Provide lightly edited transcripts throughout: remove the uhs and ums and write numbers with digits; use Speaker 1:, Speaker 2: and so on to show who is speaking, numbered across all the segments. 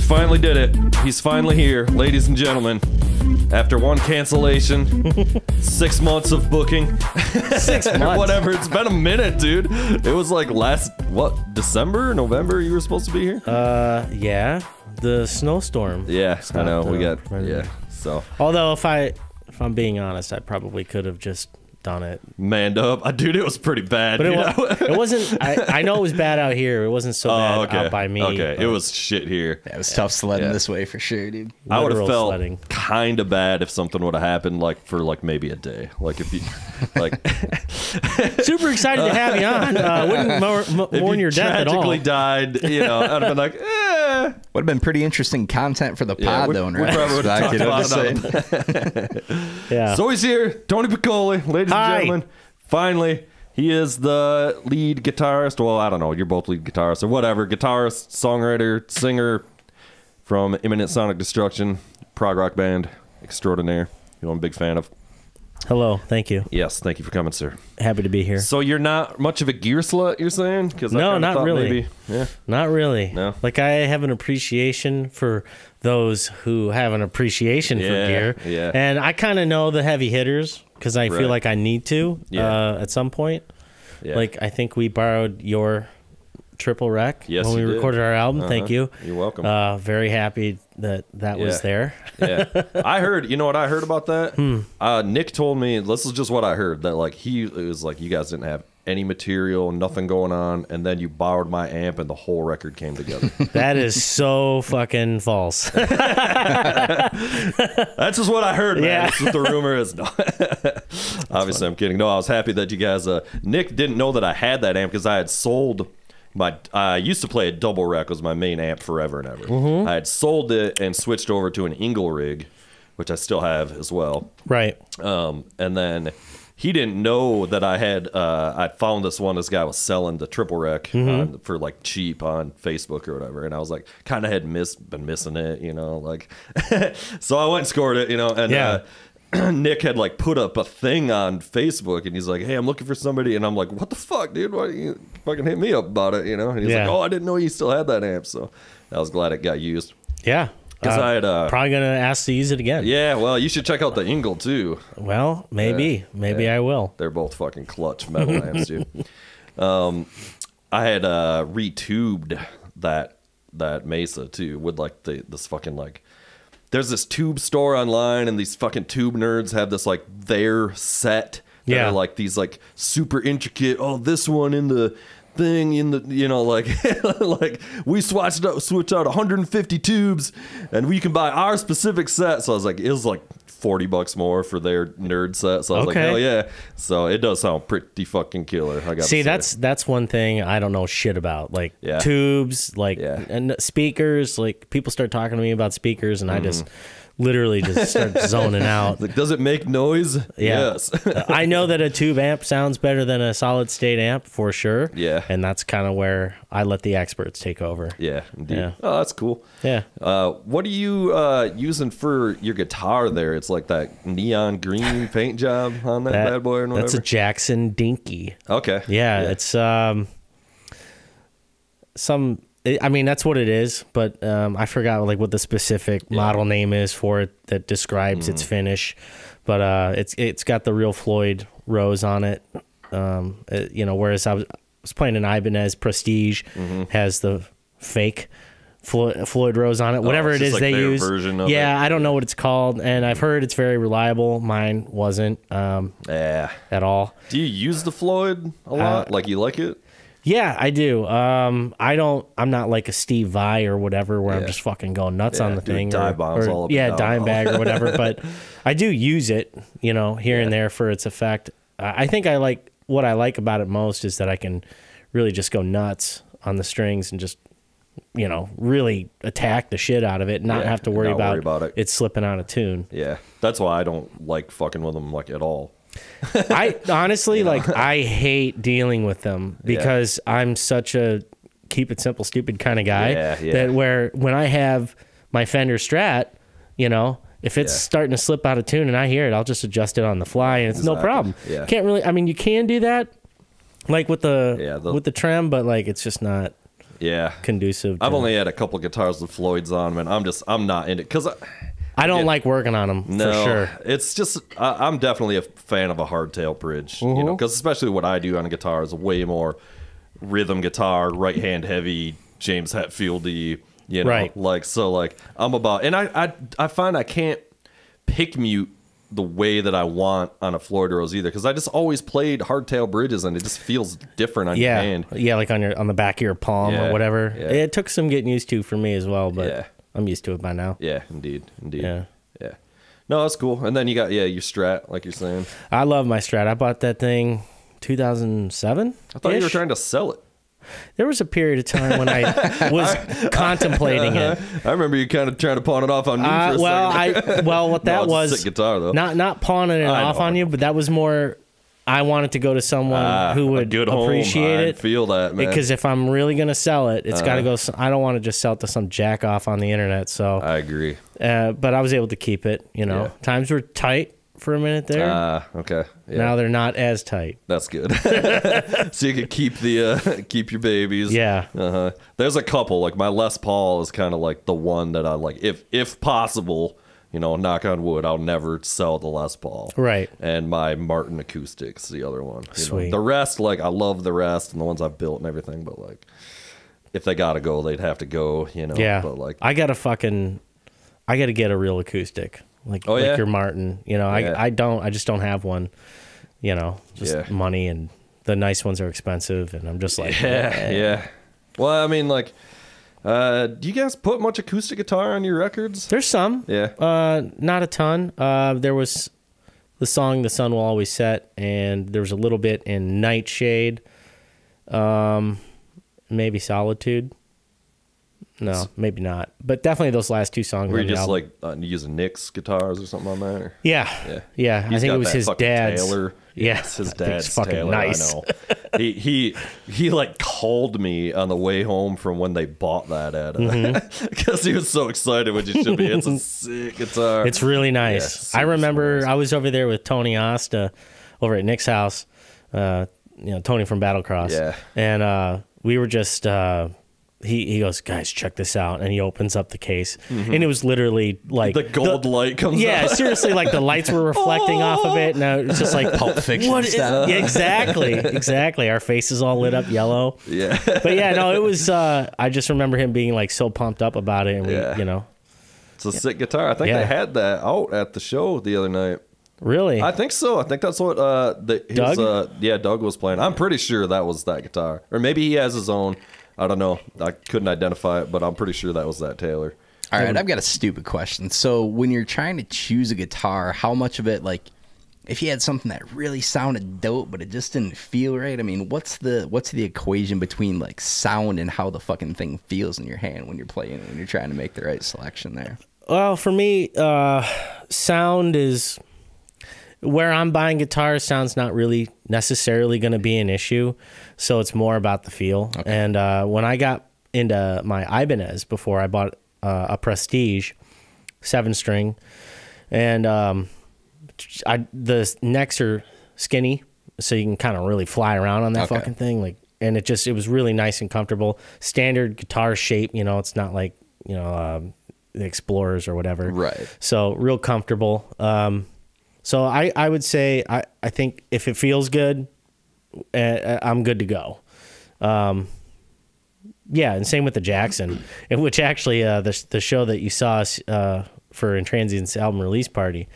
Speaker 1: finally did it. He's finally here, ladies and gentlemen. After one cancellation, 6 months of booking.
Speaker 2: 6 months?
Speaker 1: Whatever, it's been a minute, dude. It was like December, November you were supposed to be here?
Speaker 2: Yeah. The snowstorm.
Speaker 1: Yeah, I know. We got, so.
Speaker 2: Although, if I'm being honest, I probably could have just done it.
Speaker 1: Manned up. Dude, it was pretty bad.
Speaker 2: But it wasn't, I know it was bad out here. It wasn't so bad out by me.
Speaker 1: Okay, it was shit here.
Speaker 3: Yeah, it was tough sledding this way for sure, dude.
Speaker 1: I would have felt kind of bad if something would have happened for maybe a day. Like if you
Speaker 2: super excited to have you on. Wouldn't mourn your death at all.
Speaker 1: Tragically died, I'd have been like,
Speaker 3: would have been pretty interesting content for the pod, though.
Speaker 1: We probably would have talked about it.
Speaker 2: Yeah.
Speaker 1: So he's here, Tony Piccoli, ladies and gentlemen. Finally, he is the lead guitarist. Well, I don't know. You're both lead guitarists or whatever. Guitarist, songwriter, singer from Imminent Sonic Destruction, prog rock band extraordinaire. You know, I'm a big fan of.
Speaker 2: Hello, thank you.
Speaker 1: Yes, thank you for coming, sir.
Speaker 2: Happy to be here.
Speaker 1: So you're not much of a gear slut, you're saying?
Speaker 2: No, not really. Not really.
Speaker 1: No.
Speaker 2: Like, I have an appreciation for those who have an appreciation for gear.
Speaker 1: Yeah.
Speaker 2: And I kind of know the heavy hitters because I feel like I need to at some point. Yeah. Like, I think we borrowed your triple rec when we recorded our album. Thank you.
Speaker 1: You're welcome.
Speaker 2: Very happy that was there.
Speaker 1: Yeah. I heard, you know what I heard about that? Nick told me, this is just what I heard, that it was like you guys didn't have any material, nothing going on, and then you borrowed my amp and the whole record came together.
Speaker 2: That is so fucking false.
Speaker 1: That's just what I heard, man.
Speaker 2: Yeah.
Speaker 1: That's what the rumor is. No. Obviously, funny. I'm kidding. No, I was happy that you guys, Nick didn't know that I had that amp because I had sold I used to play a double rec, was my main amp forever and ever. I had sold it and switched over to an Ingle rig, which I still have as well.
Speaker 2: Right.
Speaker 1: And then he didn't know that I had, I found this guy was selling the triple rec for like cheap on Facebook or whatever. And I was like, kind of had been missing it, so I went and scored it, and Nick had put up a thing on Facebook and he's like, hey, I'm looking for somebody. And I'm like, what the fuck, dude? Why don't you fucking hit me up about it? And he's like, oh, I didn't know you still had that amp. So I was glad it got used.
Speaker 2: Yeah.
Speaker 1: Because I had
Speaker 2: probably going to ask to use it again.
Speaker 1: Yeah, well, you should check out the Ingle too.
Speaker 2: Well, maybe. Maybe I will.
Speaker 1: They're both fucking clutch metal amps, dude. I had retubed that Mesa too with this fucking there's this tube store online and these fucking tube nerds have this their set that are these super intricate, this one in the thing in the we switched out 150 tubes and we can buy our specific set. So I was like, it was $40 more for their nerd set. So I was like, hell yeah. So it does sound pretty fucking killer. I got
Speaker 2: that's one thing I don't know shit about. Tubes, and speakers. People start talking to me about speakers, and I just literally just start zoning out.
Speaker 1: Does it make noise?
Speaker 2: Yeah.
Speaker 1: Yes.
Speaker 2: I know that a tube amp sounds better than a solid state amp for sure.
Speaker 1: Yeah.
Speaker 2: And that's kind of where I let the experts take over.
Speaker 1: Yeah, indeed.
Speaker 2: Yeah.
Speaker 1: Oh, that's cool.
Speaker 2: Yeah.
Speaker 1: What are you using for your guitar there? It's that neon green paint job on that bad boy or whatever?
Speaker 2: That's a Jackson Dinky.
Speaker 1: Okay.
Speaker 2: Yeah. It's that's what it is, but I forgot what the specific model name is for it that describes its finish. But it's got the real Floyd Rose on it. Whereas I was playing an Ibanez Prestige, has the fake Floyd Rose on it. Whatever it is they use.
Speaker 1: Version of
Speaker 2: it. I don't know what it's called, and I've heard it's very reliable. Mine wasn't at all.
Speaker 1: Do you use the Floyd a lot? You like it?
Speaker 2: Yeah, I do. I'm not like a Steve Vai or whatever where I'm just fucking going nuts on the thing.
Speaker 1: Dive bombs all up and down.
Speaker 2: Dime bag or whatever. But I do use it, here and there for its effect. I think what I like about it most is that I can really just go nuts on the strings and just, really attack the shit out of it and not have to worry about it slipping out of tune.
Speaker 1: Yeah, that's why I don't like fucking with them at all.
Speaker 2: I honestly I hate dealing with them because I'm such a keep it simple stupid kind of guy that when I have my Fender Strat, if it's starting to slip out of tune and I hear it, I'll just adjust it on the fly and it's no problem. Can't really, you can do that with the trem, but it's just not
Speaker 1: Yeah.
Speaker 2: conducive.
Speaker 1: I've only had a couple guitars with Floyd's on, man. I'm not in it because
Speaker 2: I don't like working on them for sure.
Speaker 1: It's just I'm definitely a fan of a hardtail bridge, you know, because especially what I do on a guitar is way more rhythm guitar, right hand heavy, James Hetfield-y, you know,
Speaker 2: right.
Speaker 1: like so like I'm about, and I find I can't pick mute the way that I want on a Floyd Rose either, because I just always played hardtail bridges and it just feels different on your hand.
Speaker 2: Yeah, like on the back of your palm or whatever.
Speaker 1: Yeah.
Speaker 2: It took some getting used to for me as well, but I'm used to it by now.
Speaker 1: Yeah, indeed.
Speaker 2: Yeah.
Speaker 1: No, that's cool. And then you got your Strat, like you're saying.
Speaker 2: I love my Strat. I bought that thing 2007.
Speaker 1: I thought you were trying to sell it.
Speaker 2: There was a period of time when I was contemplating it.
Speaker 1: I remember you kind of trying to pawn it off on me for a second.
Speaker 2: What that was,
Speaker 1: it's a sick guitar, though.
Speaker 2: Not pawning it off on you, but that was more, I wanted to go to someone who would appreciate it.
Speaker 1: I feel that, man.
Speaker 2: Because if I'm really going to sell it, it's got to go, I don't want to just sell it to some jack off on the internet. So
Speaker 1: I agree.
Speaker 2: But I was able to keep it, you know. Times were tight for a minute there.
Speaker 1: Okay. Yeah.
Speaker 2: Now they're not as tight.
Speaker 1: That's good. So you can keep keep your babies.
Speaker 2: Yeah.
Speaker 1: There's a couple, like my Les Paul is kind of like the one that I like, if possible, you know, knock on wood, I'll never sell the Les Paul.
Speaker 2: Right.
Speaker 1: And my Martin Acoustics, the other one.
Speaker 2: Sweet.
Speaker 1: The rest, like I love the rest and the ones I've built and everything, but like if they gotta go, they'd have to go, you know.
Speaker 2: Yeah.
Speaker 1: But like
Speaker 2: I gotta get a real acoustic. Like your Martin, you know, I just don't have one, you know, just money, and the nice ones are expensive, and I'm just like,
Speaker 1: yeah. Well, I mean, like, do you guys put much acoustic guitar on your records?
Speaker 2: There's some, not a ton. There was the song "The Sun Will Always Set," and there was a little bit in "Nightshade," maybe "Solitude." No, maybe not. But definitely those last two songs.
Speaker 1: Were you just like using Nick's guitars or something on that? Or?
Speaker 2: Yeah. I think it was his dad's.
Speaker 1: Taylor.
Speaker 2: Yes,
Speaker 1: his dad's
Speaker 2: fucking
Speaker 1: Taylor.
Speaker 2: nice.
Speaker 1: I know. he like called me on the way home from when they bought that at because he was so excited when you showed me. It's a sick guitar.
Speaker 2: It's really nice.
Speaker 1: Yeah,
Speaker 2: I remember
Speaker 1: nice.
Speaker 2: I was over there with Tony Asta over at Nick's house. You know, Tony from Battlecross.
Speaker 1: Yeah.
Speaker 2: And we were just. He goes, guys, check this out, and he opens up the case, and it was literally like
Speaker 1: the gold light comes.
Speaker 2: Yeah, seriously, like the lights were reflecting off of it, and it was just like
Speaker 3: Pulp Fiction
Speaker 2: style. Yeah, exactly. Our faces all lit up yellow.
Speaker 1: Yeah,
Speaker 2: but yeah, no, it was. I just remember him being like so pumped up about it, and we, you know,
Speaker 1: it's a sick guitar. I think they had that out at the show the other night.
Speaker 2: Really?
Speaker 1: I think so. I think that's what
Speaker 2: Doug?
Speaker 1: Doug was playing. I'm pretty sure that was that guitar, or maybe he has his own. I don't know. I couldn't identify it, but I'm pretty sure that was that Taylor.
Speaker 3: All right, I've got a stupid question. So when you're trying to choose a guitar, how much of it, like, if you had something that really sounded dope, but it just didn't feel right, I mean, what's the equation between, like, sound and how the fucking thing feels in your hand when you're playing, when you're trying to make the right selection there?
Speaker 2: Well, for me, sound is... Where I'm buying guitars, sound's not really necessarily going to be an issue, so it's more about the feel. Okay. And when I got into my Ibanez before, I bought a Prestige 7-string, and the necks are skinny, so you can kind of really fly around on that fucking thing. Like, and it was really nice and comfortable. Standard guitar shape, you know, it's not like, you know, the Explorers or whatever.
Speaker 3: Right.
Speaker 2: So real comfortable. So I would say I think if it feels good, I'm good to go. Yeah, and same with the Jackson, which actually the show that you saw us for Intransient's album release party,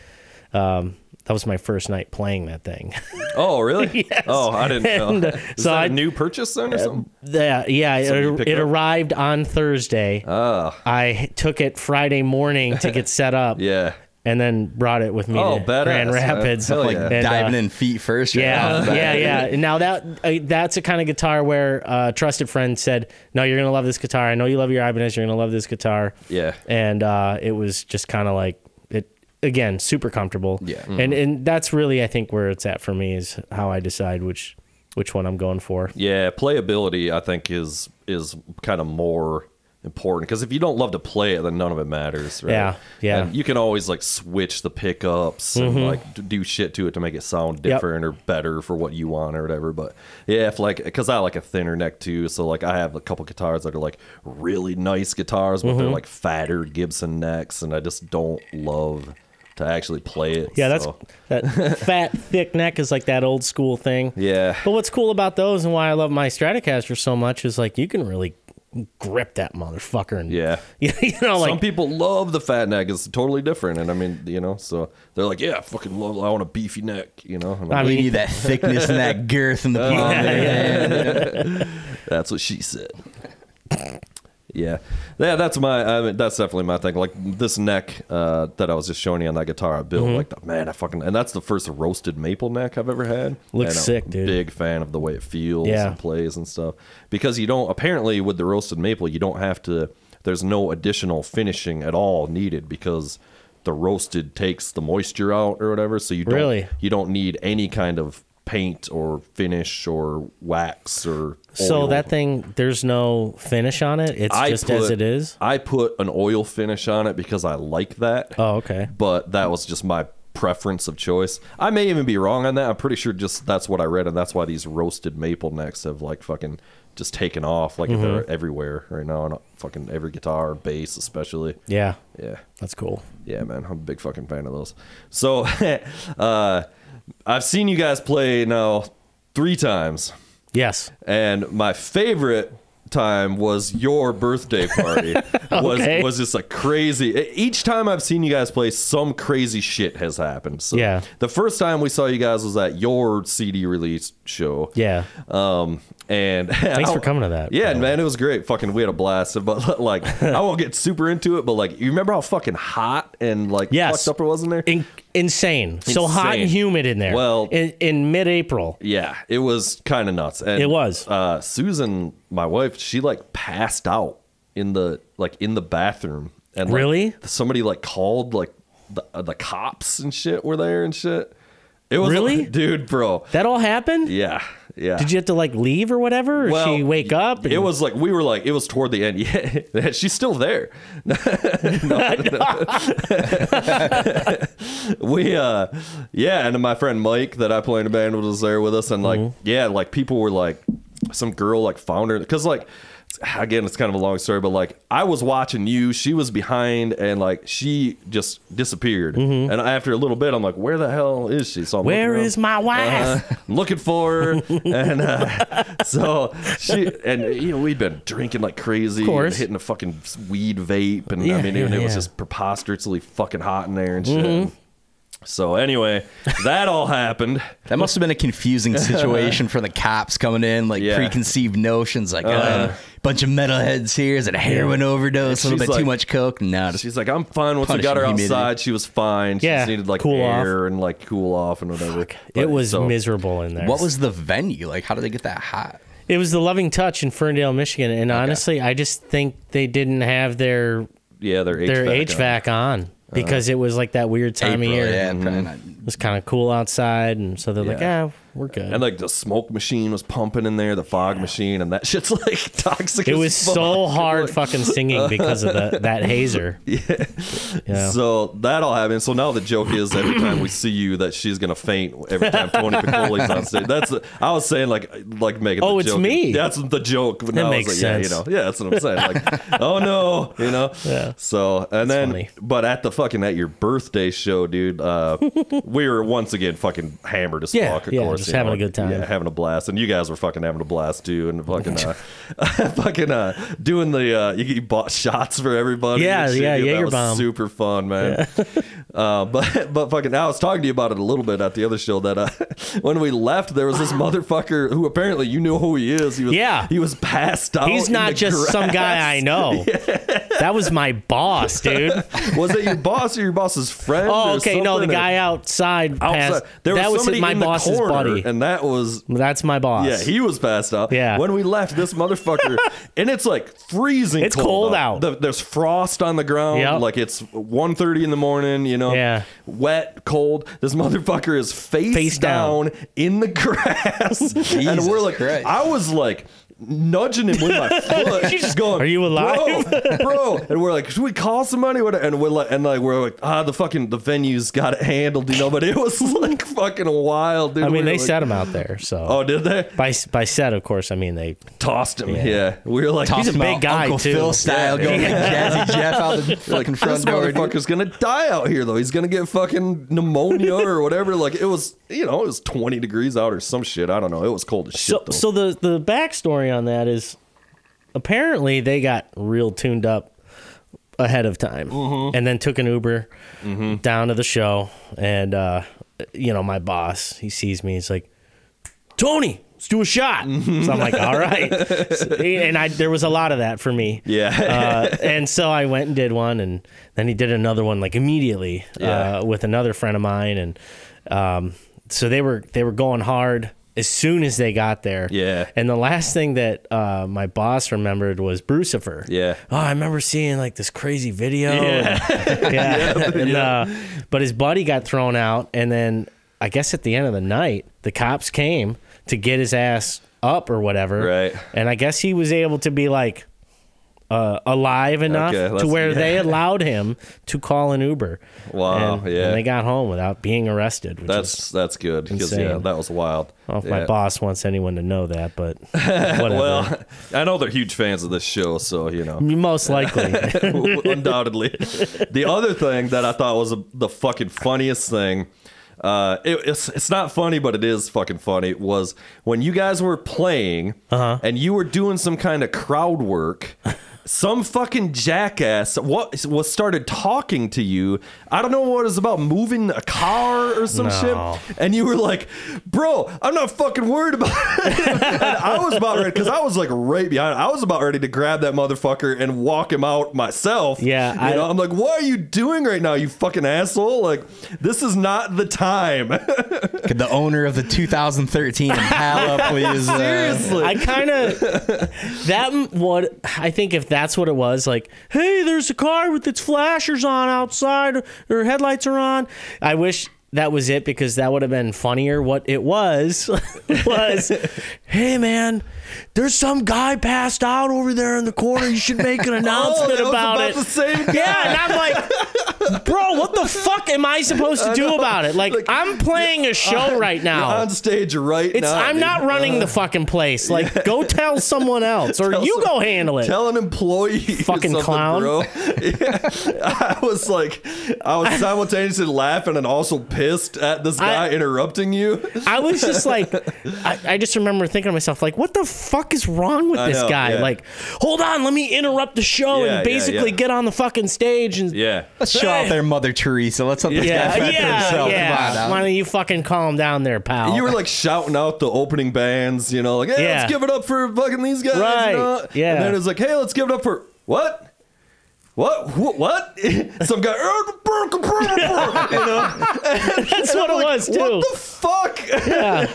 Speaker 2: that was my first night playing that thing.
Speaker 1: Oh, really?
Speaker 2: Yes.
Speaker 1: Oh, I didn't know. Is
Speaker 2: so
Speaker 1: that a new purchase then or something?
Speaker 2: It arrived on Thursday.
Speaker 1: Oh.
Speaker 2: I took it Friday morning to get set up.
Speaker 1: Yeah.
Speaker 2: And then brought it with me to Grand Rapids.
Speaker 3: Like diving in feet first.
Speaker 2: Yeah. Now that's a kind of guitar where a trusted friend said, no, you're going to love this guitar. I know you love your Ibanez. You're going to love this guitar.
Speaker 1: Yeah.
Speaker 2: And it was just kind of like, again, super comfortable.
Speaker 3: Yeah.
Speaker 2: And that's really, I think, where it's at for me is how I decide which one I'm going for.
Speaker 1: Yeah, playability, I think, is kind of more important, because if you don't love to play it, then none of it matters, right?
Speaker 2: Yeah.
Speaker 1: And you can always like switch the pickups and like do shit to it to make it sound different or better for what you want or whatever. But yeah, if like, because I like a thinner neck too, so like I have a couple guitars that are like really nice guitars, but they're like fatter Gibson necks, and I just don't love to actually play it.
Speaker 2: Yeah,
Speaker 1: so.
Speaker 2: that's that fat, thick neck is like that old school thing.
Speaker 1: Yeah.
Speaker 2: But what's cool about those and why I love my Stratocaster so much is like you can really grip that motherfucker. And, you know, like
Speaker 1: some people love the fat neck. It's totally different. And I mean, you know, so they're like, yeah, I fucking love, I want a beefy neck, you know.
Speaker 3: I mean, you need that thickness and that girth in the palm.
Speaker 1: That's what she said. Yeah, that's my. I mean, that's definitely my thing. Like this neck that I was just showing you on that guitar I built. Like, man, and that's the first roasted maple neck I've ever had.
Speaker 2: Looks
Speaker 1: and
Speaker 2: sick, dude.
Speaker 1: Big fan of the way it feels and plays and stuff. Because you don't, apparently with the roasted maple, you don't have to. There's no additional finishing at all needed because the roasted takes the moisture out or whatever. So you don't need any kind of paint or finish or wax or oil.
Speaker 2: So that thing, there's no finish on it? It's just as it is?
Speaker 1: I put an oil finish on it because I like that.
Speaker 2: Oh, okay.
Speaker 1: But that was just my preference of choice. I may even be wrong on that. I'm pretty sure just that's what I read, and that's why these roasted maple necks have like fucking just taken off. Like they're everywhere right now on fucking every guitar, bass especially.
Speaker 2: Yeah.
Speaker 1: Yeah.
Speaker 2: That's cool.
Speaker 1: Yeah, man. I'm a big fucking fan of those. So I've seen you guys play now 3 times.
Speaker 2: Yes.
Speaker 1: And my favorite time was your birthday party. was just a crazy. Each time I've seen you guys play, some crazy shit has happened. So
Speaker 2: yeah.
Speaker 1: The first time we saw you guys was at your CD release show.
Speaker 2: Yeah.
Speaker 1: And
Speaker 2: thanks for coming to that.
Speaker 1: Yeah, man, it was great. Fucking, we had a blast. But like, I won't get super into it. But like, you remember how fucking hot and like fucked up it was in there?
Speaker 2: Insane. So hot and humid in there.
Speaker 1: Well,
Speaker 2: in mid-April.
Speaker 1: Yeah, it was kind of nuts. And,
Speaker 2: it was.
Speaker 1: Susan, my wife, she like passed out in the bathroom. And like,
Speaker 2: really?
Speaker 1: Somebody like called like the cops and shit were there and shit. It was
Speaker 2: really,
Speaker 1: like, dude, bro.
Speaker 2: That all happened?
Speaker 1: Yeah. Yeah.
Speaker 2: Did you have to like leave or whatever? Or she wake up?
Speaker 1: It was like it was toward the end. Yeah, she's still there. And my friend Mike that I play in a band with was there with us, and like like people were like, some girl like found her because like. Again, it's kind of a long story, but like I was watching you, she was behind, and like she just disappeared. And after a little bit, I'm like, "Where the hell is she?" So I'm
Speaker 2: where is my wife?
Speaker 1: I'm looking for her, and so she and you know we'd been drinking like crazy, hitting a fucking weed vape, and I mean it was just preposterously fucking hot in there and shit. So anyway, that all happened.
Speaker 3: That must have been a confusing situation for the cops coming in, like preconceived notions, like bunch of metalheads here, is it a heroin overdose, a little bit too much coke? No,
Speaker 1: she's like, I'm fine. Once we got her outside, she was fine. She just needed like air and like cool off and whatever.
Speaker 2: It was miserable in there.
Speaker 3: What was the venue? Like, how did they get that hot?
Speaker 2: It was the Loving Touch in Ferndale, Michigan, and honestly, I just think they didn't have their HVAC on. Because it was like that weird time of year.
Speaker 3: Yeah,
Speaker 2: it was kind of cool outside, and so they're like, we're good.
Speaker 1: And like the smoke machine was pumping in there, the fog machine, and that shit's like toxic.
Speaker 2: It was so hard fucking singing because of that hazer.
Speaker 1: Yeah. So that all happened. So now the joke is every time we see you that she's gonna faint every time Tony Piccoli's on stage. I was saying like making.
Speaker 2: Oh,
Speaker 1: the
Speaker 2: it's
Speaker 1: joke.
Speaker 2: me.
Speaker 1: That's the joke. But
Speaker 2: that
Speaker 1: now
Speaker 2: makes sense.
Speaker 1: Yeah, that's what I'm saying. Like, oh no,
Speaker 2: Yeah.
Speaker 1: So and
Speaker 2: that's
Speaker 1: then,
Speaker 2: funny.
Speaker 1: but at your birthday show, dude, we were once again fucking hammered as fuck. Of course,
Speaker 2: just having a good time.
Speaker 1: Yeah, having a blast, and you guys were fucking having a blast too, and fucking doing the you bought shots for everybody.
Speaker 2: Yeah,
Speaker 1: and shit, dude.
Speaker 2: Jaeger
Speaker 1: that was
Speaker 2: bomb.
Speaker 1: super fun, man. But fucking, I was talking to you about it a little bit at the other show that when we left, there was this motherfucker who apparently you knew who he is. He was passed out.
Speaker 2: He's not just
Speaker 1: grass.
Speaker 2: some guy I know. That was my boss, dude.
Speaker 1: Was it your boss or your boss's friend?
Speaker 2: Oh, okay. No, the guy outside passed.
Speaker 1: There was
Speaker 2: that was
Speaker 1: somebody
Speaker 2: my
Speaker 1: in the
Speaker 2: boss's
Speaker 1: corner,
Speaker 2: buddy.
Speaker 1: and
Speaker 2: that's my boss.
Speaker 1: Yeah, he was passed out.
Speaker 2: Yeah.
Speaker 1: When we left, this motherfucker, and it's like freezing.
Speaker 2: It's cold out.
Speaker 1: There's frost on the ground.
Speaker 2: Yep.
Speaker 1: Like it's 1:30 in the morning. You know.
Speaker 2: Yeah.
Speaker 1: Wet, cold. This motherfucker is face down in the grass, and we're like,
Speaker 3: Christ.
Speaker 1: I was like. nudging him with my foot. She's just going,
Speaker 2: "Are you alive,
Speaker 1: bro?" And we're like, "Should we call somebody?" And we're like, the venue's got it handled, you know. But it was like fucking wild, dude.
Speaker 2: I mean, they
Speaker 1: like,
Speaker 2: set him out there. So
Speaker 1: oh, did they?
Speaker 2: By set, of course. I mean, they
Speaker 1: tossed him. Yeah, we were like,
Speaker 2: he's a big guy
Speaker 3: Uncle
Speaker 2: too.
Speaker 3: Phil style, going like Jazzy Jeff out the fucking front
Speaker 1: this
Speaker 3: door.
Speaker 1: motherfucker's gonna die out here though. He's gonna get fucking pneumonia or whatever. Like it was, you know, it was 20 degrees out or some shit. I don't know. It was cold as shit though.
Speaker 2: So the backstory on that is apparently they got real tuned up ahead of time and then took an Uber down to the show. And, you know, my boss, he sees me. He's like, "Tony, let's do a shot." So I'm like, all right. And there was a lot of that for me.
Speaker 1: Yeah.
Speaker 2: And so I went and did one. And then he did another one like immediately with another friend of mine. And so they were going hard as soon as they got there.
Speaker 1: Yeah.
Speaker 2: And the last thing that my boss remembered was Brucifer.
Speaker 1: Yeah.
Speaker 2: Oh, I remember seeing like this crazy video. Yeah. But his buddy got thrown out, and then I guess at the end of the night, the cops came to get his ass up or whatever.
Speaker 1: Right.
Speaker 2: And I guess he was able to be like alive enough to where they allowed him to call an Uber.
Speaker 1: Wow.
Speaker 2: And they got home without being arrested. Which
Speaker 1: That's good because that was wild.
Speaker 2: I don't know if my boss wants anyone to know that, but whatever.
Speaker 1: Well, I know they're huge fans of this show, so you know.
Speaker 2: Most likely.
Speaker 1: Undoubtedly. The other thing that I thought was the fucking funniest thing, it's not funny, but it is fucking funny, was when you guys were playing and you were doing some kind of crowd work. Some fucking jackass was started talking to you. I don't know what it was about, moving a car or some shit. And you were like, "Bro, I'm not fucking worried about it." And I was about ready, because I was like right behind. I was about ready to grab that motherfucker and walk him out myself.
Speaker 2: Yeah.
Speaker 1: I'm like, "What are you doing right now, you fucking asshole? Like, this is not the time."
Speaker 3: Could the owner of the 2013 Impala please?
Speaker 1: Seriously.
Speaker 2: I kind of I think if that's what it was, like, "Hey, there's a car with its flashers on outside, or headlights are on." I wish that was it, because that would have been funnier. What it was "Hey man, there's some guy passed out over there in the corner. You should make an announcement about it."
Speaker 1: The same guy.
Speaker 2: Yeah, and I'm like, "Bro, what the fuck am I supposed to do about it? Like I'm playing a show right now.
Speaker 1: You're on stage right now.
Speaker 2: I'm not running the fucking place. Like, go tell someone else, or you go handle it.
Speaker 1: Tell an employee.
Speaker 2: Fucking clown.
Speaker 1: Bro. Yeah. I was simultaneously laughing and also pissed at this guy interrupting you.
Speaker 2: I was just like, I just remember thinking to myself, like, what the fuck is wrong with this guy?
Speaker 1: Yeah.
Speaker 2: Like, hold on, let me interrupt the show and basically get on the fucking stage and
Speaker 3: let's show out there, Mother Teresa. Let's let this guy fend for himself.
Speaker 2: Yeah. Why don't you fucking calm down there, pal?
Speaker 1: You were like shouting out the opening bands, you know, like, "Hey, let's give it up for fucking these guys."
Speaker 2: Right.
Speaker 1: You know?
Speaker 2: Yeah.
Speaker 1: And then it was like, "Hey, let's give it up for what? What? Some guy, you know?
Speaker 2: That's what it was too.
Speaker 1: What the fuck?
Speaker 2: Yeah.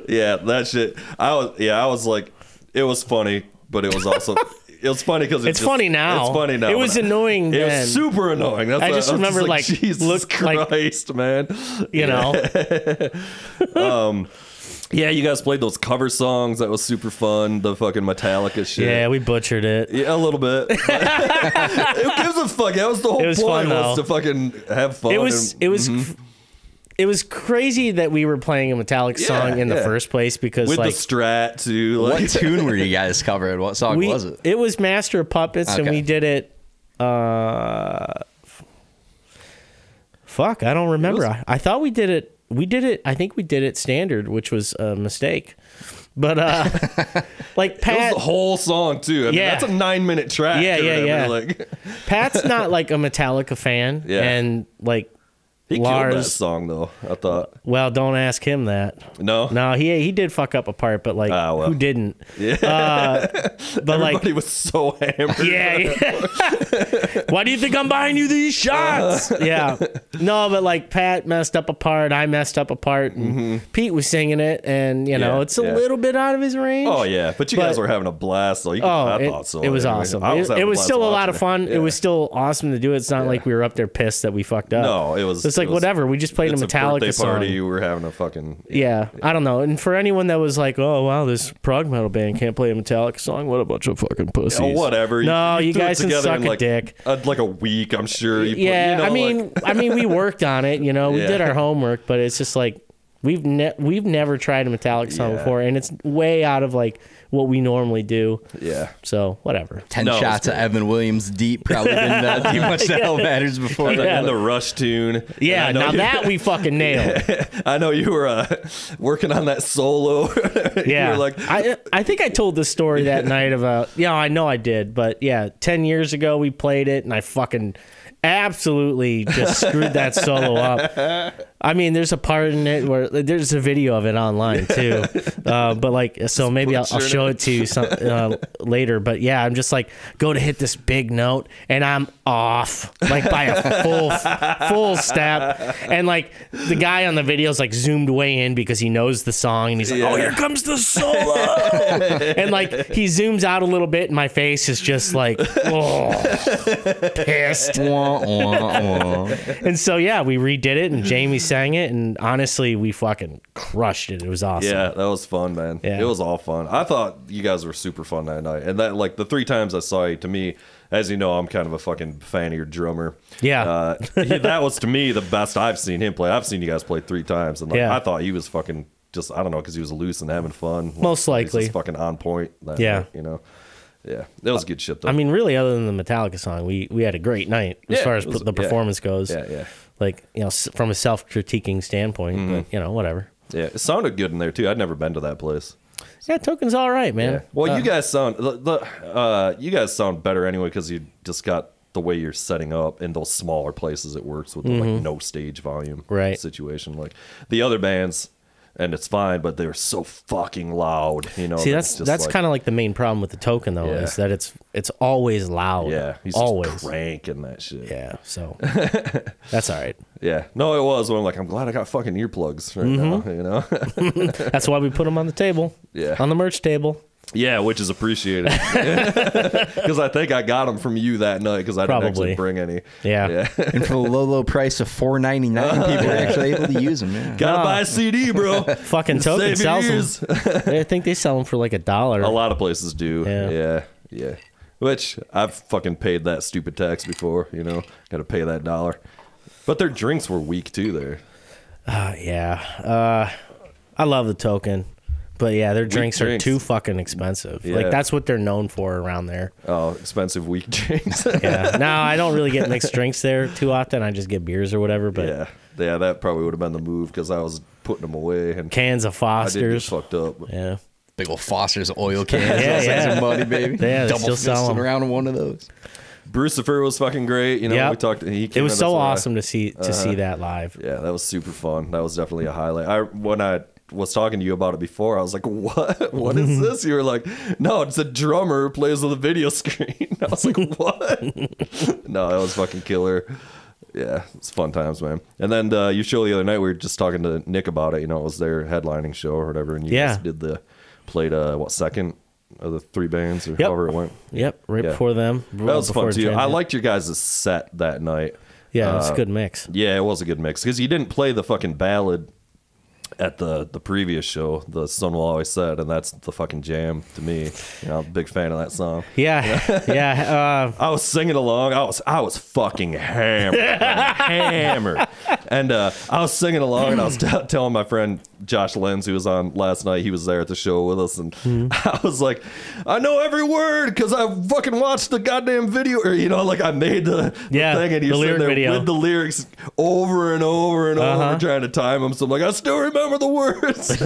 Speaker 1: Yeah, that shit. I was like, it was funny, but it was also, it was funny because
Speaker 2: it's funny now.
Speaker 1: It's funny now.
Speaker 2: It was annoying
Speaker 1: It
Speaker 2: then.
Speaker 1: was super annoying.
Speaker 2: I just remember like
Speaker 1: Jesus Christ, man.
Speaker 2: You know.
Speaker 1: Yeah, you guys played those cover songs. That was super fun. The fucking Metallica shit.
Speaker 2: Yeah, we butchered it.
Speaker 1: Yeah, a little bit. Who gives a fuck? That was the whole point.
Speaker 2: Fun,
Speaker 1: was to fucking have fun.
Speaker 2: It was crazy that we were playing a Metallica song in the first place, because
Speaker 1: with
Speaker 2: like
Speaker 1: the Strat too. Like,
Speaker 3: what tune were you guys covering? What song was it?
Speaker 2: It was Master of Puppets, and we did it. Fuck, I don't remember. I thought we did it. I think we did it standard, which was a mistake. But like Pat,
Speaker 1: it was the whole song too. I mean, that's a 9-minute track.
Speaker 2: Yeah.
Speaker 1: Like,
Speaker 2: Pat's not like a Metallica fan, and like
Speaker 1: he
Speaker 2: Lars,
Speaker 1: killed that song though. I thought.
Speaker 2: Well, don't ask him that.
Speaker 1: No,
Speaker 2: he did fuck up a part, but like who didn't?
Speaker 1: Yeah,
Speaker 2: but
Speaker 1: everybody was so hammered.
Speaker 2: Yeah. Why do you think I'm buying you these shots? Yeah, no, but like Pat messed up a part, I messed up a part, and Pete was singing it, and you know it's a little bit out of his range.
Speaker 1: Oh yeah, but you guys were having a blast though. I thought so.
Speaker 2: It was awesome. It was still a lot of fun. It was still awesome to do it. It's not like we were up there pissed that we fucked up.
Speaker 1: No, it was
Speaker 2: like, whatever. We just played a Metallica
Speaker 1: birthday party.
Speaker 2: song.
Speaker 1: You were having a fucking
Speaker 2: Yeah, I don't know. And for anyone that was like, "Oh wow, this prog metal band can't play a Metallica song," what a bunch of fucking pussies.
Speaker 1: Oh, whatever.
Speaker 2: No, you
Speaker 1: threw it
Speaker 2: guys can
Speaker 1: together
Speaker 2: suck
Speaker 1: in
Speaker 2: a
Speaker 1: like,
Speaker 2: dick.
Speaker 1: Like a week, I'm sure.
Speaker 2: Yeah, I mean, we worked on it. You know, we
Speaker 1: Yeah.
Speaker 2: did our homework, but it's just like we've never tried a Metallica song before, and it's way out of like what we normally do.
Speaker 1: Yeah.
Speaker 2: So whatever.
Speaker 3: 10 shots of Evan Williams deep probably didn't too much to Hell Matters before.
Speaker 1: And the Rush tune.
Speaker 2: Yeah, now that we fucking nailed.
Speaker 1: I know you were working on that solo.
Speaker 2: Yeah,
Speaker 1: you were like,
Speaker 2: I think I told this story that night about. Yeah, I know I did, but yeah, 10 years ago we played it, and I fucking absolutely just screwed that solo up. I mean, there's a part in it where there's a video of it online too, but like, so maybe I'll show it to you later. But yeah, I'm just like, go to hit this big note, and I'm off like by a full step, and like the guy on the video is like zoomed way in because he knows the song, and he's like, oh, here comes the solo, and like he zooms out a little bit, and my face is just like, pissed. And so yeah, we redid it, and Jamie sang it, and honestly, we fucking crushed it. It was awesome.
Speaker 1: yeah, that was fun, man.
Speaker 2: Yeah.
Speaker 1: It was all fun. I thought you guys were super fun that night. And that, like, the 3 times I saw you, to me, as you know, I'm kind of a fucking fan of your drummer.
Speaker 2: Yeah.
Speaker 1: That was, to me, the best I've seen him play. I've seen you guys play 3 times, and like,
Speaker 2: Yeah.
Speaker 1: I thought he was fucking just, I don't know, because he was loose and having fun.
Speaker 2: Most likely.
Speaker 1: He's just fucking on point. That
Speaker 2: Yeah.
Speaker 1: night, you know? Yeah, that was good shit, though.
Speaker 2: I mean, really, other than the Metallica song, we had a great night as
Speaker 1: Yeah,
Speaker 2: far as
Speaker 1: it was-
Speaker 2: the performance goes.
Speaker 1: Yeah.
Speaker 2: Like, you know, from a self-critiquing standpoint, but, you know, whatever.
Speaker 1: Yeah, it sounded good in there, too. I'd never been to that place.
Speaker 2: Yeah, Token's all right, man.
Speaker 1: Yeah. Well, you guys sound you guys sound better anyway because you just got the way you're setting up in those smaller places. It works with the, like, no stage volume
Speaker 2: Right.
Speaker 1: situation. Like the other bands, and it's fine, but they're so fucking loud. You know.
Speaker 2: See,
Speaker 1: it's just
Speaker 2: that's
Speaker 1: like,
Speaker 2: kind of like the main problem with the Token, though,
Speaker 1: Yeah.
Speaker 2: is that it's always loud.
Speaker 1: yeah. He's
Speaker 2: always.
Speaker 1: just cranking that shit.
Speaker 2: Yeah, so that's all right.
Speaker 1: Yeah. No, it was when I'm like, I'm glad I got fucking earplugs right now. You know.
Speaker 2: That's why we put them on the table.
Speaker 1: Yeah.
Speaker 2: On the merch table.
Speaker 1: Yeah, which is appreciated because I think I got them from you that night because I didn't
Speaker 2: Probably.
Speaker 1: actually bring any.
Speaker 2: Yeah.
Speaker 3: And for the low price of $4.99, people are actually able to use them. Yeah.
Speaker 1: Gotta buy a CD, bro.
Speaker 2: Fucking Token
Speaker 1: Save your
Speaker 2: sells
Speaker 1: ears.
Speaker 2: them. I think they sell them for like $1.
Speaker 1: A lot of places do. Yeah. Which I've fucking paid that stupid tax before, you know. Got to pay that $1. But their drinks were weak too there.
Speaker 2: Yeah. I love the Token. But yeah, their drinks are too fucking expensive.
Speaker 1: Yeah.
Speaker 2: Like, that's what they're known for around there.
Speaker 1: Oh, expensive weak drinks.
Speaker 2: Yeah. Now, I don't really get mixed drinks there too often. I just get beers or whatever. But
Speaker 1: Yeah, that probably would have been the move because I was putting them away and
Speaker 2: cans of
Speaker 1: I did get
Speaker 2: Foster's.
Speaker 1: fucked up.
Speaker 2: Yeah.
Speaker 3: Big old Foster's oil cans.
Speaker 2: Yeah,
Speaker 3: Yeah. Some money, baby.
Speaker 2: Yeah, they
Speaker 3: Double
Speaker 2: still sell
Speaker 3: fisting
Speaker 2: 'em.
Speaker 3: around in one of those.
Speaker 1: Brucifer was fucking great. You know,
Speaker 2: Yep.
Speaker 1: we talked. He came
Speaker 2: It was
Speaker 1: in,
Speaker 2: so
Speaker 1: that's why-
Speaker 2: awesome to see that live.
Speaker 1: Yeah, that was super fun. That was definitely a highlight. When I was talking to you about it before, I was like, "What? What is this?" You were like, "No, it's a drummer who plays on the video screen." I was like, "What?" No, that was fucking killer. Yeah, it's fun times, man. And then your show the other night, we were just talking to Nick about it. You know, it was their headlining show or whatever, and you guys played second of the 3 bands or however it went.
Speaker 2: Yep, right before them.
Speaker 1: That was fun too. I liked your guys' set that night.
Speaker 2: Yeah, it was a good mix.
Speaker 1: Yeah, it was a good mix because you didn't play the fucking ballad at the previous show, The Sun Will Always Set, and that's the fucking jam to me. You know, I'm a big fan of that song.
Speaker 2: Yeah.
Speaker 1: I was singing along. I was fucking hammered. And I was singing along, and I was telling my friend Josh Lenz, who was on last night, he was there at the show with us, and I was like, I know every word because I fucking watched the goddamn video, or, you know, like I made the thing, and you're sitting there with the lyrics over and over and over trying to time them. So I'm like, I still remember the words.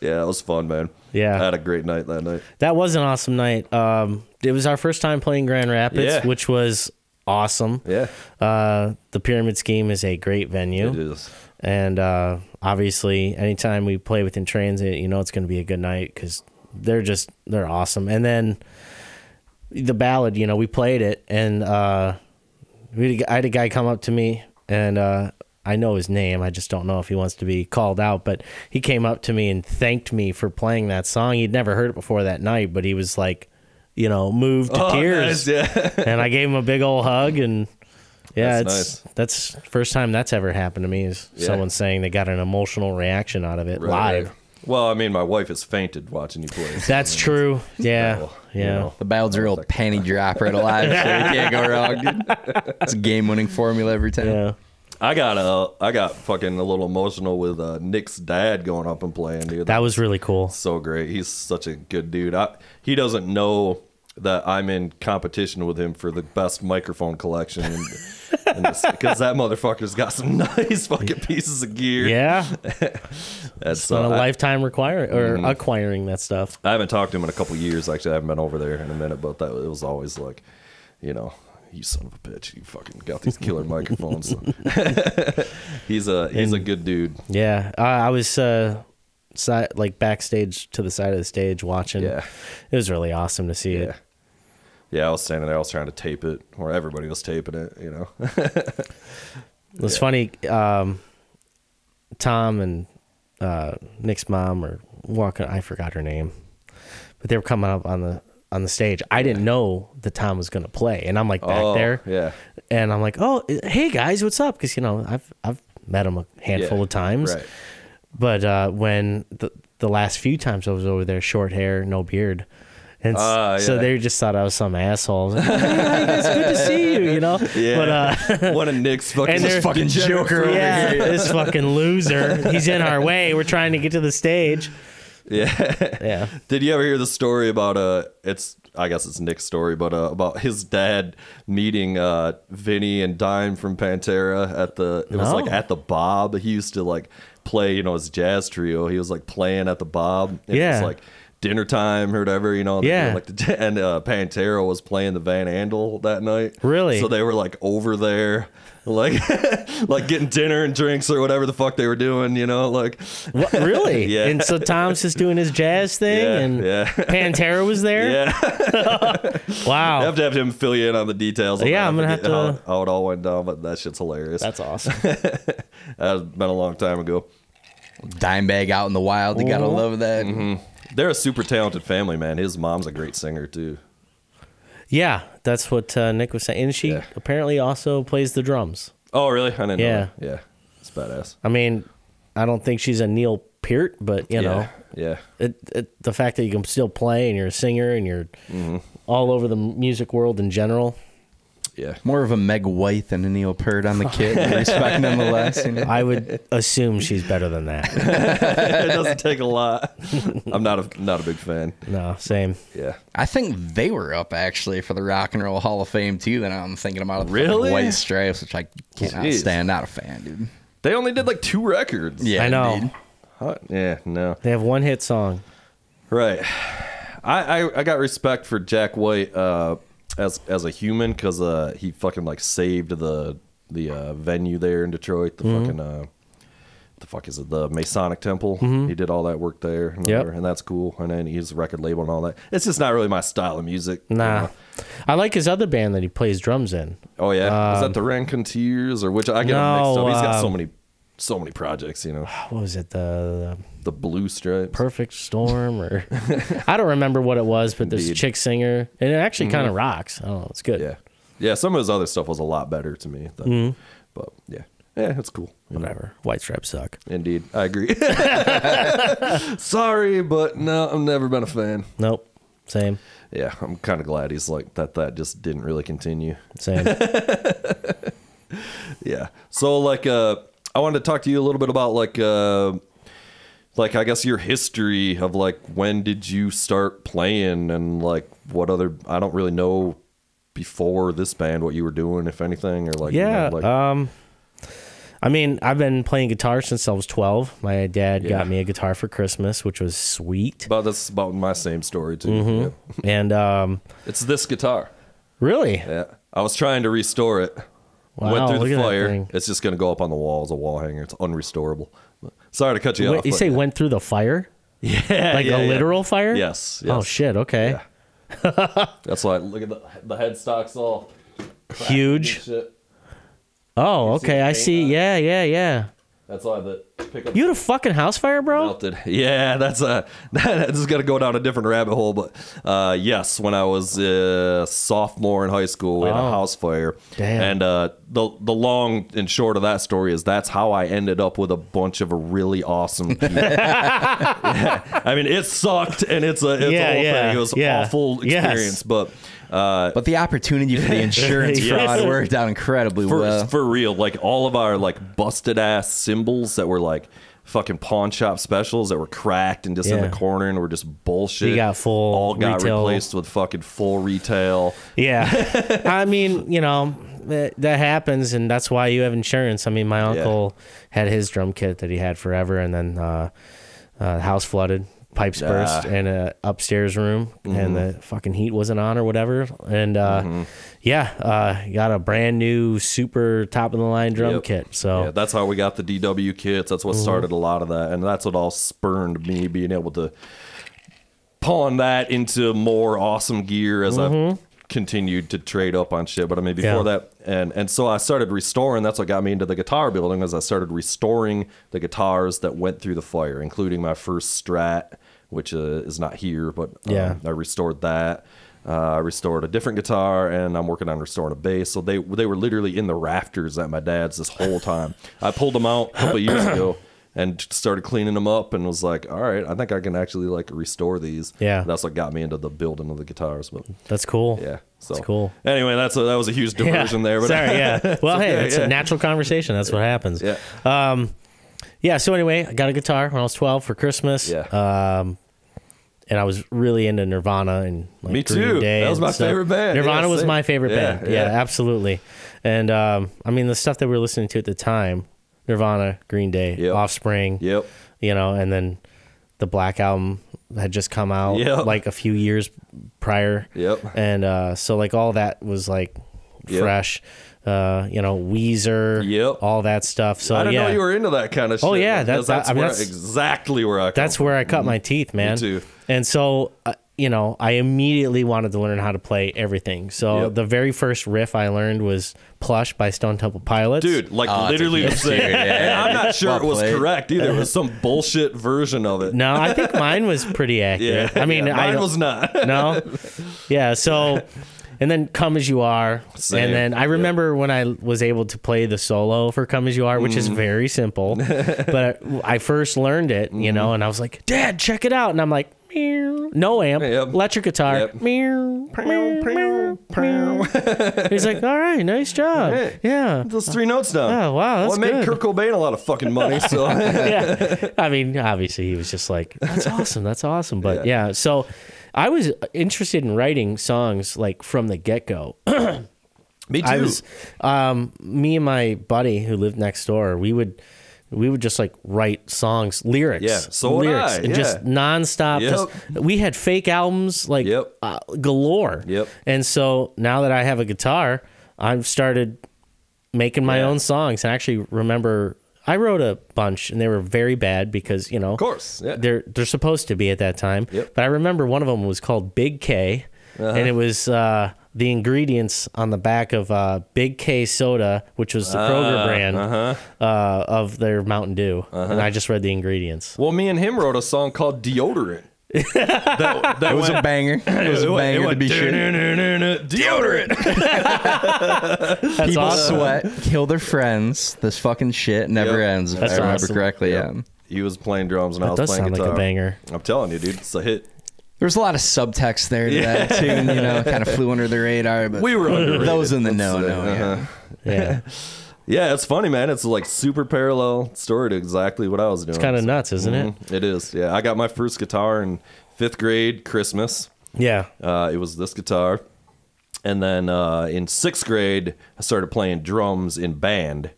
Speaker 1: Yeah, it was fun, man.
Speaker 2: Yeah.
Speaker 1: I had a great night that night.
Speaker 2: That was an awesome night. It was our first time playing Grand Rapids, which was awesome.
Speaker 1: Yeah.
Speaker 2: The Pyramid Scheme is a great venue.
Speaker 1: It is.
Speaker 2: And obviously, anytime we play within transit, you know it's going to be a good night because they're awesome. And then the ballad, you know, we played it, and I had a guy come up to me, and I know his name. I just don't know if he wants to be called out, but he came up to me and thanked me for playing that song. He'd never heard it before that night, but he was like, you know, moved to tears.
Speaker 1: Nice, yeah.
Speaker 2: And I gave him a big old hug, and Yeah,
Speaker 1: That's
Speaker 2: that's first time that's ever happened to me is someone saying they got an emotional reaction out of it live.
Speaker 1: Right. Well, I mean, my wife has fainted watching you play. So,
Speaker 2: That's true. Yeah. Yeah.
Speaker 3: The Bowd's a real panty dropper at a live show. You can't go wrong, dude. It's a game-winning formula every time.
Speaker 2: Yeah.
Speaker 1: I got fucking a little emotional with Nick's dad going up and playing, dude.
Speaker 2: That was really cool.
Speaker 1: So great. He's such a good dude. He doesn't know that I'm in competition with him for the best microphone collection, because that motherfucker's got some nice fucking pieces of gear.
Speaker 2: Yeah.
Speaker 1: That's
Speaker 2: Been a lifetime acquiring that stuff.
Speaker 1: I haven't talked to him in a couple years. Actually, I haven't been over there in a minute, but it was always like, you know, you son of a bitch, you fucking got these killer microphones. He's a good dude.
Speaker 2: Yeah, I was like backstage to the side of the stage watching.
Speaker 1: Yeah,
Speaker 2: it was really awesome to see it.
Speaker 1: Yeah, I was standing there. I was trying to tape it, or everybody was taping it. You know,
Speaker 2: it was funny. Tom and Nick's mom were walking. I forgot her name, but they were coming up on the stage. I didn't know that Tom was going to play, and I'm like back there.
Speaker 1: Yeah,
Speaker 2: and I'm like, oh, hey guys, what's up? Because I've met him a handful of times.
Speaker 1: Right.
Speaker 2: But when the last few times I was over there, short hair, no beard. And so they just thought I was some asshole. I was like, hey, guys, good to see you, you know?
Speaker 1: Yeah.
Speaker 2: But,
Speaker 1: one of Nick's fucking,
Speaker 3: this fucking joker over here.
Speaker 2: This fucking loser. He's in our way. We're trying to get to the stage.
Speaker 1: Yeah.
Speaker 2: Yeah.
Speaker 1: Did you ever hear the story about I guess it's Nick's story, but about his dad meeting Vinny and Dime from Pantera at the Bob. He used to like play, his jazz trio. He was like playing at the Bob. It was like dinner time or whatever, and Pantera was playing the Van Andel that night.
Speaker 2: Really?
Speaker 1: So they were like over there, like like getting dinner and drinks or whatever the fuck they were doing, like.
Speaker 2: What, really?
Speaker 1: Yeah.
Speaker 2: And so Tom's just doing his jazz thing, Pantera was there.
Speaker 1: Yeah.
Speaker 2: Wow.
Speaker 1: You have to have him fill you in on the details.
Speaker 2: Yeah, I'm gonna have to.
Speaker 1: How it all went down, but that shit's hilarious.
Speaker 2: That's awesome.
Speaker 1: That's been a long time ago.
Speaker 3: Dimebag out in the wild. You gotta love that.
Speaker 1: Mm-hmm. They're a super talented family, man. His mom's a great singer too.
Speaker 2: Yeah, that's what Nick was saying. And she apparently also plays the drums.
Speaker 1: Oh, really? I didn't know.
Speaker 2: Yeah.
Speaker 1: Yeah. It's badass.
Speaker 2: I mean, I don't think she's a Neil Peart, but you know, the fact that you can still play and you're a singer and you're all over the music world in general.
Speaker 1: Yeah.
Speaker 3: More of a Meg White than a Neil Peart on the kid. Respect nonetheless.
Speaker 2: I would assume she's better than that.
Speaker 1: It doesn't take a lot. I'm not a big fan.
Speaker 2: No, same.
Speaker 1: Yeah.
Speaker 3: I think they were up actually for the Rock and Roll Hall of Fame too. Then I'm thinking about the
Speaker 1: really
Speaker 3: White Stripes, which I cannot stand. Not a fan, dude.
Speaker 1: They only did like 2 records.
Speaker 2: Yeah, I know.
Speaker 3: Indeed.
Speaker 1: Yeah, no.
Speaker 2: They have one hit song.
Speaker 1: Right. I got respect for Jack White as a human, because he fucking like saved the venue there in Detroit, the fuck is it, the Masonic Temple. He did all that work there, and that's cool. And then he's a record label and all that. It's just not really my style of music.
Speaker 2: Nah. I like his other band that he plays drums in.
Speaker 1: Oh yeah, is that the Rancoteers, or which I get them mixed up? He's got so many projects, What
Speaker 2: was it, the
Speaker 1: Blue Stripes,
Speaker 2: Perfect Storm, or I don't remember what it was, but there's a chick singer, and it actually kind of rocks. I don't know, it's good.
Speaker 1: Yeah. Some of his other stuff was a lot better to me, but yeah, it's cool.
Speaker 2: Whatever. White Stripes suck.
Speaker 1: Indeed, I agree. Sorry, but no, I've never been a fan.
Speaker 2: Nope. Same.
Speaker 1: Yeah, I'm kind of glad he's like that. That just didn't really continue.
Speaker 2: Same.
Speaker 1: Yeah. So like, I wanted to talk to you a little bit about like I guess your history of like, when did you start playing, and like what other, I don't really know before this band what you were doing, if anything, or like.
Speaker 2: I mean, I've been playing guitar since I was 12. My dad got me a guitar for Christmas, which was sweet.
Speaker 1: But that's about my same story too.
Speaker 2: And
Speaker 1: it's this guitar.
Speaker 2: Really?
Speaker 1: Yeah. I was trying to restore it.
Speaker 2: Wow,
Speaker 1: went through
Speaker 2: look
Speaker 1: the
Speaker 2: at that
Speaker 1: fire.
Speaker 2: thing.
Speaker 1: It's just going to go up on the wall as a wall hanger. It's unrestorable. Sorry to cut you off.
Speaker 2: You say went through the fire?
Speaker 1: Yeah.
Speaker 2: Like a literal fire?
Speaker 1: Yes.
Speaker 2: Oh, shit. Okay.
Speaker 1: Yeah. That's why, look at the headstock's all
Speaker 2: huge.
Speaker 1: shit.
Speaker 2: Oh, okay. I see. Yeah.
Speaker 1: That's why
Speaker 2: You had a fucking house fire, bro?
Speaker 1: Melted. Yeah, that's this is gonna go down a different rabbit hole, but yes, when I was a sophomore in high school, we had a house fire.
Speaker 2: Damn.
Speaker 1: And the long and short of that story is that's how I ended up with a bunch of a really awesome gear. Yeah. I mean, it sucked, and it's a whole thing. It was an awful experience, but
Speaker 3: the opportunity for the insurance fraud worked out incredibly well.
Speaker 1: For real, like all of our like busted ass cymbals that were like fucking pawn shop specials that were cracked and just in the corner and were just bullshit.
Speaker 2: You got full
Speaker 1: all got
Speaker 2: retail.
Speaker 1: replaced with fucking full retail.
Speaker 2: Yeah. I mean, you know, that happens, and that's why you have insurance. I mean, my uncle had his drum kit that he had forever, and then the house flooded. Pipes burst in a upstairs room, and the fucking heat wasn't on or whatever. And got a brand new super top of the line drum kit. So
Speaker 1: that's how we got the DW kits. That's what started a lot of that, and that's what all spurned me being able to pawn that into more awesome gear as I've continued to trade up on shit. But I mean, before that, and so I started restoring. That's what got me into the guitar building, as I started restoring the guitars that went through the fire, including my first Strat, which is not here, but I restored that. I restored a different guitar, and I'm working on restoring a bass. So they were literally in the rafters at my dad's this whole time. I pulled them out a couple of years ago and started cleaning them up, and was like, all right, I think I can actually like restore these. Yeah, that's what got me into the building of the guitars. But
Speaker 2: that's cool.
Speaker 1: Yeah, so
Speaker 2: that's cool.
Speaker 1: Anyway, that was a huge diversion there. But
Speaker 2: sorry, yeah. Well, hey, it's a natural conversation. That's what happens.
Speaker 1: Yeah.
Speaker 2: Yeah. So anyway, I got a guitar when I was 12 for Christmas.
Speaker 1: Yeah.
Speaker 2: And I was really into Nirvana and like
Speaker 1: me
Speaker 2: Green
Speaker 1: too.
Speaker 2: Day.
Speaker 1: That was my favorite band.
Speaker 2: Nirvana was my favorite band.
Speaker 1: Yeah,
Speaker 2: absolutely. And I mean, the stuff that we were listening to at the time. Nirvana, Green Day, Offspring, you know, and then the Black Album had just come out like a few years prior. And so like all that was like fresh. You know, Weezer, all that stuff. So
Speaker 1: I didn't know you were into that kind of shit.
Speaker 2: Oh yeah,
Speaker 1: that's exactly where I come
Speaker 2: That's where I cut my teeth, man.
Speaker 1: Me too.
Speaker 2: And so you know, I immediately wanted to learn how to play everything. So the very first riff I learned was Plush by Stone Temple Pilots.
Speaker 1: Dude, like literally the same. And I'm not sure it was correct either. It was some bullshit version of it.
Speaker 2: No, I think mine was pretty accurate. I mean,
Speaker 1: mine was not.
Speaker 2: No? Yeah, so... And then Come As You Are.
Speaker 1: Same.
Speaker 2: And then I remember when I was able to play the solo for Come As You Are, which is very simple. But I first learned it, you know, and I was like, Dad, check it out. And I'm like, meow. No amp, electric guitar. Meow, meow, meow. He's like, all right, nice job.
Speaker 1: Hey,
Speaker 2: yeah.
Speaker 1: Those 3 notes down.
Speaker 2: Oh, wow, that's
Speaker 1: good. Well, it made
Speaker 2: good.
Speaker 1: Kurt Cobain a lot of fucking money, so.
Speaker 2: Yeah. I mean, obviously he was just like, that's awesome. That's awesome. But yeah, so... I was interested in writing songs like from the get-go.
Speaker 1: Me too.
Speaker 2: I was, me and my buddy who lived next door, we would just like write songs, lyrics.
Speaker 1: Yeah, so would I.
Speaker 2: And just nonstop.
Speaker 1: Yep.
Speaker 2: We had fake albums like galore.
Speaker 1: Yep.
Speaker 2: And so now that I have a guitar, I've started making my own songs. And I actually remember I wrote a bunch, and they were very bad because, you know,
Speaker 1: of course,
Speaker 2: they're supposed to be at that time.
Speaker 1: Yep.
Speaker 2: But I remember one of them was called Big K, and it was the ingredients on the back of Big K soda, which was the Kroger brand of their Mountain Dew, and I just read the ingredients.
Speaker 1: Well, me and him wrote a song called Deodorant. that
Speaker 3: was a banger. It was a banger to be sure.
Speaker 1: Deodorant.
Speaker 3: People
Speaker 2: awesome.
Speaker 3: sweat, kill their friends. This fucking shit never ends. If I remember
Speaker 2: awesome.
Speaker 3: correctly.
Speaker 1: Yep.
Speaker 3: Yeah.
Speaker 1: He was playing drums and I
Speaker 2: That
Speaker 1: was
Speaker 2: does
Speaker 1: playing
Speaker 2: sound
Speaker 1: guitar.
Speaker 2: like a banger.
Speaker 1: I'm telling you, dude, it's a hit.
Speaker 3: There's a lot of subtext there to that tune. You know, kind of flew under the radar. But
Speaker 1: We were underrated.
Speaker 3: those in the know.
Speaker 2: Yeah.
Speaker 1: Yeah, it's funny, man. It's like super parallel story to exactly what I was doing.
Speaker 2: It's kind of nuts, isn't it?
Speaker 1: It is. Yeah, I got my first guitar in 5th grade, Christmas.
Speaker 2: Yeah.
Speaker 1: It was this guitar. And then in 6th grade, I started playing drums in band.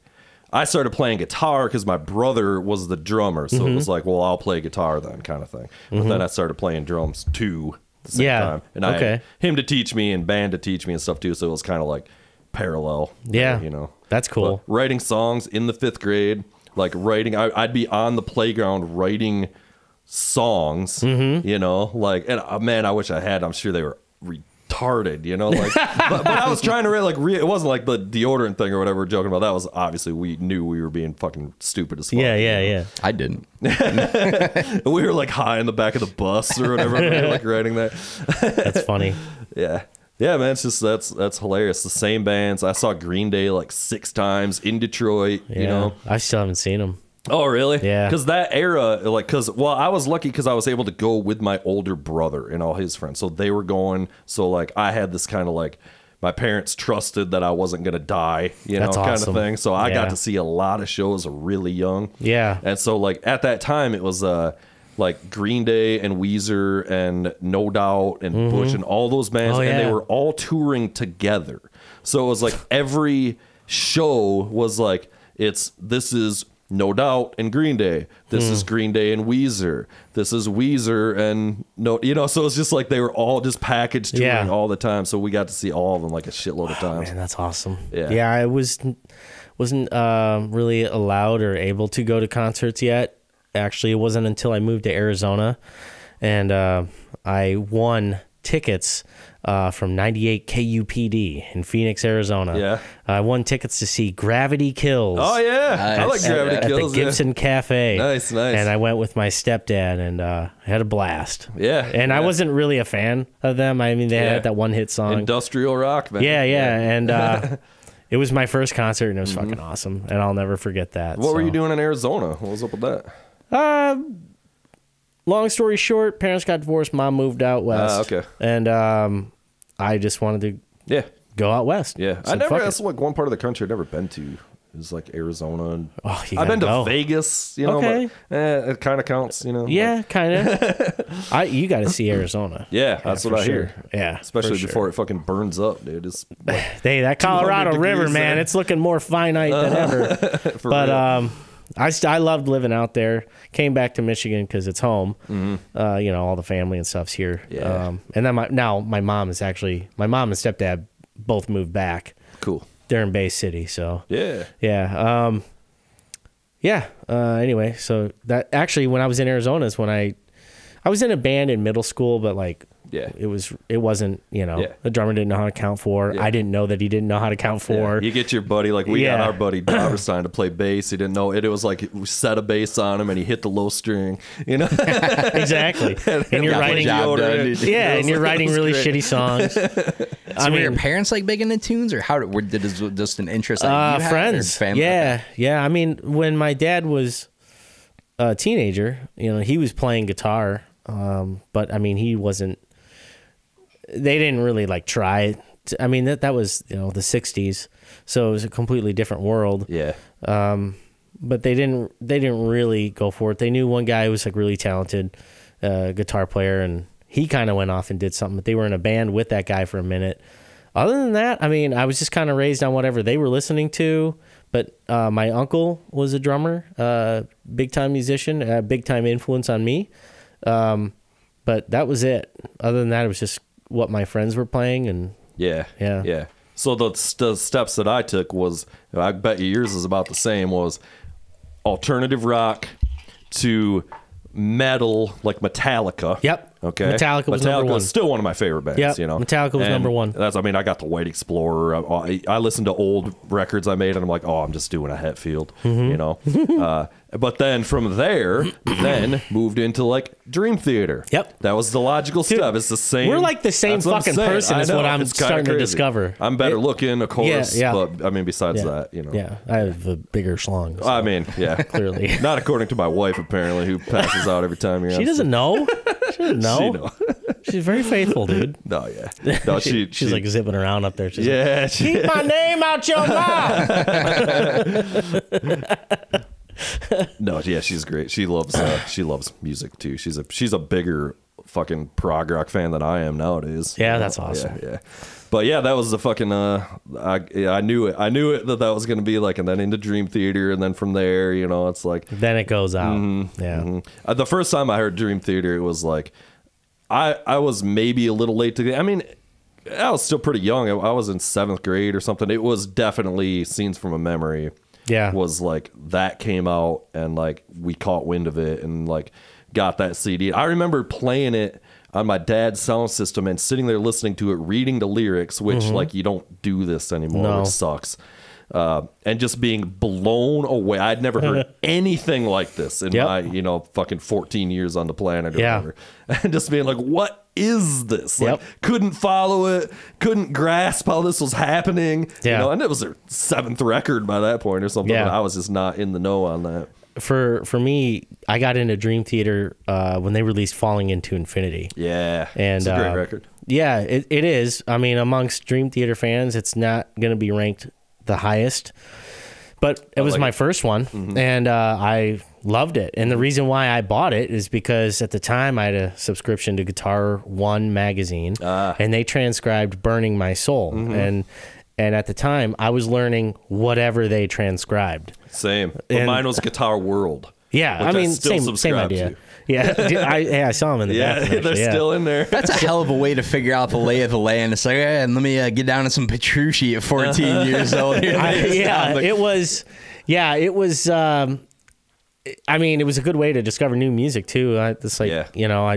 Speaker 1: I started playing guitar because my brother was the drummer. So it was like, well, I'll play guitar then kind of thing. But then I started playing drums too at the same time. And I had him to teach me and band to teach me and stuff too. So it was kind of like parallel.
Speaker 2: Yeah.
Speaker 1: You know.
Speaker 2: That's cool.
Speaker 1: But writing songs in the 5th grade, like writing, I'd be on the playground writing songs, you know, like, and man, I wish I had. I'm sure they were retarded retarded, you know, like, but I was trying to it wasn't like the deodorant thing or whatever we're joking about. That was obviously, we knew we were being fucking stupid as fuck.
Speaker 2: Yeah.
Speaker 3: I didn't.
Speaker 1: We were like high in the back of the bus or whatever, we were, like writing that.
Speaker 2: That's funny.
Speaker 1: Yeah, man, it's just that's hilarious. The same bands. I saw Green Day like 6 times in Detroit.
Speaker 2: Yeah.
Speaker 1: You know,
Speaker 2: I still haven't seen them.
Speaker 1: Oh, really?
Speaker 2: Yeah.
Speaker 1: Because that era, like, I was lucky because I was able to go with my older brother and all his friends. So they were going. So, like, I had this kind of, like, my parents trusted that I wasn't going to die, you know, kind of thing. So I got to see a lot of shows really young.
Speaker 2: Yeah.
Speaker 1: And so, like, at that time, it was, like, Green Day and Weezer and No Doubt and Bush and all those bands. And they were all touring together. So it was, like, every show was, like, this is No Doubt and Green Day. This is Green Day and Weezer. This is Weezer and so it's just like they were all just packaged touring all the time. So we got to see all of them like a shitload of times.
Speaker 2: Man, that's awesome.
Speaker 1: Yeah.
Speaker 2: I wasn't really allowed or able to go to concerts yet. Actually, it wasn't until I moved to Arizona and I won tickets from 98 KUPD in Phoenix, Arizona.
Speaker 1: Yeah.
Speaker 2: I won tickets to see Gravity Kills.
Speaker 1: Oh, yeah. I like Gravity
Speaker 2: at
Speaker 1: Kills.
Speaker 2: the Gibson Cafe.
Speaker 1: Nice.
Speaker 2: And I went with my stepdad and I had a blast.
Speaker 1: Yeah.
Speaker 2: And I wasn't really a fan of them. I mean, they had that one hit song.
Speaker 1: Industrial rock, man.
Speaker 2: Yeah. And it was my first concert and it was fucking awesome. And I'll never forget that.
Speaker 1: What were you doing in Arizona? What was up with that?
Speaker 2: Long story short, parents got divorced. Mom moved out west.
Speaker 1: Okay.
Speaker 2: And I just wanted to go out west.
Speaker 1: Yeah.
Speaker 2: So
Speaker 1: that's like one part of the country I've never been to. Is like Arizona. And I've been to Vegas,
Speaker 2: Okay.
Speaker 1: but it kind of counts, you know.
Speaker 2: Yeah, kind of. You got to see Arizona.
Speaker 1: Yeah, that's what I hear.
Speaker 2: Yeah,
Speaker 1: especially before it fucking burns up, dude. It's like
Speaker 2: hey, that Colorado River, man,
Speaker 1: there.
Speaker 2: it's looking more finite than ever. But I loved living out there. Came back to Michigan because it's home. All the family and stuff's here.
Speaker 1: Yeah.
Speaker 2: And then my mom and stepdad both moved back.
Speaker 1: Cool.
Speaker 2: They're in Bay City, so
Speaker 1: yeah.
Speaker 2: Anyway, so that actually when I was in Arizona is when I was in a band in middle school, but like it wasn't the drummer didn't know how to count 4. I didn't know that he didn't know how to count 4.
Speaker 1: You get your buddy, like we got our buddy Doverstein to play bass. He didn't know it. It was like we set a bass on him and he hit the low string,
Speaker 2: Exactly. And you're writing and you're writing really shitty songs.
Speaker 3: So were your parents like big into tunes, or did it just an interest that you had,
Speaker 2: friends?
Speaker 3: Or family?
Speaker 2: Yeah. I mean, when my dad was a teenager, he was playing guitar, but I mean, he wasn't. They didn't really like try. I mean, that was the 60s, so it was a completely different world.
Speaker 1: Yeah.
Speaker 2: But they didn't really go for it. They knew one guy who was like really talented guitar player, and he kind of went off and did something. But they were in a band with that guy for a minute. Other than that, I mean, I was just kind of raised on whatever they were listening to. But my uncle was a drummer, big time musician, big time influence on me. But that was it. Other than that, it was just what my friends were playing, and yeah.
Speaker 1: So the steps that I took was, I bet yours is about the same, was alternative rock to metal, like Metallica.
Speaker 2: Yep.
Speaker 1: Okay.
Speaker 2: Metallica was number 1.
Speaker 1: Still one of my favorite bands.
Speaker 2: Yep. Metallica was
Speaker 1: And
Speaker 2: number 1.
Speaker 1: I got the White Explorer. I listened to old records I made, and I'm like, I'm just doing a Hetfield, But then from there, moved into like Dream Theater.
Speaker 2: Yep.
Speaker 1: That was the logical step. It's the same.
Speaker 2: We're like the same fucking person is what I'm starting to discover.
Speaker 1: I'm better looking, of course.
Speaker 2: Yeah.
Speaker 1: But I mean, besides that,
Speaker 2: Yeah, I have a bigger schlong. So
Speaker 1: I mean,
Speaker 2: clearly.
Speaker 1: Not according to my wife, apparently, who passes out every time you're on.
Speaker 2: She doesn't know. She doesn't know.
Speaker 1: She knows.
Speaker 2: She's very faithful, dude.
Speaker 1: No, yeah. No,
Speaker 2: she's like zipping around up there. She's
Speaker 1: like,
Speaker 2: keep my name out your mouth.
Speaker 1: No, yeah, she's great. She loves music too. She's a bigger fucking prog rock fan than I am nowadays.
Speaker 2: Yeah, that's awesome.
Speaker 1: Yeah. But yeah, that was the fucking I knew it that was going to be like, and then into Dream Theater, and then from there, it's like
Speaker 2: then it goes out.
Speaker 1: The first time I heard Dream Theater, it was like I was maybe a little late to. I mean, I was still pretty young. I was in 7th grade or something. It was definitely Scenes from a Memory.
Speaker 2: Yeah,
Speaker 1: was like that came out, and like we caught wind of it and like got that CD. I remember playing it on my dad's sound system and sitting there listening to it, reading the lyrics, which like you don't do this anymore, which sucks. And just being blown away. I'd never heard anything like this in my, fucking 14 years on the planet or whatever. And just being like, what is this? Like, couldn't follow it, couldn't grasp how this was happening. And it was their 7th record by that point or something. But I was just not in the know on that.
Speaker 2: For me, I got into Dream Theater when they released Falling Into Infinity.
Speaker 1: Yeah.
Speaker 2: And
Speaker 1: it's a great record.
Speaker 2: Yeah, it is. I mean, amongst Dream Theater fans, it's not going to be ranked the highest, but it was my first one, and I loved it. And the reason why I bought it is because at the time I had a subscription to Guitar One magazine, and they transcribed Burning My Soul. And at the time I was learning whatever they transcribed.
Speaker 1: Same. But mine was Guitar World.
Speaker 2: Yeah, I mean, same idea. To. Yeah, I saw them in the bathroom.
Speaker 1: They're still in there.
Speaker 3: That's a hell of a way to figure out the lay of the land. It's like, hey, let me get down to some Petrucci at 14 years old.
Speaker 2: It was. I mean, it was a good way to discover new music too. I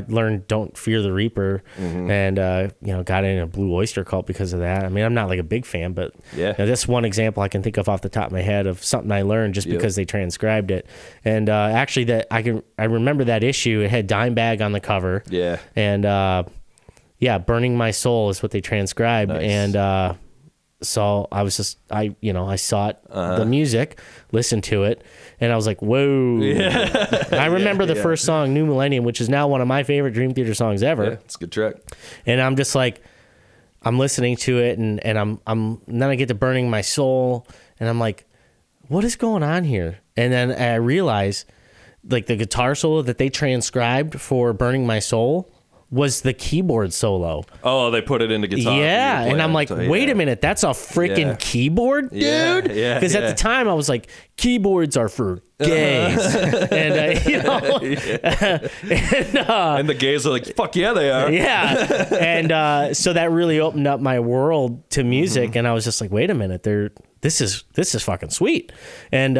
Speaker 2: learned "Don't Fear the Reaper," and got in a Blue Oyster Cult because of that. I mean, I'm not like a big fan, but that's one example I can think of off the top of my head of something I learned just because they transcribed it. And actually, I remember that issue. It had Dimebag on the cover. Yeah, and "Burning My Soul" is what they transcribed, and so I was just I sought the music, listened to it. And I was like, whoa. Yeah. I remember the first song, New Millennium, which is now one of my favorite Dream Theater songs ever.
Speaker 1: Yeah, it's a good track.
Speaker 2: And I'm just like, I'm listening to it, and then I get to Burning My Soul, and I'm like, what is going on here? And then I realize, like, the guitar solo that they transcribed for Burning My Soul was the keyboard solo.
Speaker 1: Oh, they put it into guitar.
Speaker 2: Yeah, and I'm like, wait a minute, that's a freaking keyboard, dude?
Speaker 1: Yeah,
Speaker 2: because at the time I was like, keyboards are for gays. And
Speaker 1: and the gays are like, fuck yeah, they are.
Speaker 2: Yeah. And so that really opened up my world to music, and I was just like, wait a minute, this is fucking sweet. And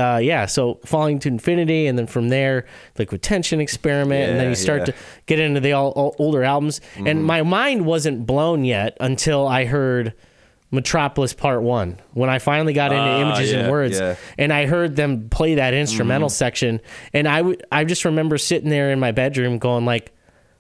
Speaker 2: so Falling to Infinity, and then from there, Liquid Tension Experiment, and then you start to get into the older albums. And my mind wasn't blown yet until I heard Metropolis Part 1, when I finally got into Images and Words, and I heard them play that instrumental section, and I just remember sitting there in my bedroom going like,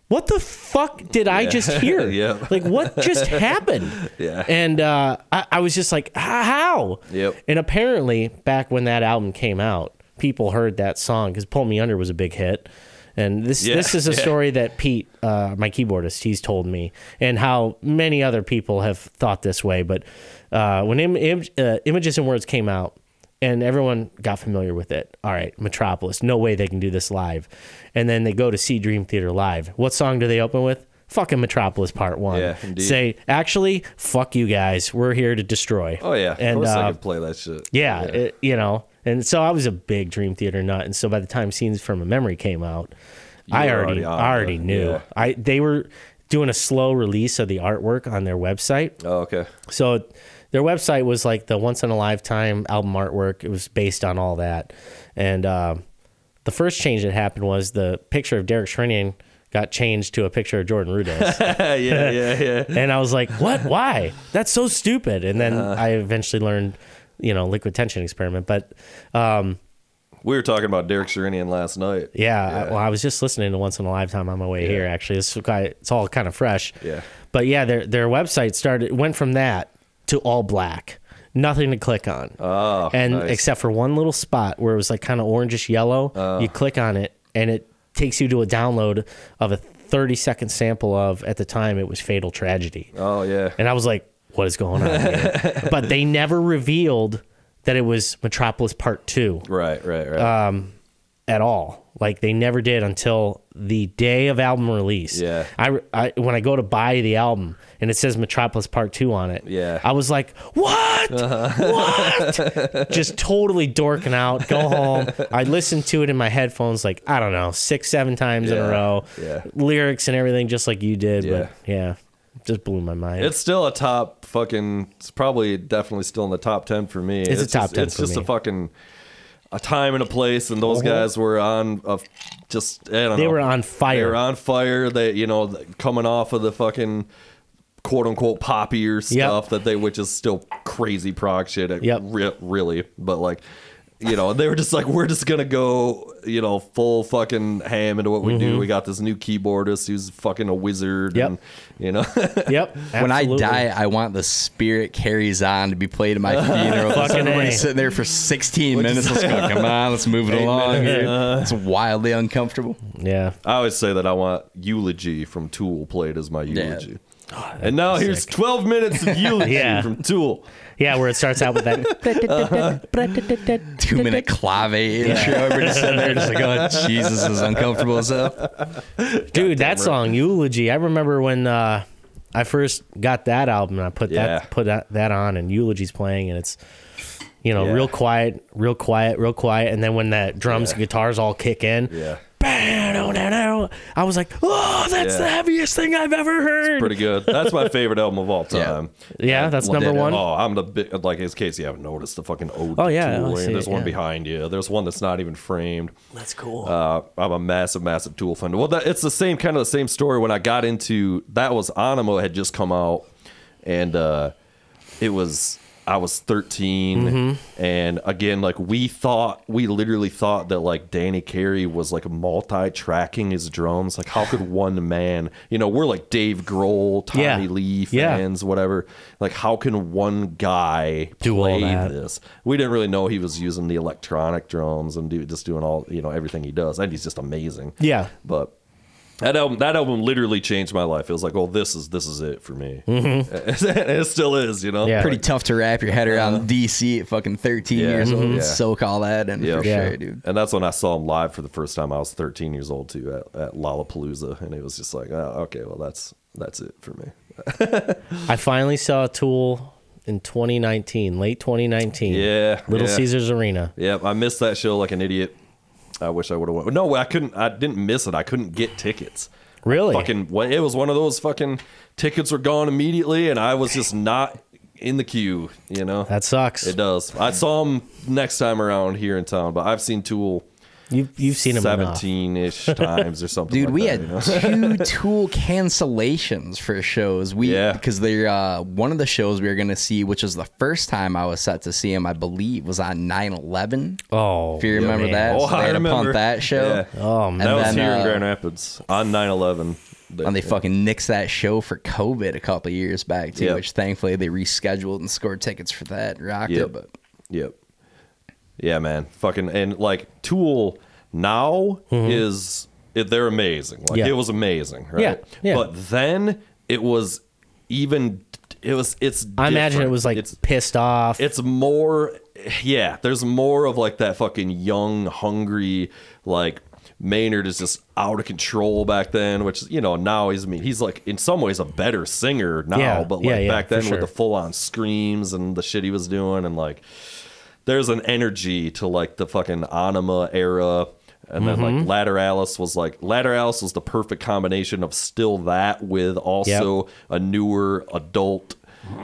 Speaker 2: what the fuck did I just hear? Like, what just happened? And I was just like, how? And apparently, back when that album came out, people heard that song because Pull Me Under was a big hit. And this is a story that Pete, my keyboardist, he's told me, and how many other people have thought this way. But when Images and Words came out, and everyone got familiar with it. All right, Metropolis, no way they can do this live. And then they go to see Dream Theater live. What song do they open with? Fucking Metropolis Part 1.
Speaker 1: Yeah, indeed.
Speaker 2: Say, actually, fuck you guys. We're here to destroy.
Speaker 1: Oh, yeah. Of course I could play that shit.
Speaker 2: Yeah. And so I was a big Dream Theater nut. And so by the time Scenes from a Memory came out, I already knew.
Speaker 1: Yeah.
Speaker 2: They were doing a slow release of the artwork on their website.
Speaker 1: Oh, okay.
Speaker 2: So their website was like the once in a lifetime album artwork. It was based on all that. And the first change that happened was the picture of Derek Shrinian got changed to a picture of Jordan Rudess.
Speaker 1: Yeah.
Speaker 2: And I was like, what? Why? That's so stupid. And then I eventually learned, Liquid Tension Experiment. But
Speaker 1: we were talking about Derek Shrinian last night.
Speaker 2: Yeah. Well, I was just listening to Once in a Lifetime on my way here, actually. It's all kind of fresh.
Speaker 1: Yeah.
Speaker 2: But yeah, their website went from that to all black. Nothing to click on.
Speaker 1: Oh,
Speaker 2: and
Speaker 1: nice.
Speaker 2: except for one little spot where it was like kind of orangish yellow. You click on it, and it takes you to a download of a 30-second sample of, at the time, it was Fatal Tragedy.
Speaker 1: Oh, yeah.
Speaker 2: And I was like, what is going on here? But they never revealed that it was Metropolis Part 2.
Speaker 1: Right.
Speaker 2: At all. Like, they never did until the day of album release.
Speaker 1: Yeah.
Speaker 2: When I go to buy the album and it says Metropolis Part 2 on it, I was like, what? What? Just totally dorking out. Go home. I listened to it in my headphones like, I don't know, 6-7 times in a row.
Speaker 1: Yeah.
Speaker 2: Lyrics and everything just like you did. But yeah, just blew my mind.
Speaker 1: It's still a top fucking, it's probably definitely still in the top 10 for me.
Speaker 2: It's a top 10
Speaker 1: It's
Speaker 2: for
Speaker 1: just
Speaker 2: me.
Speaker 1: a fucking, a time and a place, and those guys were on just, I don't know.
Speaker 2: They were on fire.
Speaker 1: They were on fire. They, you know, coming off of the fucking quote unquote poppier stuff which is still crazy prog shit. Really, but like, you know, they were just like, we're just gonna go, you know, full fucking ham into what we do. We got this new keyboardist who's fucking a wizard. And, you know.
Speaker 3: When I die, I want the Spirit Carries On to be played at my funeral. Everybody's sitting there for 16 minutes. Let's go. Come on, let's move it along here. It's wildly uncomfortable.
Speaker 2: Yeah.
Speaker 1: I always say that I want Eulogy from Tool played as my eulogy. Oh, and now here's 12 minutes of Eulogy from Tool.
Speaker 2: Yeah, where it starts out with that
Speaker 3: 2-minute clave intro. Everybody's sitting there just like, oh, Jesus, is uncomfortable as hell.
Speaker 2: Dude, that song, Eulogy. I remember when I first got that album, and I put that on, and Eulogy's playing, and it's, you know, real quiet, and then when that drums and guitars all kick in, I was like, oh, that's the heaviest thing I've ever heard.
Speaker 1: It's pretty good. That's my favorite album of all time.
Speaker 2: Yeah, that's number one.
Speaker 1: Oh, I'm the big, like, in case you haven't noticed, the fucking Ode
Speaker 2: to
Speaker 1: Tool. There's one behind you. There's one that's not even framed.
Speaker 2: That's cool.
Speaker 1: I'm a massive Tool fan. Well, it's the same kind of the same story. When I got into that, was Anima had just come out, and I was 13, and again, like, we literally thought that, like, Danny Carey was, like, multi-tracking his drums. Like, how could one man, you know, we're like Dave Grohl, Tommy Lee fans, whatever. Like, how can one guy play this? We didn't really know he was using the electronic drums and just doing all, you know, everything he does, and he's just amazing.
Speaker 2: Yeah,
Speaker 1: but that album literally changed my life. It was like, oh, this is it for me. It still is, you know.
Speaker 3: Yeah. Pretty tough to wrap your head around DC at fucking 13 years old and soak all that in for sure, dude.
Speaker 1: And that's when I saw him live for the first time. I was 13 years old too at Lollapalooza, and it was just like, oh, okay, well, that's it for me.
Speaker 2: I finally saw Tool in 2019, late 2019.
Speaker 1: Yeah,
Speaker 2: Little Caesars Arena.
Speaker 1: Yeah, I missed that show like an idiot. I wish I would have went. No, I couldn't. I didn't miss it. I couldn't get tickets.
Speaker 2: Really?
Speaker 1: It was one of those fucking tickets were gone immediately, and I was just not in the queue. You know,
Speaker 2: that sucks.
Speaker 1: It does. I saw them next time around here in town, but I've seen Tool.
Speaker 2: You've seen them
Speaker 1: 17-ish times or something.
Speaker 3: Dude,
Speaker 1: like
Speaker 3: we
Speaker 1: that,
Speaker 3: had
Speaker 1: you know?
Speaker 3: 2 Tool cancellations for shows. Because they're one of the shows we were gonna see, which was the first time I was set to see him, I believe, was on 9/11.
Speaker 2: Oh,
Speaker 3: if you remember that,
Speaker 1: oh,
Speaker 3: so they had to pump that show.
Speaker 1: Yeah.
Speaker 2: Oh man,
Speaker 1: that was here in Grand Rapids on 9/11.
Speaker 3: And they fucking nixed that show for COVID a couple of years back too, which thankfully they rescheduled and scored tickets for that. Rocked it, but
Speaker 1: yeah, man, fucking, and like Tool now they're amazing. Like it was amazing, right?
Speaker 2: Yeah.
Speaker 1: But then it was it's
Speaker 2: I imagine it was like it's pissed off.
Speaker 1: It's more, there's more of like that fucking young, hungry, like, Maynard is just out of control back then, which, you know, now he's like in some ways a better singer now, but like back then with the full-on screams and the shit he was doing, and like there's an energy to like the fucking Anima era. And then like Lateralis was the perfect combination of still that with also a newer adult,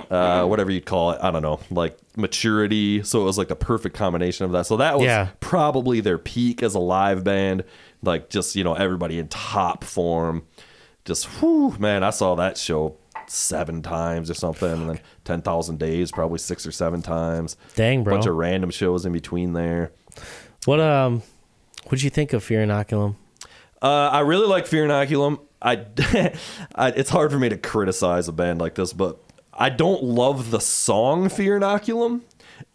Speaker 1: whatever you'd call it, I don't know, like maturity. So it was like the perfect combination of that. So that was probably their peak as a live band, like just, you know, everybody in top form. Just, whew, man, I saw that show 7 times or something, and then 10,000 Days probably 6 or 7 times.
Speaker 2: Dang, bro.
Speaker 1: Bunch of random shows in between there.
Speaker 2: What'd you think of Fear Inoculum?
Speaker 1: I really like Fear Inoculum. It's hard for me to criticize a band like this, but I don't love the song Fear Inoculum.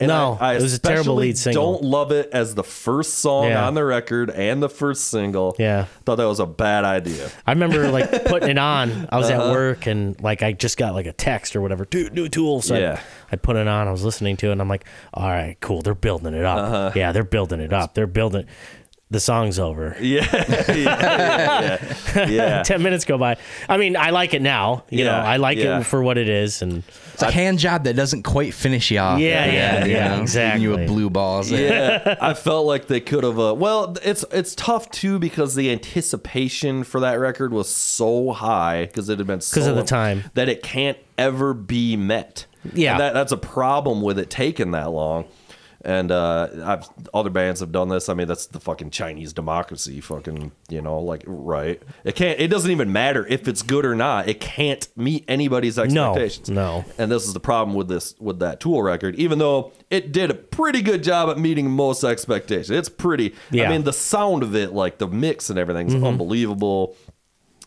Speaker 1: And I
Speaker 2: it was a terrible lead single.
Speaker 1: Don't love it as the first song on the record and the first single.
Speaker 2: Yeah.
Speaker 1: Thought that was a bad idea.
Speaker 2: I remember like putting it on. I was at work, and like I just got like a text or whatever, dude, new Tool. So I put it on. I was listening to it, and I'm like, all right, cool. They're building it up. Yeah, they're building it up. They're building. The song's over.
Speaker 1: Yeah.
Speaker 2: 10 minutes go by. I mean, I like it now. You know, I like it for what it is, and
Speaker 3: it's a hand job that doesn't quite finish you off.
Speaker 2: Yeah, exactly.
Speaker 3: Giving you a blue balls.
Speaker 1: Yeah, I felt like they could have. Well, it's tough too because the anticipation for that record was so high because it had been so
Speaker 2: of the time
Speaker 1: that it can't ever be met.
Speaker 2: Yeah,
Speaker 1: and that's a problem with it taking that long. And other bands have done this. I mean, that's the fucking Chinese democracy, fucking, you know, like, right? It doesn't even matter if it's good or not. It can't meet anybody's expectations.
Speaker 2: No.
Speaker 1: And this is the problem with that Tool record. Even though it did a pretty good job at meeting most expectations, it's pretty. I mean, the sound of it, like the mix and everything's unbelievable.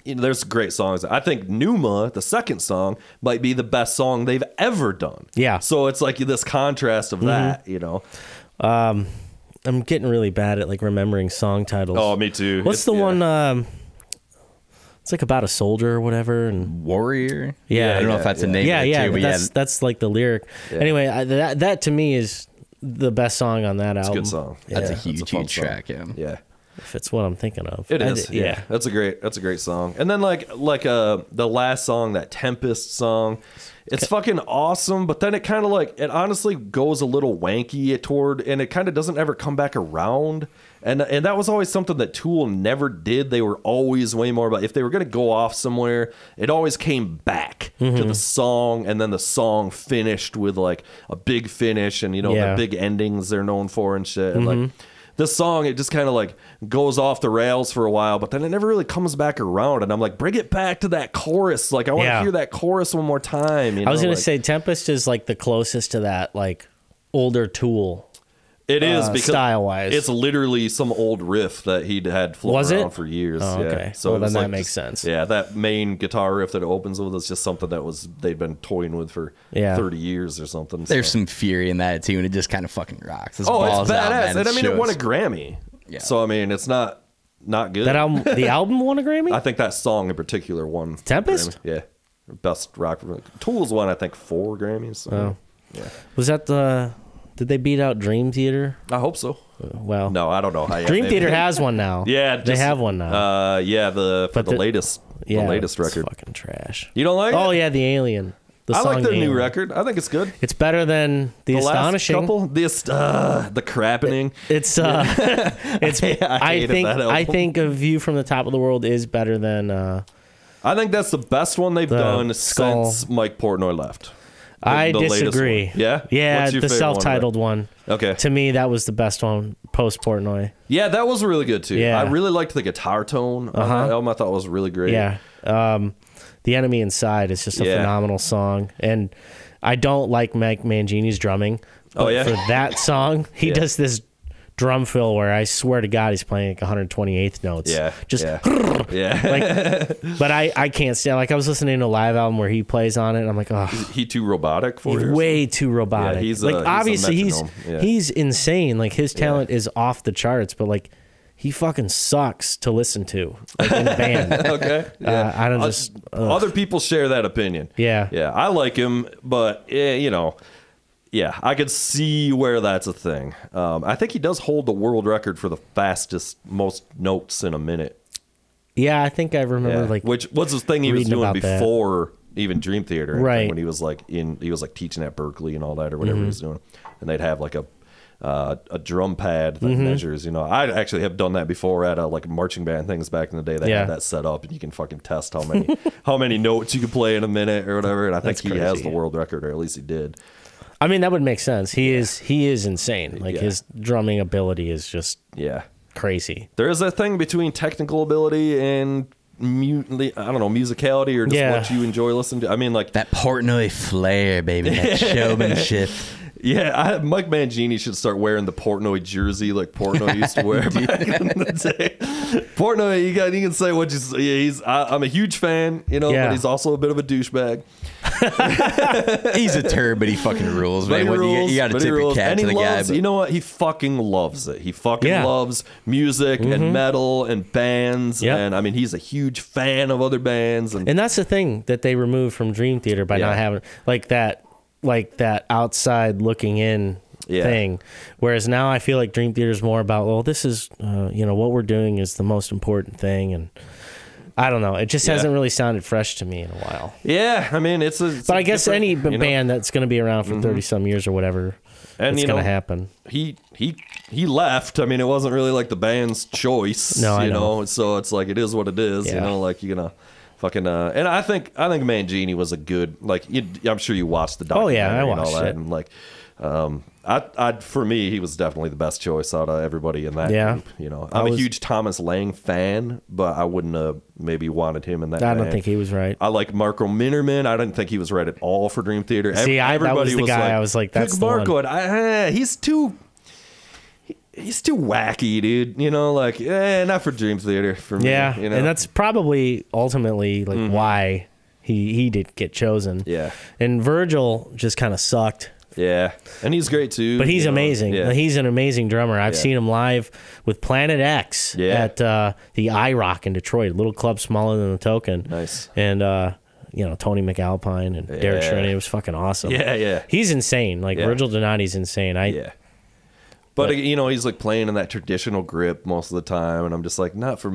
Speaker 1: You know, there's great songs. I think Numa, the second song, might be the best song they've ever done.
Speaker 2: Yeah.
Speaker 1: So it's like this contrast of that, you know.
Speaker 2: I'm getting really bad at like remembering song titles.
Speaker 1: Oh, me too.
Speaker 2: What's the one? It's like about a soldier or whatever, and
Speaker 3: Warrior.
Speaker 2: Yeah,
Speaker 3: I don't know if that's a name.
Speaker 2: Yeah,
Speaker 3: too, but
Speaker 2: that's like the lyric. Anyway, that to me is the best song on that album.
Speaker 1: It's a good song.
Speaker 3: That's a
Speaker 1: fun
Speaker 3: huge
Speaker 1: song.
Speaker 3: track. Yeah.
Speaker 1: Yeah.
Speaker 2: If it's what I'm thinking of.
Speaker 1: It is. Yeah. That's a great song. And then like the last song, that Tempest song, it's fucking awesome, but then it kind of like, it honestly goes a little wanky toward, and it kind of doesn't ever come back around. And that was always something that Tool never did. They were always way more about, if they were going to go off somewhere, it always came back to the song, and then the song finished with like a big finish, and you know, the big endings they're known for and shit. And like this song, it just kind of like goes off the rails for a while, but then it never really comes back around. And I'm like, bring it back to that chorus. Like, I want to hear that chorus one more time. You know?
Speaker 2: I was going to say Tempest is like the closest to that, like older Tool.
Speaker 1: It is, because
Speaker 2: style-wise,
Speaker 1: it's literally some old riff that he'd had floating around for years.
Speaker 2: Oh, okay.
Speaker 1: Yeah. So
Speaker 2: well, then
Speaker 1: like
Speaker 2: that makes sense.
Speaker 1: Yeah, that main guitar riff that it opens with is just something that they'd been toying with for 30 years or something.
Speaker 3: There's some fury in that too, and it just kind of fucking rocks.
Speaker 1: It's badass. And I mean, it won a Grammy. Yeah. So I mean, it's not good.
Speaker 2: That album, the album won a Grammy?
Speaker 1: I think that song in particular won.
Speaker 2: Tempest?
Speaker 1: Yeah. Best rock. Tools won, I think, 4 Grammys. So,
Speaker 2: oh.
Speaker 1: Yeah.
Speaker 2: Was that the... Did they beat out Dream Theater?
Speaker 1: I hope so.
Speaker 2: Well,
Speaker 1: no, I don't know.
Speaker 2: Dream Theater has one now.
Speaker 1: Yeah,
Speaker 2: they have one now.
Speaker 1: Yeah, the latest record.
Speaker 2: Fucking trash.
Speaker 1: You don't like it?
Speaker 2: Oh yeah, the Alien.
Speaker 1: I like their new record. I think it's good.
Speaker 2: It's better than the Astonishing.
Speaker 1: Last couple. The Crappening.
Speaker 2: I think A View from the Top of the World is better than.
Speaker 1: I think that's the best one they've done since Mike Portnoy left.
Speaker 2: I disagree.
Speaker 1: Yeah?
Speaker 2: Yeah, the self-titled one.
Speaker 1: Okay.
Speaker 2: To me, that was the best one post Portnoy.
Speaker 1: Yeah, that was really good too.
Speaker 2: Yeah.
Speaker 1: I really liked the guitar tone on that album. I thought it was really great.
Speaker 2: Yeah. The Enemy Inside is just a phenomenal song. And I don't like Mike Mangini's drumming. But for that song, he does this drum fill where I swear to God he's playing like 128th notes.
Speaker 1: Yeah.
Speaker 2: Just
Speaker 1: yeah.
Speaker 2: Like, but I can't stand, like I was listening to a live album where he plays on it and I'm like, oh,
Speaker 1: he too robotic for you?
Speaker 2: Way too robotic.
Speaker 1: Yeah, he's
Speaker 2: like obviously he's insane. Like his talent is off the charts, but like he fucking sucks to listen to, like in a band.
Speaker 1: Okay. Yeah.
Speaker 2: I don't just
Speaker 1: other people share that opinion.
Speaker 2: Yeah.
Speaker 1: Yeah. I like him, but you know, yeah, I could see where that's a thing. I think he does hold the world record for the fastest, most notes in a minute.
Speaker 2: Yeah, I think I remember like
Speaker 1: which was the thing he was doing before even Dream Theater,
Speaker 2: right?
Speaker 1: When he was like teaching at Berkeley and all that or whatever he was doing, and they'd have like a drum pad that measures. You know, I actually have done that before at like marching band things back in the day. They had that set up, and you can fucking test how many notes you can play in a minute or whatever. And I think he has the world record, or at least he did.
Speaker 2: I mean, that would make sense. He is insane. Like his drumming ability is just crazy.
Speaker 1: There is a thing between technical ability and musicality, or just what you enjoy listening to. I mean, like
Speaker 3: that Portnoy flair, baby, that showmanship.
Speaker 1: Yeah, Mike Mangini should start wearing the Portnoy jersey like Portnoy used to wear back in the day. Portnoy, you can say what you say. I'm a huge fan, you know, but he's also a bit of a douchebag.
Speaker 3: He's a turd, but he fucking rules, man. You got to tip your cap to the guy.
Speaker 1: You know what? He fucking loves it. He fucking loves music and metal and bands. And I mean, he's a huge fan of other bands. And
Speaker 2: that's the thing that they removed from Dream Theater by not having like that outside looking in thing. Whereas now I feel like Dream Theater is more about, well, this is, what we're doing is the most important thing. And I don't know. It just hasn't really sounded fresh to me in a while.
Speaker 1: Yeah. I mean, but
Speaker 2: I guess any band that's going to be around for 30 some years or whatever, it's going to happen.
Speaker 1: He left. I mean, it wasn't really like the band's choice, you know? So it's like, it is what it is, you know, like you're going to fucking, and I think Mangini was a good, like, I'm sure you watched the documentary
Speaker 2: I watched
Speaker 1: and all that.
Speaker 2: it.
Speaker 1: And like, For me, he was definitely the best choice out of everybody in that
Speaker 2: Yeah.
Speaker 1: group. You know, I'm a huge Thomas Lang fan, but I wouldn't have maybe wanted him in that.
Speaker 2: I don't
Speaker 1: band.
Speaker 2: think he was right.
Speaker 1: I like Marco Minnerman. I didn't think he was right at all for Dream Theater.
Speaker 2: See, that was the guy. I was like, that's
Speaker 1: pick
Speaker 2: the
Speaker 1: Marco.
Speaker 2: one.
Speaker 1: And he's too wacky, dude. You know, like not for Dream Theater for me.
Speaker 2: Yeah,
Speaker 1: you know?
Speaker 2: and that's probably ultimately like why he did get chosen.
Speaker 1: Yeah.
Speaker 2: And Virgil just kind of sucked.
Speaker 1: Yeah, and he's great too.
Speaker 2: But he's amazing.
Speaker 1: Yeah.
Speaker 2: He's an amazing drummer. I've
Speaker 1: Yeah.
Speaker 2: seen him live with Planet X at the IROC in Detroit, a little club smaller than the Token.
Speaker 1: Nice.
Speaker 2: And Tony McAlpine and Derek Shrinian. It was fucking awesome.
Speaker 1: Yeah.
Speaker 2: He's insane. Like Virgil Donati's insane.
Speaker 1: But he's like playing in that traditional grip most of the time, and I'm just like, not for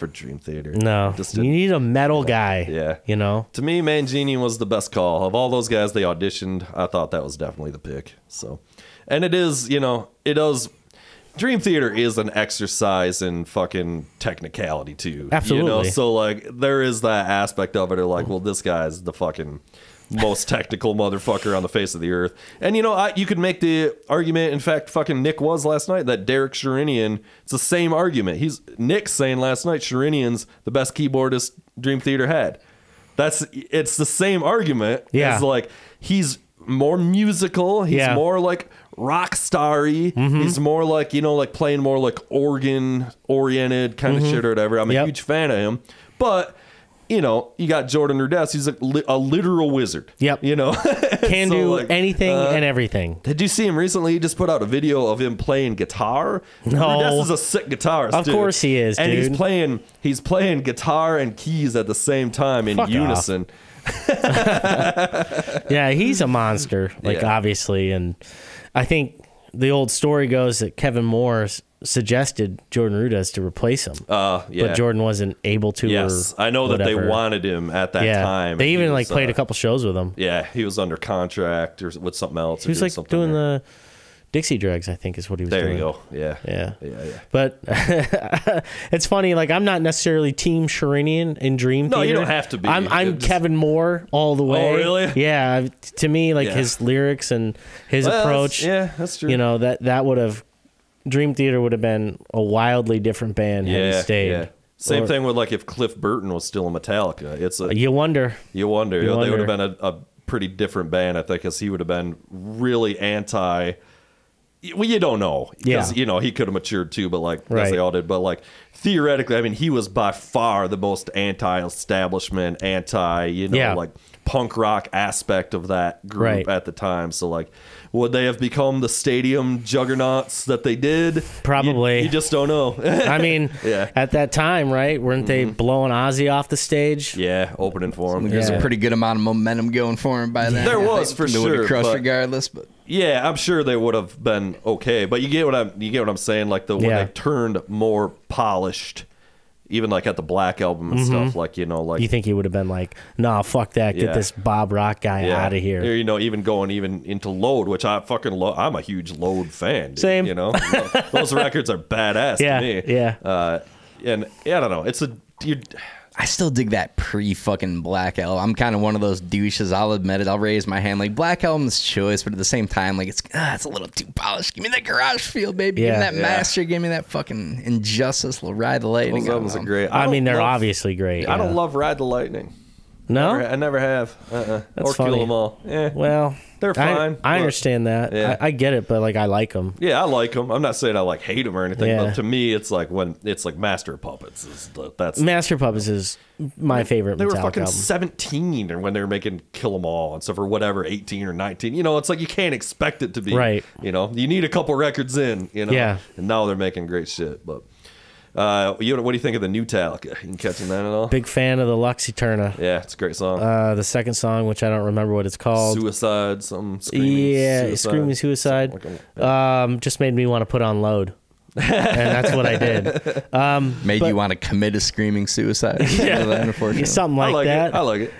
Speaker 1: Dream Theater.
Speaker 2: No, you need a metal guy.
Speaker 1: Yeah,
Speaker 2: you know.
Speaker 1: To me, Mangini was the best call of all those guys they auditioned. I thought that was definitely the pick. So, and it is, it does. Dream Theater is an exercise in fucking technicality too.
Speaker 2: Absolutely.
Speaker 1: So like, there is that aspect of it. Or like, well, this guy's the fucking most technical motherfucker on the face of the earth. And you could make the argument, in fact fucking Nick was last night, that Derek Shrinian, it's the same argument. Nick's saying last night Shrinian's the best keyboardist Dream Theater had. It's the same argument.
Speaker 2: Yeah.
Speaker 1: It's like he's more musical, he's more like rock starry, he's more like like playing more like organ oriented kind of shit or whatever. I'm a huge fan of him. But you got Jordan Rudess. He's a literal wizard.
Speaker 2: Yep. Can do anything and everything.
Speaker 1: Did you see him recently? He just put out a video of him playing guitar.
Speaker 2: No.
Speaker 1: Rudess is a sick guitarist.
Speaker 2: Of course he is,
Speaker 1: and
Speaker 2: dude.
Speaker 1: he's playing guitar and keys at the same time in unison.
Speaker 2: Yeah, he's a monster. Obviously, and I think the old story goes that Kevin Moore suggested Jordan Rudess to replace him. But Jordan wasn't able to.
Speaker 1: Yes, I know that they wanted him at that time.
Speaker 2: They even played a couple shows with him.
Speaker 1: Yeah, he was under contract or with something else.
Speaker 2: He was doing the Dixie Dregs, I think is what he was doing.
Speaker 1: There you go. Yeah.
Speaker 2: But it's funny. Like, I'm not necessarily Team Shrinian in Dream Theater.
Speaker 1: No, you don't have to be.
Speaker 2: I'm Kevin Moore all the way.
Speaker 1: Oh, really?
Speaker 2: Yeah. To me, his lyrics and his approach.
Speaker 1: That's true.
Speaker 2: That would have. Dream Theater would have been a wildly different band had he stayed.
Speaker 1: Yeah. Same thing with if Cliff Burton was still in Metallica.
Speaker 2: You wonder.
Speaker 1: They would have been a pretty different band, I think, because he would have been really anti. Well, you don't know because he could have matured too, but as they all did. But theoretically, I mean, he was by far the most anti-establishment, punk rock aspect of that group at the time. So would they have become the stadium juggernauts that they did?
Speaker 2: Probably.
Speaker 1: You just don't know.
Speaker 2: I mean, at that time, right? Weren't they blowing Ozzy off the stage?
Speaker 1: Yeah, opening for him.
Speaker 3: There's a pretty good amount of momentum going for him by then.
Speaker 1: There was for sure.
Speaker 3: Would have crushed regardless, but
Speaker 1: yeah, I'm sure they would have been okay. But you get what I'm saying. When they turned more polished. Even at the Black album and stuff,
Speaker 2: you think he would have been nah, fuck that, get this Bob Rock guy out of here.
Speaker 1: Or, even going into Load, which I fucking love. I'm a huge Load fan. Dude,
Speaker 2: Same.
Speaker 1: Those records are badass to me.
Speaker 2: Yeah.
Speaker 1: And I don't know.
Speaker 3: I still dig that pre-fucking Black Album. I'm kind of one of those douches. I'll admit it. I'll raise my hand. Black Album's choice, but at the same time, it's a little too polished. Give me that garage feel, baby. Give me that master. Give me that fucking Injustice. Little Ride the Lightning.
Speaker 1: Those albums are great.
Speaker 2: I mean, they're obviously great.
Speaker 1: I don't love Ride the Lightning.
Speaker 2: No?
Speaker 1: I never have. Or
Speaker 2: funny.
Speaker 1: Kill Them All. Yeah.
Speaker 2: Well,
Speaker 1: they're fine.
Speaker 2: I understand that.
Speaker 1: Yeah.
Speaker 2: I get it, but I like them.
Speaker 1: Yeah, I like them. I'm not saying I hate them or anything,
Speaker 2: Yeah.
Speaker 1: but to me, it's when it's Master of Puppets. That's
Speaker 2: Master of Puppets is my favorite.
Speaker 1: They were
Speaker 2: Metallica
Speaker 1: fucking
Speaker 2: album.
Speaker 1: 17 or when they were making Kill 'Em All and stuff or whatever, 18 or 19. It's you can't expect it to be.
Speaker 2: Right.
Speaker 1: You need a couple records in.
Speaker 2: Yeah.
Speaker 1: And now they're making great shit. But what do you think of the new Metallica? You catching that at all?
Speaker 2: Big fan of the Lux Eterna.
Speaker 1: Yeah, it's a great song.
Speaker 2: The second song, which I don't remember what it's called.
Speaker 1: Suicide, some screaming.
Speaker 2: Screaming Suicide. Just made me want to put on Load. And that's what I did.
Speaker 3: Made you want to commit a screaming suicide. Unfortunately.
Speaker 2: Something like that.
Speaker 1: I like it.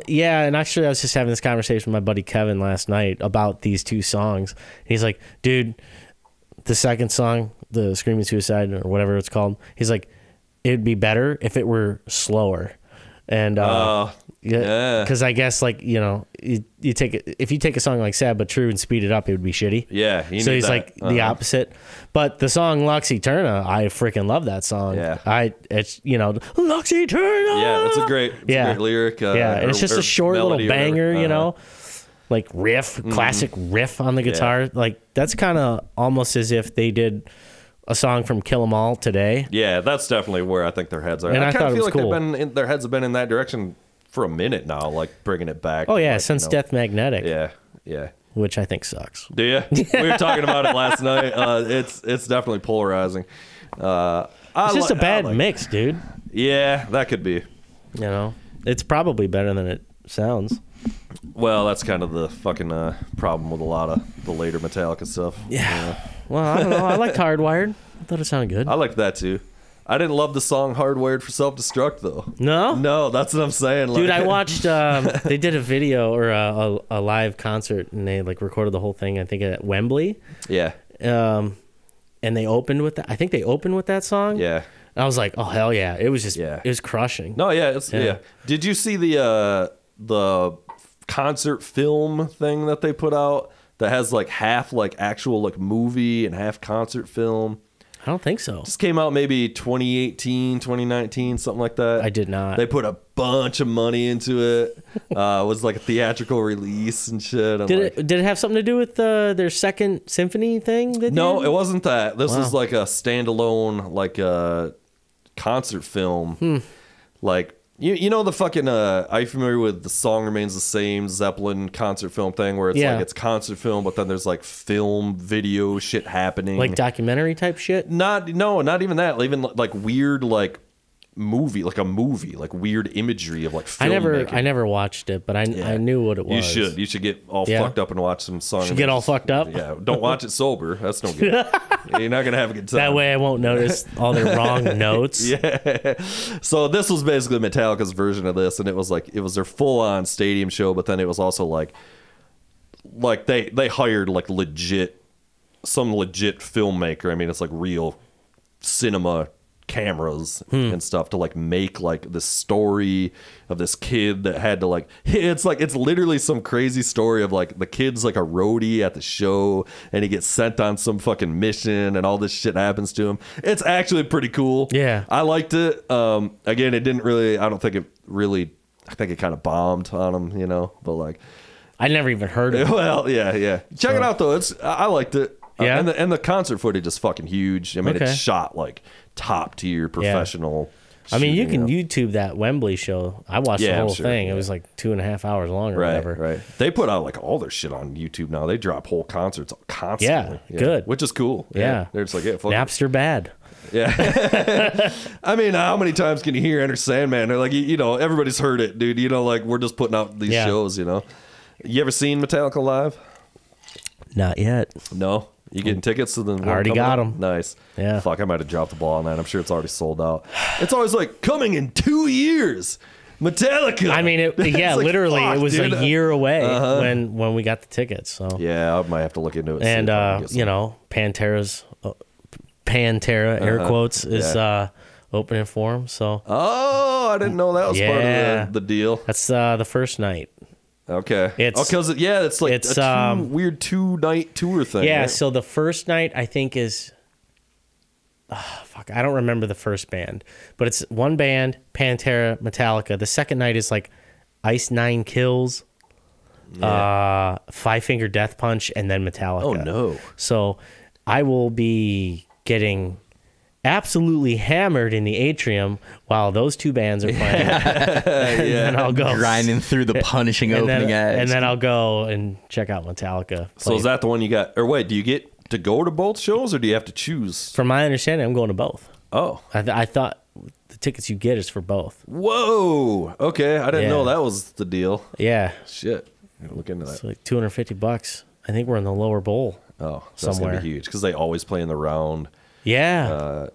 Speaker 2: Yeah, and actually I was just having this conversation with my buddy Kevin last night about these two songs. He's like, dude, the second song, the Screaming Suicide or whatever it's called, he's like, it'd be better if it were slower. And
Speaker 1: yeah.
Speaker 2: because I guess like you take if you take a song like Sad But True and speed it up, it would be shitty.
Speaker 1: Yeah,
Speaker 2: so he's like the opposite. But the song Lux Eterna, I freaking love that song.
Speaker 1: Yeah,
Speaker 2: it's Lux Eterna.
Speaker 1: Yeah, that's a great lyric.
Speaker 2: And it's just a short little banger, like riff,
Speaker 1: Mm-hmm.
Speaker 2: classic riff on the guitar. Like that's kind of almost as if they did a song from Kill 'Em All today.
Speaker 1: Yeah, that's definitely where I think their heads are.
Speaker 2: And I
Speaker 1: kind of feel like
Speaker 2: cool.
Speaker 1: their heads have been in that direction for a minute now, like bringing it back.
Speaker 2: Oh yeah,
Speaker 1: like,
Speaker 2: since Death Magnetic.
Speaker 1: Yeah.
Speaker 2: Which I think sucks.
Speaker 1: Do you? We were talking about it last night. It's definitely polarizing.
Speaker 2: It's just a bad mix, dude.
Speaker 1: Yeah, that could be.
Speaker 2: It's probably better than it sounds.
Speaker 1: Well, that's kind of the fucking problem with a lot of the later Metallica stuff.
Speaker 2: Yeah. Well, I don't know. I liked Hardwired. I thought it sounded good.
Speaker 1: I liked that too. I didn't love the song Hardwired for Self-Destruct though.
Speaker 2: No,
Speaker 1: that's what I'm saying. Like,
Speaker 2: dude, I watched. They did a video or a live concert, and they like recorded the whole thing. I think at Wembley.
Speaker 1: Yeah.
Speaker 2: And they opened with that. I think they opened with that song.
Speaker 1: Yeah.
Speaker 2: And I was like, oh hell yeah! It was just, it was crushing.
Speaker 1: No, yeah, yeah. Did you see the concert film thing that they put out that has like half like actual like movie and half concert film?
Speaker 2: I don't think so.
Speaker 1: Just came out maybe 2018, 2019, something like that.
Speaker 2: I did not.
Speaker 1: They put a bunch of money into it. It was like a theatrical release and shit.
Speaker 2: Did it have something to do with their second symphony thing?
Speaker 1: No, it wasn't that. This was like a standalone like concert film. Like you know the fucking are you familiar with The Song Remains the Same Zeppelin concert film thing where it's like it's concert film but then there's like film video shit happening,
Speaker 2: like documentary type shit?
Speaker 1: Not even that, even like weird like movie, like weird imagery of like filmmaking. I
Speaker 2: never watched it, but I knew what it was.
Speaker 1: You should get all fucked up and watch some songs.
Speaker 2: Should get all fucked up?
Speaker 1: Yeah, don't watch it sober. That's no good. You're not gonna have a good time.
Speaker 2: That way I won't notice all their wrong notes.
Speaker 1: Yeah. So this was basically Metallica's version of this, and it was their full on stadium show, but then it was also like they hired like some legit filmmaker. I mean, it's like real cinema cameras and stuff to like make like the story of this kid that had to like it's literally some crazy story of like the kid's like a roadie at the show and he gets sent on some fucking mission and all this shit happens to him. It's actually pretty cool.
Speaker 2: Yeah, I
Speaker 1: liked it. Again, it didn't really, I think it kind of bombed on him, but like
Speaker 2: I never even heard of it.
Speaker 1: Well, yeah. Check it out though. I liked it.
Speaker 2: Yeah.
Speaker 1: And the concert footage is fucking huge. I mean, it's shot like top tier professional.
Speaker 2: I mean, you can YouTube that Wembley show. I watched the whole thing. It was like 2.5 hours long or whatever.
Speaker 1: Right. They put out like all their shit on YouTube now. They drop whole concerts constantly.
Speaker 2: Yeah, good.
Speaker 1: Which is cool.
Speaker 2: Yeah.
Speaker 1: They're just like, fuck
Speaker 2: Napster bad.
Speaker 1: Yeah. I mean, how many times can you hear Enter Sandman? They're like, everybody's heard it, dude. Like we're just putting out these shows, You ever seen Metallica live?
Speaker 2: Not yet.
Speaker 1: No? You getting tickets to the one
Speaker 2: already got them.
Speaker 1: Nice.
Speaker 2: Yeah.
Speaker 1: Fuck, I might have dropped the ball on that. I'm sure it's already sold out. It's always like coming in 2 years. Metallica.
Speaker 2: I mean, literally, it was a year away when we got the tickets. So
Speaker 1: yeah, I might have to look into it.
Speaker 2: And Pantera air quotes is opening for them. So
Speaker 1: I didn't know that was part of the deal.
Speaker 2: That's the first night.
Speaker 1: Okay. It's like it's a weird 2-night tour thing.
Speaker 2: Yeah.
Speaker 1: Right?
Speaker 2: So the first night I think is, I don't remember the first band, but it's one band, Pantera, Metallica. The second night is like Ice Nine Kills, Five Finger Death Punch, and then Metallica.
Speaker 1: Oh no.
Speaker 2: So I will be getting absolutely hammered in the atrium while those two bands are playing. And then I'll go
Speaker 3: grinding through the punishing opening acts.
Speaker 2: And then I'll go and check out Metallica.
Speaker 1: So is that the one you got? Or wait, do you get to go to both shows or do you have to choose?
Speaker 2: From my understanding, I'm going to both.
Speaker 1: Oh.
Speaker 2: I thought the tickets you get is for both.
Speaker 1: Whoa. Okay. I didn't know that was the deal.
Speaker 2: Yeah.
Speaker 1: Shit. Look into that.
Speaker 2: It's like $250. I think we're in the lower bowl.
Speaker 1: Oh, that's
Speaker 2: somewhere.
Speaker 1: Gonna be huge because they always play in the round.
Speaker 2: Yeah.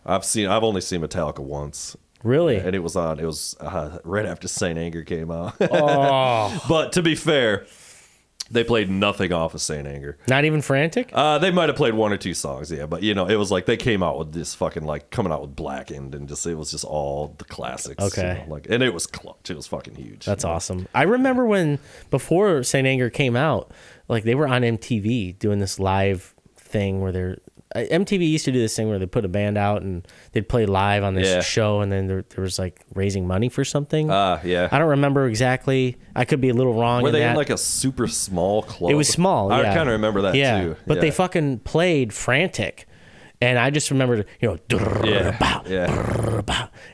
Speaker 1: I've only seen Metallica once.
Speaker 2: Really?
Speaker 1: And it was right after Saint Anger came out.
Speaker 2: Oh.
Speaker 1: But to be fair, They played nothing off of Saint Anger.
Speaker 2: Not even Frantic?
Speaker 1: They might have played 1 or 2 songs, yeah, but you know, it was like they came out with this fucking like coming out with Blackened and just it was just all the classics.
Speaker 2: Okay.
Speaker 1: You know, like, and it was clutch. It was fucking huge.
Speaker 2: That's awesome. I remember when before Saint Anger came out, like they were on MTV doing this live thing where they're MTV used to do this thing where they put a band out and they'd play live on this show, and then there was like raising money for something.
Speaker 1: Yeah.
Speaker 2: I don't remember exactly. I could be a little wrong.
Speaker 1: Were they
Speaker 2: that.
Speaker 1: in like a super small club?
Speaker 2: It was small.
Speaker 1: I
Speaker 2: yeah.
Speaker 1: kind of remember that too.
Speaker 2: But they fucking played Frantic, and I just remember, you know,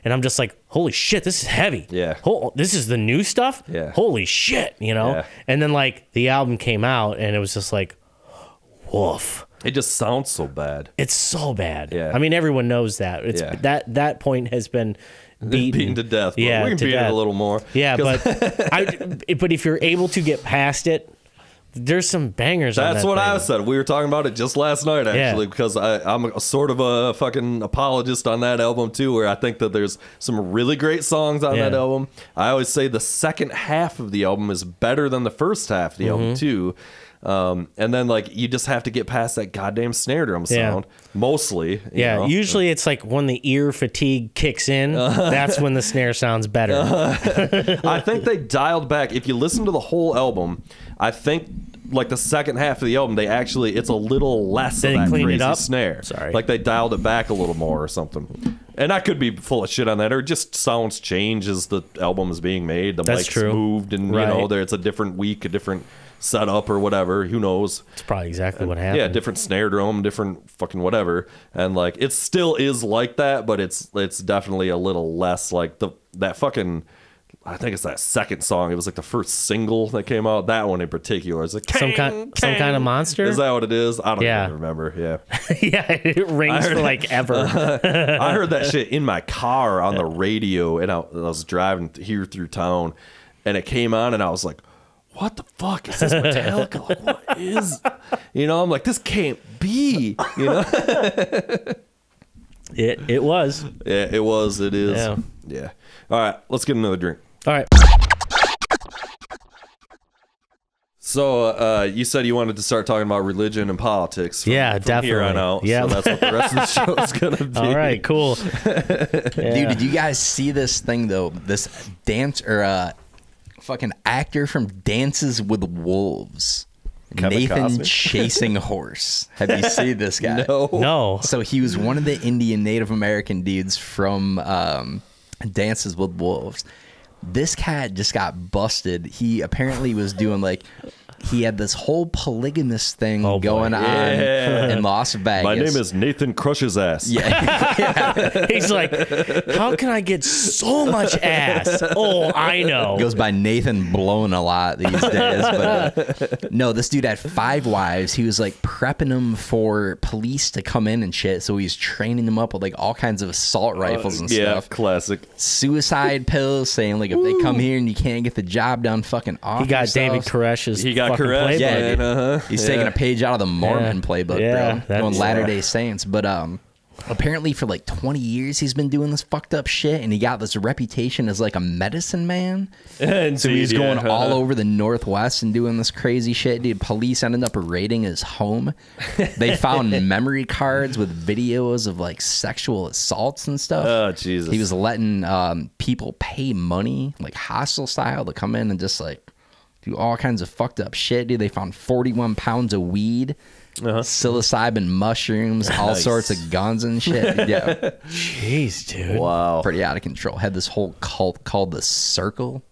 Speaker 2: and I'm just like, holy shit, this is heavy.
Speaker 1: Yeah.
Speaker 2: This is the new stuff.
Speaker 1: Yeah.
Speaker 2: Holy shit, you know.
Speaker 1: Yeah.
Speaker 2: And then like the album came out, and it was just like, woof.
Speaker 1: It just sounds so bad.
Speaker 2: It's so bad.
Speaker 1: Yeah.
Speaker 2: I mean, everyone knows that. It's that point has been beaten
Speaker 1: to death. But
Speaker 2: yeah,
Speaker 1: we can beat it a little more.
Speaker 2: Yeah, but but if you're able to get past it, there's some bangers.
Speaker 1: That's
Speaker 2: on
Speaker 1: what
Speaker 2: that
Speaker 1: I
Speaker 2: thing.
Speaker 1: said. We were talking about it just last night, actually, because I'm a sort of a fucking apologist on that album too, where I think that there's some really great songs on that album. I always say the second half of the album is better than the first half of the album too. And then like you just have to get past that goddamn snare drum sound mostly. You know?
Speaker 2: Usually it's like when the ear fatigue kicks in, that's when the snare sounds better.
Speaker 1: I think they dialed back. If you listen to the whole album, I think like the second half of the album, it's a little less of that crazy snare.
Speaker 2: Sorry.
Speaker 1: Like they dialed it back a little more or something. And I could be full of shit on that, or just sounds change as the album is being made. The mic's moved, and you know, it's a different week, a different setup or whatever. Who knows? It's
Speaker 2: probably exactly what happened.
Speaker 1: Yeah, different snare drum, different fucking whatever. And like it still is like that, but it's definitely a little less like that fucking. I think it's that second song. It was like the first single that came out. That one in particular is like
Speaker 2: some kind of monster.
Speaker 1: Is that what it is? I don't even remember. Yeah,
Speaker 2: yeah, it rings for like ever.
Speaker 1: I heard that shit in my car on the radio, and I was driving here through town, and it came on, and I was like, "What the fuck is this Metallica? Like, what is?" You know, I'm like, "This can't be." You know,
Speaker 2: it was.
Speaker 1: Yeah, it was. It is. Yeah. All right, let's get another drink.
Speaker 2: All right.
Speaker 1: So you said you wanted to start talking about religion and politics. From
Speaker 2: definitely.
Speaker 1: Here on out.
Speaker 2: Yeah,
Speaker 1: so that's what the rest of the show is gonna be.
Speaker 2: All right, cool.
Speaker 3: Dude, did you guys see this thing though? This dance or fucking actor from Dances with Wolves,
Speaker 1: Kevin
Speaker 3: Nathan
Speaker 1: Costner?
Speaker 3: Chasing Horse. Have you seen this guy?
Speaker 2: No.
Speaker 3: So he was one of the Indian Native American dudes from Dances with Wolves. This cat just got busted. He apparently was doing like, he had this whole polygamous thing going on in Las Vegas.
Speaker 1: My name is Nathan Crushes Ass.
Speaker 3: Yeah.
Speaker 2: He's like, how can I get so much ass? Oh, I know.
Speaker 3: Goes by Nathan Blown a lot these days. But no, this dude had 5 wives. He was like prepping them for police to come in and shit. So he's training them up with like all kinds of assault rifles and stuff.
Speaker 1: Yeah, classic.
Speaker 3: Suicide pills, saying like if they come here and you can't get the job done, fucking off.
Speaker 2: He got
Speaker 3: yourselves.
Speaker 2: David Koresh's.
Speaker 1: He got
Speaker 2: Koresh.
Speaker 3: Yeah, dude. He's taking a page out of the Mormon playbook, bro. Going Latter-day Saints. But apparently for like 20 years he's been doing this fucked up shit, and he got this reputation as like a medicine man.
Speaker 1: Indeed,
Speaker 3: so he's going all over the Northwest and doing this crazy shit, dude. Police ended up raiding his home. They found memory cards with videos of like sexual assaults and stuff.
Speaker 1: Oh, Jesus.
Speaker 3: He was letting people pay money, like hostile style, to come in and just like do all kinds of fucked up shit, dude. They found 41 pounds of weed, psilocybin mushrooms, all sorts of guns and shit. Yeah.
Speaker 2: Jeez, dude.
Speaker 1: Wow.
Speaker 3: Pretty out of control. Had this whole cult called the Circle.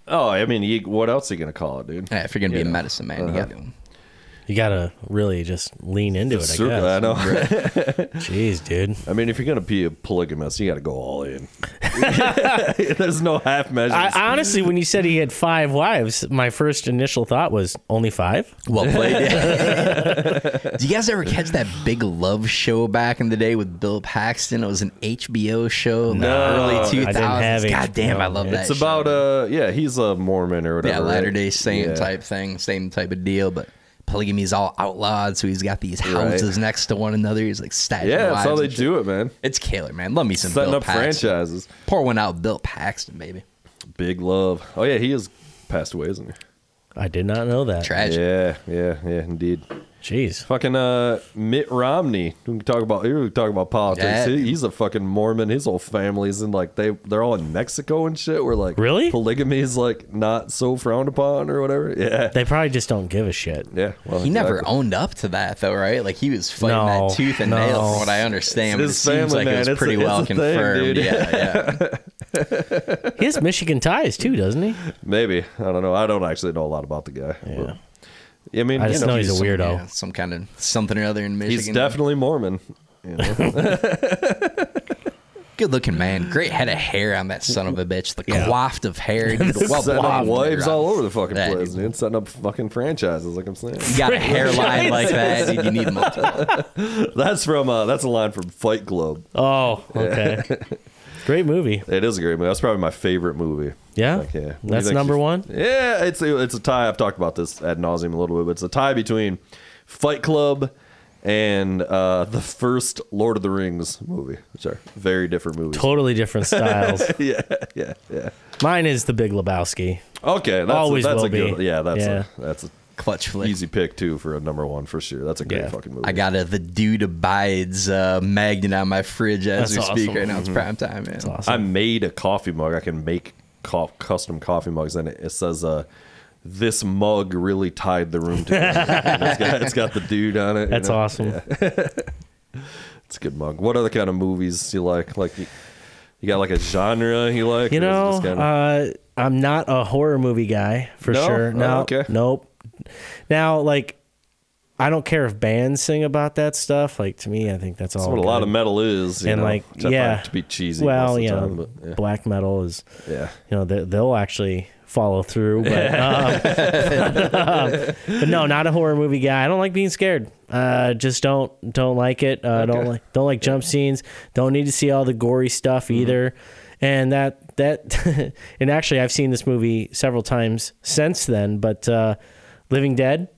Speaker 1: Oh, I mean, what else are you going to call it, dude?
Speaker 3: Yeah, if you're going to be a medicine man, you got to.
Speaker 2: You gotta really just lean into it, I guess.
Speaker 1: I know.
Speaker 2: Jeez, dude.
Speaker 1: I mean, if you're going to be a polygamist, you got to go all in. There's no half measures.
Speaker 2: Honestly, when you said he had 5 wives, my first initial thought was only 5.
Speaker 3: Well played. Do you guys ever catch that Big Love show back in the day with Bill Paxton? It was an HBO show in the early 2000s.
Speaker 2: I didn't have
Speaker 3: God damn, I love that
Speaker 1: It's about, he's a Mormon or whatever.
Speaker 3: Yeah, Latter-day Saint type thing, same type of deal, but polygamy is all outlawed, so he's got these houses next to one another. He's like stashing
Speaker 1: that's how they
Speaker 3: and
Speaker 1: do it, man.
Speaker 3: It's killer, man. Love me some
Speaker 1: Setting
Speaker 3: Bill
Speaker 1: up
Speaker 3: Paxton.
Speaker 1: franchises.
Speaker 3: Pour one out, Bill Paxton, baby.
Speaker 1: Big Love. Oh, yeah, he has passed away, isn't he?
Speaker 2: I did not know that.
Speaker 3: Tragic.
Speaker 1: Yeah, indeed.
Speaker 2: Jeez.
Speaker 1: Fucking Mitt Romney. We can talk about politics.
Speaker 3: Yeah.
Speaker 1: He's a fucking Mormon. His whole family's in like they're all in Mexico and shit. Where like
Speaker 2: Really?
Speaker 1: polygamy is like not so frowned upon or whatever. Yeah.
Speaker 2: They probably just don't give a shit.
Speaker 1: Yeah. Well,
Speaker 3: He never owned up to that though, right? Like he was fighting
Speaker 2: No,
Speaker 3: that tooth and
Speaker 2: no.
Speaker 3: nail, from what I understand. But it
Speaker 1: His
Speaker 3: seems
Speaker 1: family,
Speaker 3: like it
Speaker 1: man.
Speaker 3: was pretty
Speaker 1: It's a
Speaker 3: well
Speaker 1: thing,
Speaker 3: confirmed.
Speaker 1: dude.
Speaker 3: Yeah.
Speaker 2: He has Michigan ties too, doesn't he?
Speaker 1: Maybe. I don't know. I don't actually know a lot about the guy.
Speaker 2: Yeah.
Speaker 1: But, I mean,
Speaker 2: I just know he's a weirdo.
Speaker 3: Yeah, some kind of something or other in Michigan.
Speaker 1: he's definitely Mormon. You know?
Speaker 3: good looking man. Great head of hair on that son of a bitch. The coiffed of hair. Dude. Well,
Speaker 1: Setting up
Speaker 3: coiffed
Speaker 1: wives
Speaker 3: hair.
Speaker 1: all over the fucking
Speaker 3: Yeah,
Speaker 1: place,
Speaker 3: dude.
Speaker 1: dude. Setting up fucking franchises, like I'm saying.
Speaker 3: You got a hairline like that, dude. You need multiple.
Speaker 1: That's a line from Fight Club.
Speaker 2: Oh, okay. Great movie.
Speaker 1: It is a great movie. That's probably my favorite movie.
Speaker 2: Yeah?
Speaker 1: Like, yeah. What do you
Speaker 2: That's
Speaker 1: think?
Speaker 2: number one?
Speaker 1: Yeah, it's a tie. I've talked about this ad nauseum a little bit, but it's a tie between Fight Club and the first Lord of the Rings movie, which are very different movies.
Speaker 2: Totally different styles.
Speaker 1: yeah.
Speaker 2: Mine is The Big Lebowski.
Speaker 1: Okay,
Speaker 2: Always
Speaker 1: that's
Speaker 2: will
Speaker 1: a good.
Speaker 2: be.
Speaker 1: Yeah,
Speaker 2: Yeah.
Speaker 1: That's a
Speaker 3: Clutch flick.
Speaker 1: easy pick too for a number one for sure. That's a great
Speaker 2: Yeah.
Speaker 1: fucking movie.
Speaker 3: I got The Dude Abides magnet on my fridge as
Speaker 2: That's
Speaker 3: we speak
Speaker 2: awesome.
Speaker 3: right now. It's prime time, man.
Speaker 2: That's awesome.
Speaker 1: I made a coffee mug. I can make custom coffee mugs, and it says, "This mug really tied the room together." And it's got the dude on it.
Speaker 2: That's awesome.
Speaker 1: Yeah. It's a good mug. What other kind of movies you like? Like you got like a genre you like?
Speaker 2: You
Speaker 1: or is it
Speaker 2: know,
Speaker 1: just kinda-
Speaker 2: I'm not a horror movie guy for
Speaker 1: No?
Speaker 2: sure.
Speaker 1: Oh,
Speaker 2: No,
Speaker 1: okay.
Speaker 2: nope. Now, like, I don't care if bands sing about that stuff. Like, to me, I think that's all.
Speaker 1: That's what a lot of metal is. You
Speaker 2: And
Speaker 1: know,
Speaker 2: like,
Speaker 1: which I find
Speaker 2: yeah,
Speaker 1: to be cheesy.
Speaker 2: Well,
Speaker 1: most of
Speaker 2: you
Speaker 1: the
Speaker 2: know,
Speaker 1: time, but, yeah.
Speaker 2: black metal is.
Speaker 1: Yeah.
Speaker 2: You know, they'll actually follow through. But, but no, not a horror movie guy. I don't like being scared. Just don't like it. Don't like jump scenes. Don't need to see all the gory stuff either. And that and actually I've seen this movie several times since then. But Living Dead,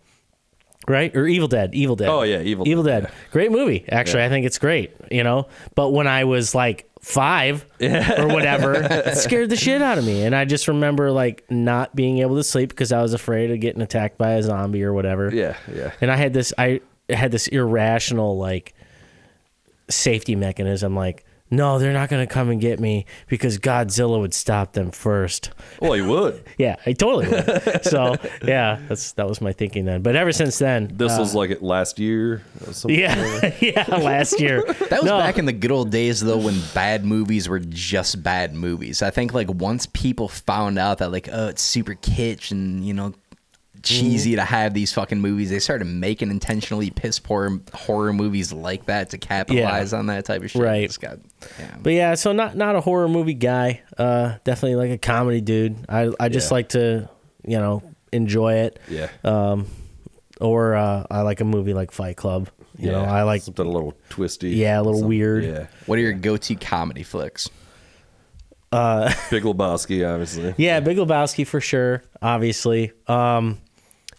Speaker 2: right? Or Evil Dead.
Speaker 1: Oh yeah, Evil
Speaker 2: Dead.
Speaker 1: Yeah.
Speaker 2: Great movie. Actually, I think it's great. You know, but when I was like 5 or whatever, it scared the shit out of me. And I just remember like not being able to sleep because I was afraid of getting attacked by a zombie or whatever.
Speaker 1: Yeah.
Speaker 2: And I had this irrational like safety mechanism. Like, no, they're not going to come and get me because Godzilla would stop them first.
Speaker 1: Well, he would.
Speaker 2: Yeah, I totally would. So yeah, that was my thinking then. But ever since then,
Speaker 1: This was like last year. Or something.
Speaker 2: yeah, last year.
Speaker 3: That was back in the good old days, though, when bad movies were just bad movies. I think, like, once people found out that, like, oh, it's super kitsch and, you know, cheesy to have these fucking movies, they started making intentionally piss poor horror movies like that to capitalize on that type of shit.
Speaker 2: Right.
Speaker 3: It's got, yeah.
Speaker 2: But yeah, so not a horror movie guy. Definitely like a comedy dude. I just like to, you know, enjoy it.
Speaker 1: Yeah.
Speaker 2: Or I like a movie like Fight Club. You know, I like
Speaker 1: something a little twisty.
Speaker 2: Yeah, a little
Speaker 1: something-
Speaker 2: weird.
Speaker 1: Yeah.
Speaker 3: What are your go-to comedy flicks?
Speaker 1: Big Lebowski, obviously.
Speaker 2: Yeah, Big Lebowski for sure. Obviously,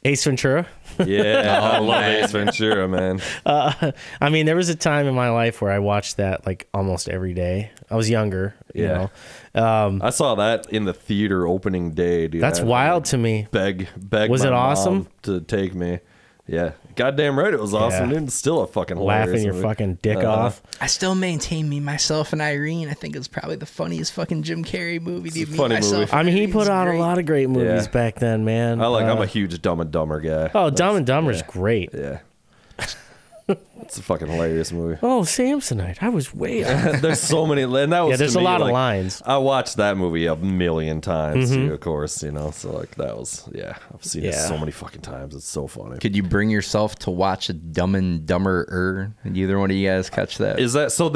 Speaker 2: Ace Ventura.
Speaker 1: Yeah, I love
Speaker 3: man.
Speaker 1: Ace Ventura, man.
Speaker 2: I mean, there was a time in my life where I watched that like almost every day. I was younger. You know,
Speaker 1: I saw that in the theater opening day, dude.
Speaker 2: that's
Speaker 1: I had
Speaker 2: wild
Speaker 1: to
Speaker 2: to me.
Speaker 1: beg
Speaker 2: Was
Speaker 1: my
Speaker 2: it awesome?
Speaker 1: mom to take me. Yeah, goddamn right, it was awesome,
Speaker 2: Yeah.
Speaker 1: dude. It's still a fucking
Speaker 2: Laughing
Speaker 1: hilarious
Speaker 2: your
Speaker 1: movie.
Speaker 2: fucking dick off.
Speaker 3: I still maintain Me, Myself, and Irene. I think it's probably the funniest fucking Jim Carrey movie. Dude.
Speaker 1: a
Speaker 3: Me,
Speaker 1: funny
Speaker 3: Myself,
Speaker 1: movie.
Speaker 3: and
Speaker 2: I mean, he
Speaker 3: Irene's
Speaker 2: put out
Speaker 3: great.
Speaker 2: a lot of great movies
Speaker 1: Yeah.
Speaker 2: back then, man.
Speaker 1: I'm a huge Dumb and Dumber guy.
Speaker 2: Oh, Dumb and Dumber's
Speaker 1: yeah.
Speaker 2: great.
Speaker 1: Yeah. It's a fucking hilarious movie.
Speaker 2: Oh, Samsonite. I was way off.
Speaker 1: There's so many, and that was
Speaker 2: Yeah, there's
Speaker 1: to
Speaker 2: a
Speaker 1: me,
Speaker 2: lot of
Speaker 1: like,
Speaker 2: lines.
Speaker 1: I watched that movie a million times
Speaker 2: Mm-hmm.
Speaker 1: too, of course, you know. So like that was, yeah, I've seen it
Speaker 2: Yeah.
Speaker 1: so many fucking times. It's so funny.
Speaker 3: Could you bring yourself to watch a Dumb and Dumber? Did either one of you guys catch that?
Speaker 1: Is that so?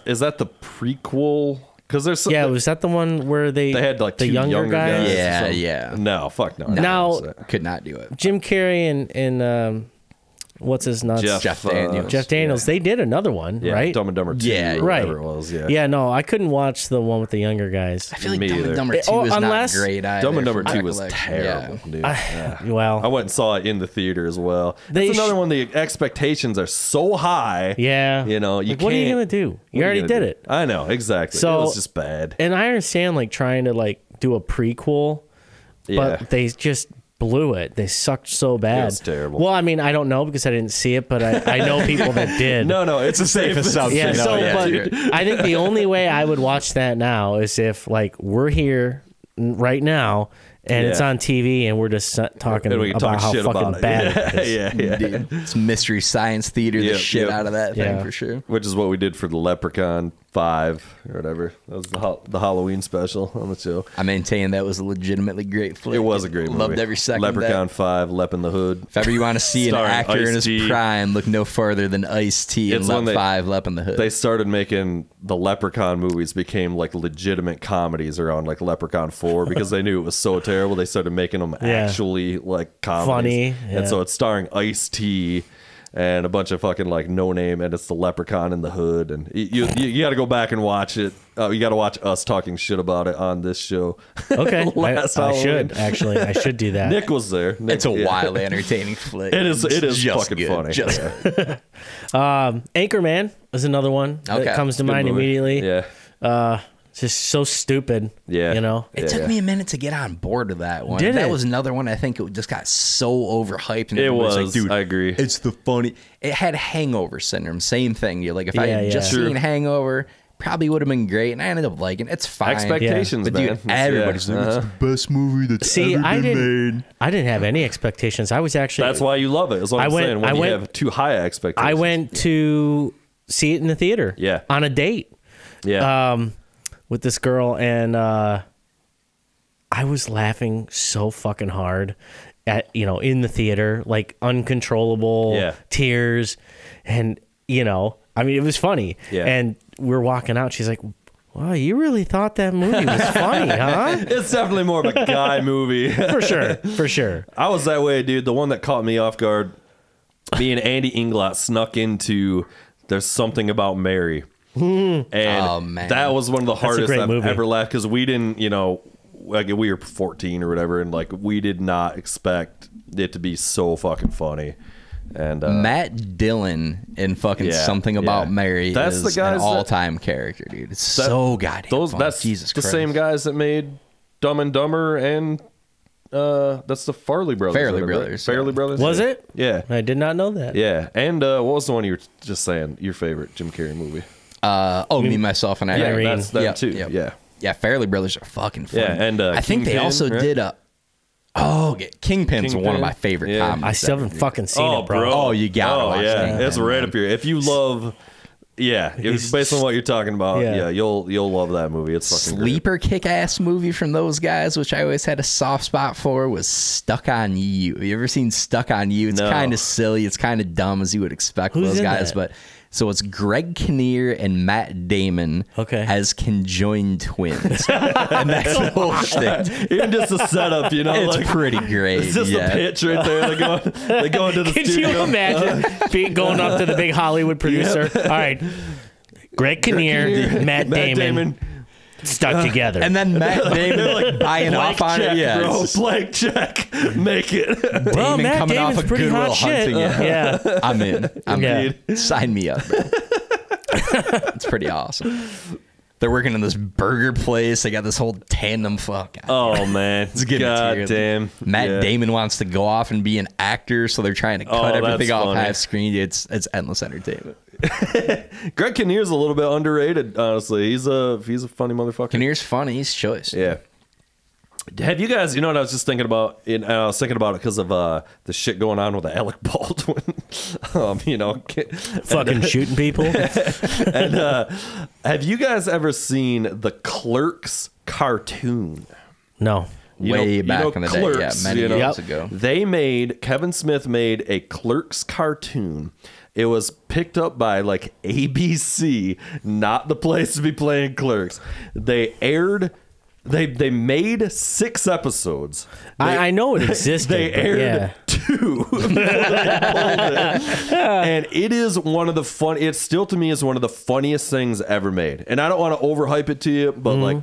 Speaker 1: Is that the prequel? Because there's
Speaker 2: Yeah, was that the one where they
Speaker 1: they had like
Speaker 2: the
Speaker 1: two
Speaker 2: younger guys?
Speaker 1: guys. or
Speaker 3: Yeah,
Speaker 1: something.
Speaker 3: yeah.
Speaker 1: No, fuck no.
Speaker 2: Now-
Speaker 3: Could not do it.
Speaker 2: Jim Carrey and what's his nuts?
Speaker 3: Jeff Daniels.
Speaker 2: Jeff Daniels. They did another one,
Speaker 1: yeah,
Speaker 2: right?
Speaker 1: Dumb and Dumber 2,
Speaker 3: Yeah,
Speaker 1: or
Speaker 2: right.
Speaker 1: whatever it was. Yeah,
Speaker 2: Yeah, no, I couldn't watch the one with the younger guys.
Speaker 3: I feel like
Speaker 1: Me
Speaker 3: Dumb
Speaker 1: either.
Speaker 3: and Dumber 2
Speaker 2: Oh,
Speaker 3: is
Speaker 2: unless-
Speaker 3: not great either.
Speaker 1: Dumb and Dumber
Speaker 3: from
Speaker 1: 2 was
Speaker 3: recollection.
Speaker 1: terrible,
Speaker 3: Yeah.
Speaker 1: dude. Yeah.
Speaker 2: Well,
Speaker 1: I went and saw it in the theater as well.
Speaker 2: They
Speaker 1: That's another
Speaker 2: sh-
Speaker 1: one. The expectations are so high.
Speaker 2: yeah.
Speaker 1: You know, you
Speaker 2: Like, what are you
Speaker 1: can't-
Speaker 2: gonna do?
Speaker 1: what
Speaker 2: You
Speaker 1: are
Speaker 2: already
Speaker 1: gonna
Speaker 2: did
Speaker 1: do?
Speaker 2: it.
Speaker 1: I know exactly.
Speaker 2: So-
Speaker 1: it was just bad.
Speaker 2: And I understand like trying to like do a prequel,
Speaker 1: Yeah.
Speaker 2: but they just blew it. They sucked so bad.
Speaker 1: was terrible.
Speaker 2: Well, I mean, I don't know because I didn't see it, but I know people that did.
Speaker 1: No, it's a safe assumption.
Speaker 2: Yeah, so but
Speaker 1: dude.
Speaker 2: I think the only way I would watch that now is if like we're here right now and it's on TV and we're just talking
Speaker 1: And we can
Speaker 2: about
Speaker 1: talk
Speaker 2: how
Speaker 1: shit
Speaker 2: fucking
Speaker 1: about it.
Speaker 2: bad it is.
Speaker 1: Yeah.
Speaker 3: Dude, it's Mystery Science Theater, the
Speaker 1: Yep,
Speaker 3: shit
Speaker 1: yep.
Speaker 3: out of that thing
Speaker 2: Yeah.
Speaker 3: for sure.
Speaker 1: Which is what we did for the Leprechaun 5 or whatever. That was the Halloween special on the show.
Speaker 3: I maintain that was a legitimately great flick.
Speaker 1: It was a great movie.
Speaker 3: Loved every second of that.
Speaker 1: Leprechaun 5, Lep in the Hood.
Speaker 3: If ever you want to see an
Speaker 1: Starring
Speaker 3: actor in his
Speaker 1: Ice-T.
Speaker 3: prime, look no further than Ice-T and
Speaker 1: It's when
Speaker 3: Lep 5, Lep in the Hood.
Speaker 1: They started making the Leprechaun movies became like legitimate comedies around like Leprechaun 4 because they knew it was so terrible. They started making them actually like comedies.
Speaker 2: Funny,
Speaker 1: And so it's starring Ice-T and a bunch of fucking like no name, and it's the Leprechaun in the Hood. And you got to go back and watch it. You got to watch us talking shit about it on this show.
Speaker 2: Okay,
Speaker 1: Last
Speaker 2: I
Speaker 1: Halloween.
Speaker 2: should actually. I should do that.
Speaker 1: Nick was there.
Speaker 3: it's a wildly entertaining flick.
Speaker 1: It is
Speaker 3: just
Speaker 1: fucking
Speaker 3: good.
Speaker 1: funny.
Speaker 3: Just
Speaker 2: Anchorman is another one
Speaker 3: Okay.
Speaker 2: that comes to mind
Speaker 1: movie.
Speaker 2: immediately.
Speaker 1: Yeah.
Speaker 2: Just so stupid.
Speaker 1: Yeah.
Speaker 2: You know?
Speaker 3: It took me a minute to get on board with that one.
Speaker 2: Did
Speaker 3: that
Speaker 2: it?
Speaker 3: was another one I think it just got so overhyped. And
Speaker 1: It
Speaker 3: everybody's
Speaker 1: was.
Speaker 3: like, dude,
Speaker 1: I agree.
Speaker 3: it's the funny. It had hangover syndrome. Same thing. You're like, if I
Speaker 2: Yeah,
Speaker 3: had just
Speaker 2: yeah.
Speaker 3: seen Hangover, probably would have been great. And I ended up liking it. It's fine.
Speaker 1: Expectations,
Speaker 3: But
Speaker 1: man.
Speaker 3: dude, everybody's like, it's the best movie that's
Speaker 2: See,
Speaker 3: ever
Speaker 2: I
Speaker 3: been
Speaker 2: didn't.
Speaker 3: made.
Speaker 2: I didn't have any expectations. I was actually.
Speaker 1: That's why you love it. That's what I'm saying. When you have too high expectations.
Speaker 2: I went to see it in the theater.
Speaker 1: Yeah.
Speaker 2: On a date.
Speaker 1: Yeah.
Speaker 2: With this girl, and I was laughing so fucking hard at in the theater, like uncontrollable tears, and I mean it was funny.
Speaker 1: Yeah.
Speaker 2: And we're walking out. She's like, "Wow, you really thought that movie was funny, huh?"
Speaker 1: It's definitely more of a guy movie.
Speaker 2: For sure.
Speaker 1: I was that way, dude. The one that caught me off guard, me and Andy Inglot snuck into There's Something About Mary. And
Speaker 3: Oh, man.
Speaker 1: that was one of the
Speaker 2: a
Speaker 1: hardest
Speaker 2: great
Speaker 1: I've
Speaker 2: movie.
Speaker 1: ever laughed because we didn't, like we were 14 or whatever, and like we did not expect it to be so fucking funny. And
Speaker 3: Matt Dillon in fucking
Speaker 1: Yeah,
Speaker 3: Something About
Speaker 1: yeah.
Speaker 3: Mary
Speaker 1: That's
Speaker 3: is
Speaker 1: the guys
Speaker 3: an
Speaker 1: that-
Speaker 3: all-time character, dude. It's so goddamn funny.
Speaker 1: that's
Speaker 3: Jesus
Speaker 1: the
Speaker 3: Christ.
Speaker 1: same guys that made Dumb and Dumber, and that's the Farley brothers.
Speaker 3: Farrelly
Speaker 1: whatever, right?
Speaker 3: brothers,
Speaker 1: Farrelly
Speaker 3: yeah.
Speaker 1: brothers.
Speaker 2: Was
Speaker 1: Yeah.
Speaker 2: it?
Speaker 1: Yeah.
Speaker 2: I did not know that.
Speaker 1: Yeah. And what was the one you were just saying? Your favorite Jim Carrey movie?
Speaker 3: Me, Myself, and
Speaker 1: Yeah,
Speaker 3: Irene.
Speaker 1: that's them
Speaker 3: Yep,
Speaker 1: too.
Speaker 3: yep.
Speaker 1: Yeah.
Speaker 3: Yeah, Farrelly brothers are fucking funny.
Speaker 1: Yeah, and
Speaker 3: I think they
Speaker 1: Kingpin,
Speaker 3: also
Speaker 1: right?
Speaker 3: did a. Oh, Kingpin's one
Speaker 1: Kingpin?
Speaker 3: of my favorite
Speaker 1: Yeah.
Speaker 3: comedies.
Speaker 2: I still haven't fucking seen
Speaker 1: Oh,
Speaker 2: it, bro.
Speaker 3: Oh, you gotta watch
Speaker 1: yeah.
Speaker 3: Kingpin,
Speaker 1: It's right
Speaker 3: man.
Speaker 1: up here. If you love, if based on what you're talking about,
Speaker 2: Yeah.
Speaker 1: you'll love that movie. It's fucking great.
Speaker 3: Sleeper kick-ass movie from those guys, which I always had a soft spot for, was Stuck on You. Have you ever seen Stuck on You? It's
Speaker 1: No.
Speaker 3: kind of silly. It's kind of dumb, as you would expect
Speaker 2: Who's
Speaker 3: those
Speaker 2: in
Speaker 3: guys.
Speaker 2: that?
Speaker 3: But so it's Greg Kinnear and Matt Damon as conjoined twins. And that's the whole shtick.
Speaker 1: Even just the setup,
Speaker 3: It's
Speaker 1: like
Speaker 3: pretty great.
Speaker 1: it's just
Speaker 3: yeah.
Speaker 1: a pitch right there. They go into the
Speaker 2: Can
Speaker 1: studio.
Speaker 2: you imagine going up to the big Hollywood producer? All right, Greg Kinnear, Matt Damon, stuck together.
Speaker 3: And then Matt Damon like buying
Speaker 1: Blank
Speaker 3: off on
Speaker 1: check,
Speaker 3: it. Yeah,
Speaker 1: bro.
Speaker 3: it's
Speaker 1: Blank check. Make it.
Speaker 2: well,
Speaker 3: Damon
Speaker 2: Matt
Speaker 3: coming
Speaker 2: Damon's
Speaker 3: off a
Speaker 2: pretty
Speaker 3: Goodwill
Speaker 2: hot shit.
Speaker 3: Hunting.
Speaker 2: Yeah.
Speaker 3: I'm in. I'm
Speaker 2: Yeah.
Speaker 3: in. Sign me up, bro. It's pretty awesome. They're working in this burger place. They got this whole tandem fuck.
Speaker 1: Oh man,
Speaker 3: It's good
Speaker 1: God
Speaker 3: material.
Speaker 1: damn.
Speaker 3: Matt
Speaker 1: Yeah.
Speaker 3: Damon wants to go off and be an actor, so they're trying to cut
Speaker 1: Oh,
Speaker 3: everything
Speaker 1: that's
Speaker 3: off
Speaker 1: funny.
Speaker 3: half screen. It's endless entertainment.
Speaker 1: Greg Kinnear's a little bit underrated, honestly. He's a funny motherfucker.
Speaker 3: Kinnear's funny. He's choice.
Speaker 1: Yeah. Have you guys, what I was just thinking about, and I was thinking about it because of the shit going on with Alec Baldwin,
Speaker 2: Fucking shooting people.
Speaker 1: and have you guys ever seen the Clerks cartoon?
Speaker 2: No.
Speaker 3: Way back in the day, yeah, many years ago.
Speaker 1: Kevin Smith made a Clerks cartoon. It was picked up by like ABC, not the place to be playing Clerks. They made 6 episodes.
Speaker 2: I know it existed.
Speaker 1: They
Speaker 2: but
Speaker 1: aired
Speaker 2: yeah.
Speaker 1: 2 before they pulled it. And it is one of the it still to me is one of the funniest things ever made. And I don't want to overhype it to you, but like,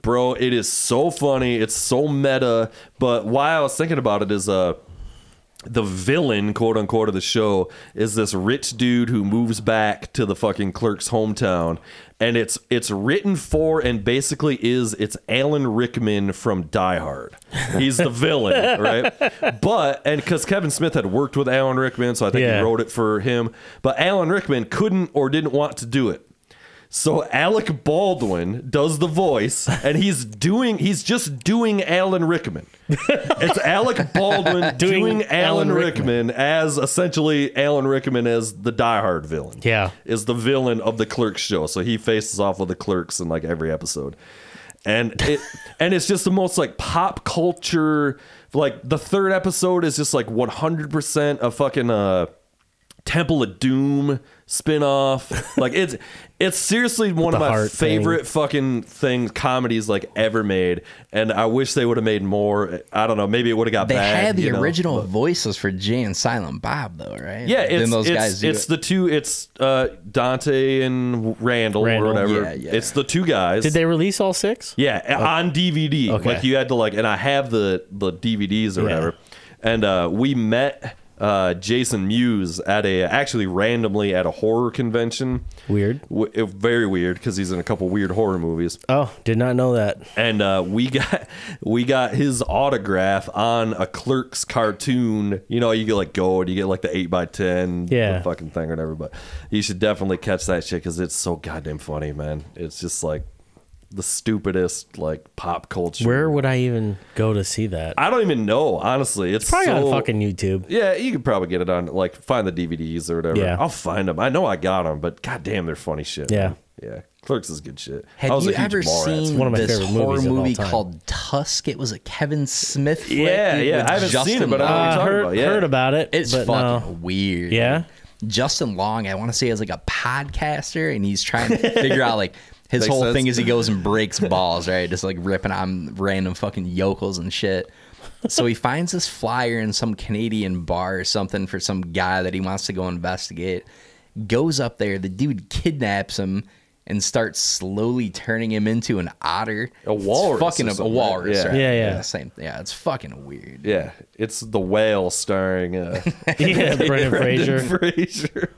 Speaker 1: bro, it is so funny. It's so meta. But why I was thinking about it is the villain, quote unquote, of the show is this rich dude who moves back to the fucking clerk's hometown, and it's written for and basically it's Alan Rickman from Die Hard. He's the villain, right? And because Kevin Smith had worked with Alan Rickman, so I think he wrote it for him. But Alan Rickman couldn't or didn't want to do it. So Alec Baldwin does the voice, and he's just doing Alan Rickman. It's Alec Baldwin doing Alan Rickman as essentially Alan Rickman as the Die Hard villain.
Speaker 2: Yeah,
Speaker 1: is the villain of the Clerks show. So he faces off with the Clerks in like every episode, and it's just the most like pop culture. Like the third episode is just like 100% a fucking Temple of Doom spinoff. Like it's seriously one of my favorite fucking comedies like ever made, and I wish they would have made more. I don't know, maybe it would have got
Speaker 3: they
Speaker 1: bad.
Speaker 3: They had the original voices for Jay and Silent Bob though, right?
Speaker 1: Yeah, it's the two. It's Dante and Randall or whatever.
Speaker 3: Yeah.
Speaker 1: It's the two guys.
Speaker 2: Did they release all 6?
Speaker 1: Yeah, on DVD.
Speaker 2: Okay.
Speaker 1: Like you had to like, and I have the DVDs or whatever, and we met Jason Mewes actually randomly at a horror convention.
Speaker 2: Weird.
Speaker 1: Very weird, because he's in a couple weird horror movies.
Speaker 2: Oh, did not know that.
Speaker 1: And we got his autograph on a Clerks cartoon. You know, you get like go and you get like the 8x10 the fucking thing or whatever. But you should definitely catch that shit, because it's so goddamn funny, man. It's just like the stupidest like pop culture.
Speaker 2: Where would I even go to see that?
Speaker 1: I don't even know, honestly. It's
Speaker 2: probably on fucking YouTube.
Speaker 1: Yeah, you could probably get it on, like, find the DVDs or whatever.
Speaker 2: Yeah.
Speaker 1: I'll find them. I know I got them, but goddamn, they're funny shit.
Speaker 2: Yeah.
Speaker 1: Man. Yeah. Clerks is good shit.
Speaker 3: Have you ever seen
Speaker 2: one of my
Speaker 3: this
Speaker 2: favorite
Speaker 3: horror
Speaker 2: movies
Speaker 3: movie called Tusk? It was a Kevin Smith flick.
Speaker 1: Yeah. I haven't seen it, but I know what you're talking about. Yeah.
Speaker 2: Heard about it.
Speaker 3: It's fucking weird.
Speaker 2: Yeah.
Speaker 3: Justin Long, I want to say, is like a podcaster, and he's trying to figure out like his whole thing is he goes and breaks balls, right? Just like ripping on random fucking yokels and shit. So he finds this flyer in some Canadian bar or something for some guy that he wants to go investigate. Goes up there, the dude kidnaps him and starts slowly turning him into an otter.
Speaker 1: A walrus.
Speaker 3: It's fucking a walrus.
Speaker 1: Right?
Speaker 3: Right?
Speaker 2: Yeah.
Speaker 3: Same. Yeah, it's fucking weird.
Speaker 1: Yeah. It's The Whale starring
Speaker 2: Brendan
Speaker 1: Fraser.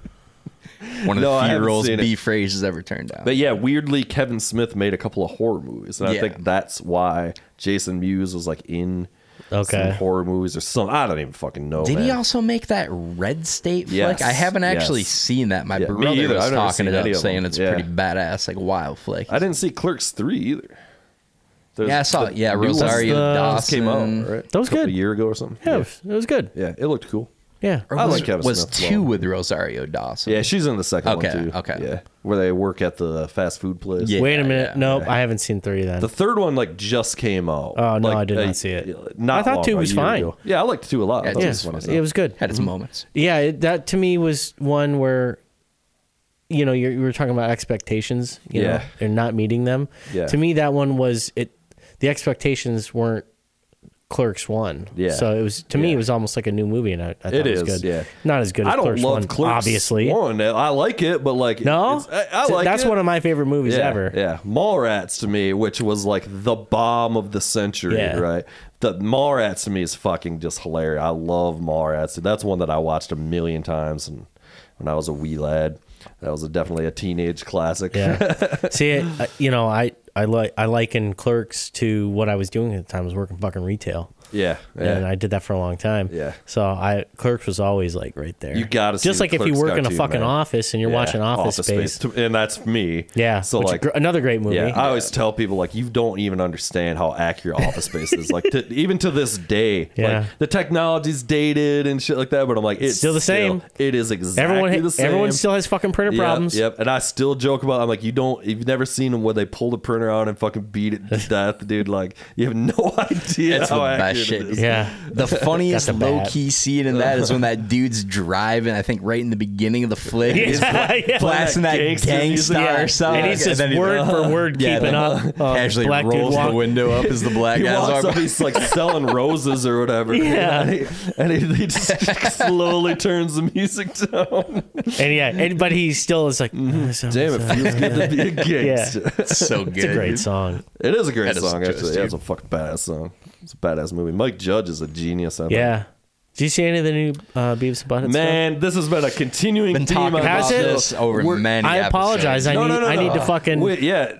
Speaker 3: One of the few roles B. Fraser's ever turned down.
Speaker 1: But yeah, weirdly, Kevin Smith made a couple of horror movies, and I think that's why Jason Mewes was like in some horror movies or something. I don't even fucking know.
Speaker 3: Did he also make that Red State flick?
Speaker 1: Yes.
Speaker 3: I haven't actually seen that. My brother was talking it up, saying it's pretty badass, like wild flick.
Speaker 1: I didn't see Clerks 3 either.
Speaker 3: I saw it. Yeah, Rosario Dawson
Speaker 1: came out, right?
Speaker 2: That was good.
Speaker 1: A year ago or something.
Speaker 2: Yeah, it was good.
Speaker 1: Yeah, it looked cool.
Speaker 2: Yeah,
Speaker 3: I like Kevin Smith. Was 2 with Rosario Dawson?
Speaker 1: Yeah, she's in the second one too.
Speaker 3: Okay.
Speaker 1: Yeah, where they work at the fast food place.
Speaker 2: Yeah, wait a minute. Nope, I haven't seen 3 then.
Speaker 1: The third one like just came out.
Speaker 2: Oh no,
Speaker 1: like,
Speaker 2: I did not see it.
Speaker 1: I
Speaker 2: thought 2 was fine.
Speaker 1: Ago. Yeah, I liked 2 a lot.
Speaker 2: It was good.
Speaker 3: Had its moments.
Speaker 2: Yeah, that to me was one where, you know, you were talking about expectations. You know, and not meeting them.
Speaker 1: Yeah.
Speaker 2: To me, that one was it. The expectations weren't Clerks 1.
Speaker 1: Yeah.
Speaker 2: So it was, to me, it was almost like a new movie, and I thought it was good.
Speaker 1: Yeah.
Speaker 2: Not as good as Clerks 1. I don't love Clerks obviously.
Speaker 1: 1. I like it, but like
Speaker 2: no,
Speaker 1: I like
Speaker 2: that's
Speaker 1: it.
Speaker 2: one of my favorite movies ever.
Speaker 1: Yeah. Mallrats to me, which was like the bomb of the century, right? The Mallrats to me is fucking just hilarious. I love Mallrats. That's one that I watched a million times, and when I was a wee lad. That was definitely a teenage classic.
Speaker 2: Yeah. See, you know, I liken Clerks to what I was doing at the time. I was working fucking retail.
Speaker 1: Yeah.
Speaker 2: And I did that for a long time.
Speaker 1: Yeah.
Speaker 2: So Clerks was always like right there.
Speaker 1: You got to see
Speaker 2: just like if you work in a fucking office and you're watching Office Space.
Speaker 1: And that's me.
Speaker 2: Yeah.
Speaker 1: So like
Speaker 2: another great movie.
Speaker 1: Yeah. I always tell people like you don't even understand how accurate Office Space is. Like even to this day.
Speaker 2: Yeah.
Speaker 1: Like the technology's dated and shit like that, but I'm like it's
Speaker 2: still the same.
Speaker 1: It is exactly the same.
Speaker 2: Everyone still has fucking printer problems.
Speaker 1: Yep. And I still joke about. I'm like you've never seen them where they pull the printer out and fucking beat it to death, dude. Like you have no idea
Speaker 3: it's
Speaker 1: how
Speaker 3: the
Speaker 1: accurate
Speaker 3: best shit.
Speaker 1: It is.
Speaker 2: Yeah.
Speaker 3: The funniest low-key scene in that is when that dude's driving, I think right in the beginning of the flick. He's blasting that Gangstar song.
Speaker 2: And he's just word for word keeping up.
Speaker 3: Casually rolls the window up as the black
Speaker 1: he
Speaker 3: guy's
Speaker 1: walks up, he's like selling roses or whatever.
Speaker 2: Yeah.
Speaker 1: And he just slowly turns the music down.
Speaker 2: But he still is like,
Speaker 1: damn, it feels good to be a gangster.
Speaker 2: Yeah.
Speaker 3: It's so good.
Speaker 2: It's a great song.
Speaker 1: It is a great song, actually. Yeah, it's a fucking badass song. It's a badass movie. Mike Judge is a genius. I think.
Speaker 2: Yeah. Did you see any of the new Beavis and Butthead
Speaker 1: Man, this has been a continuing
Speaker 3: Been
Speaker 1: theme.
Speaker 3: talking
Speaker 1: on
Speaker 3: about
Speaker 2: Has it?
Speaker 3: this over many
Speaker 2: I apologize.
Speaker 3: episodes.
Speaker 2: I need to fucking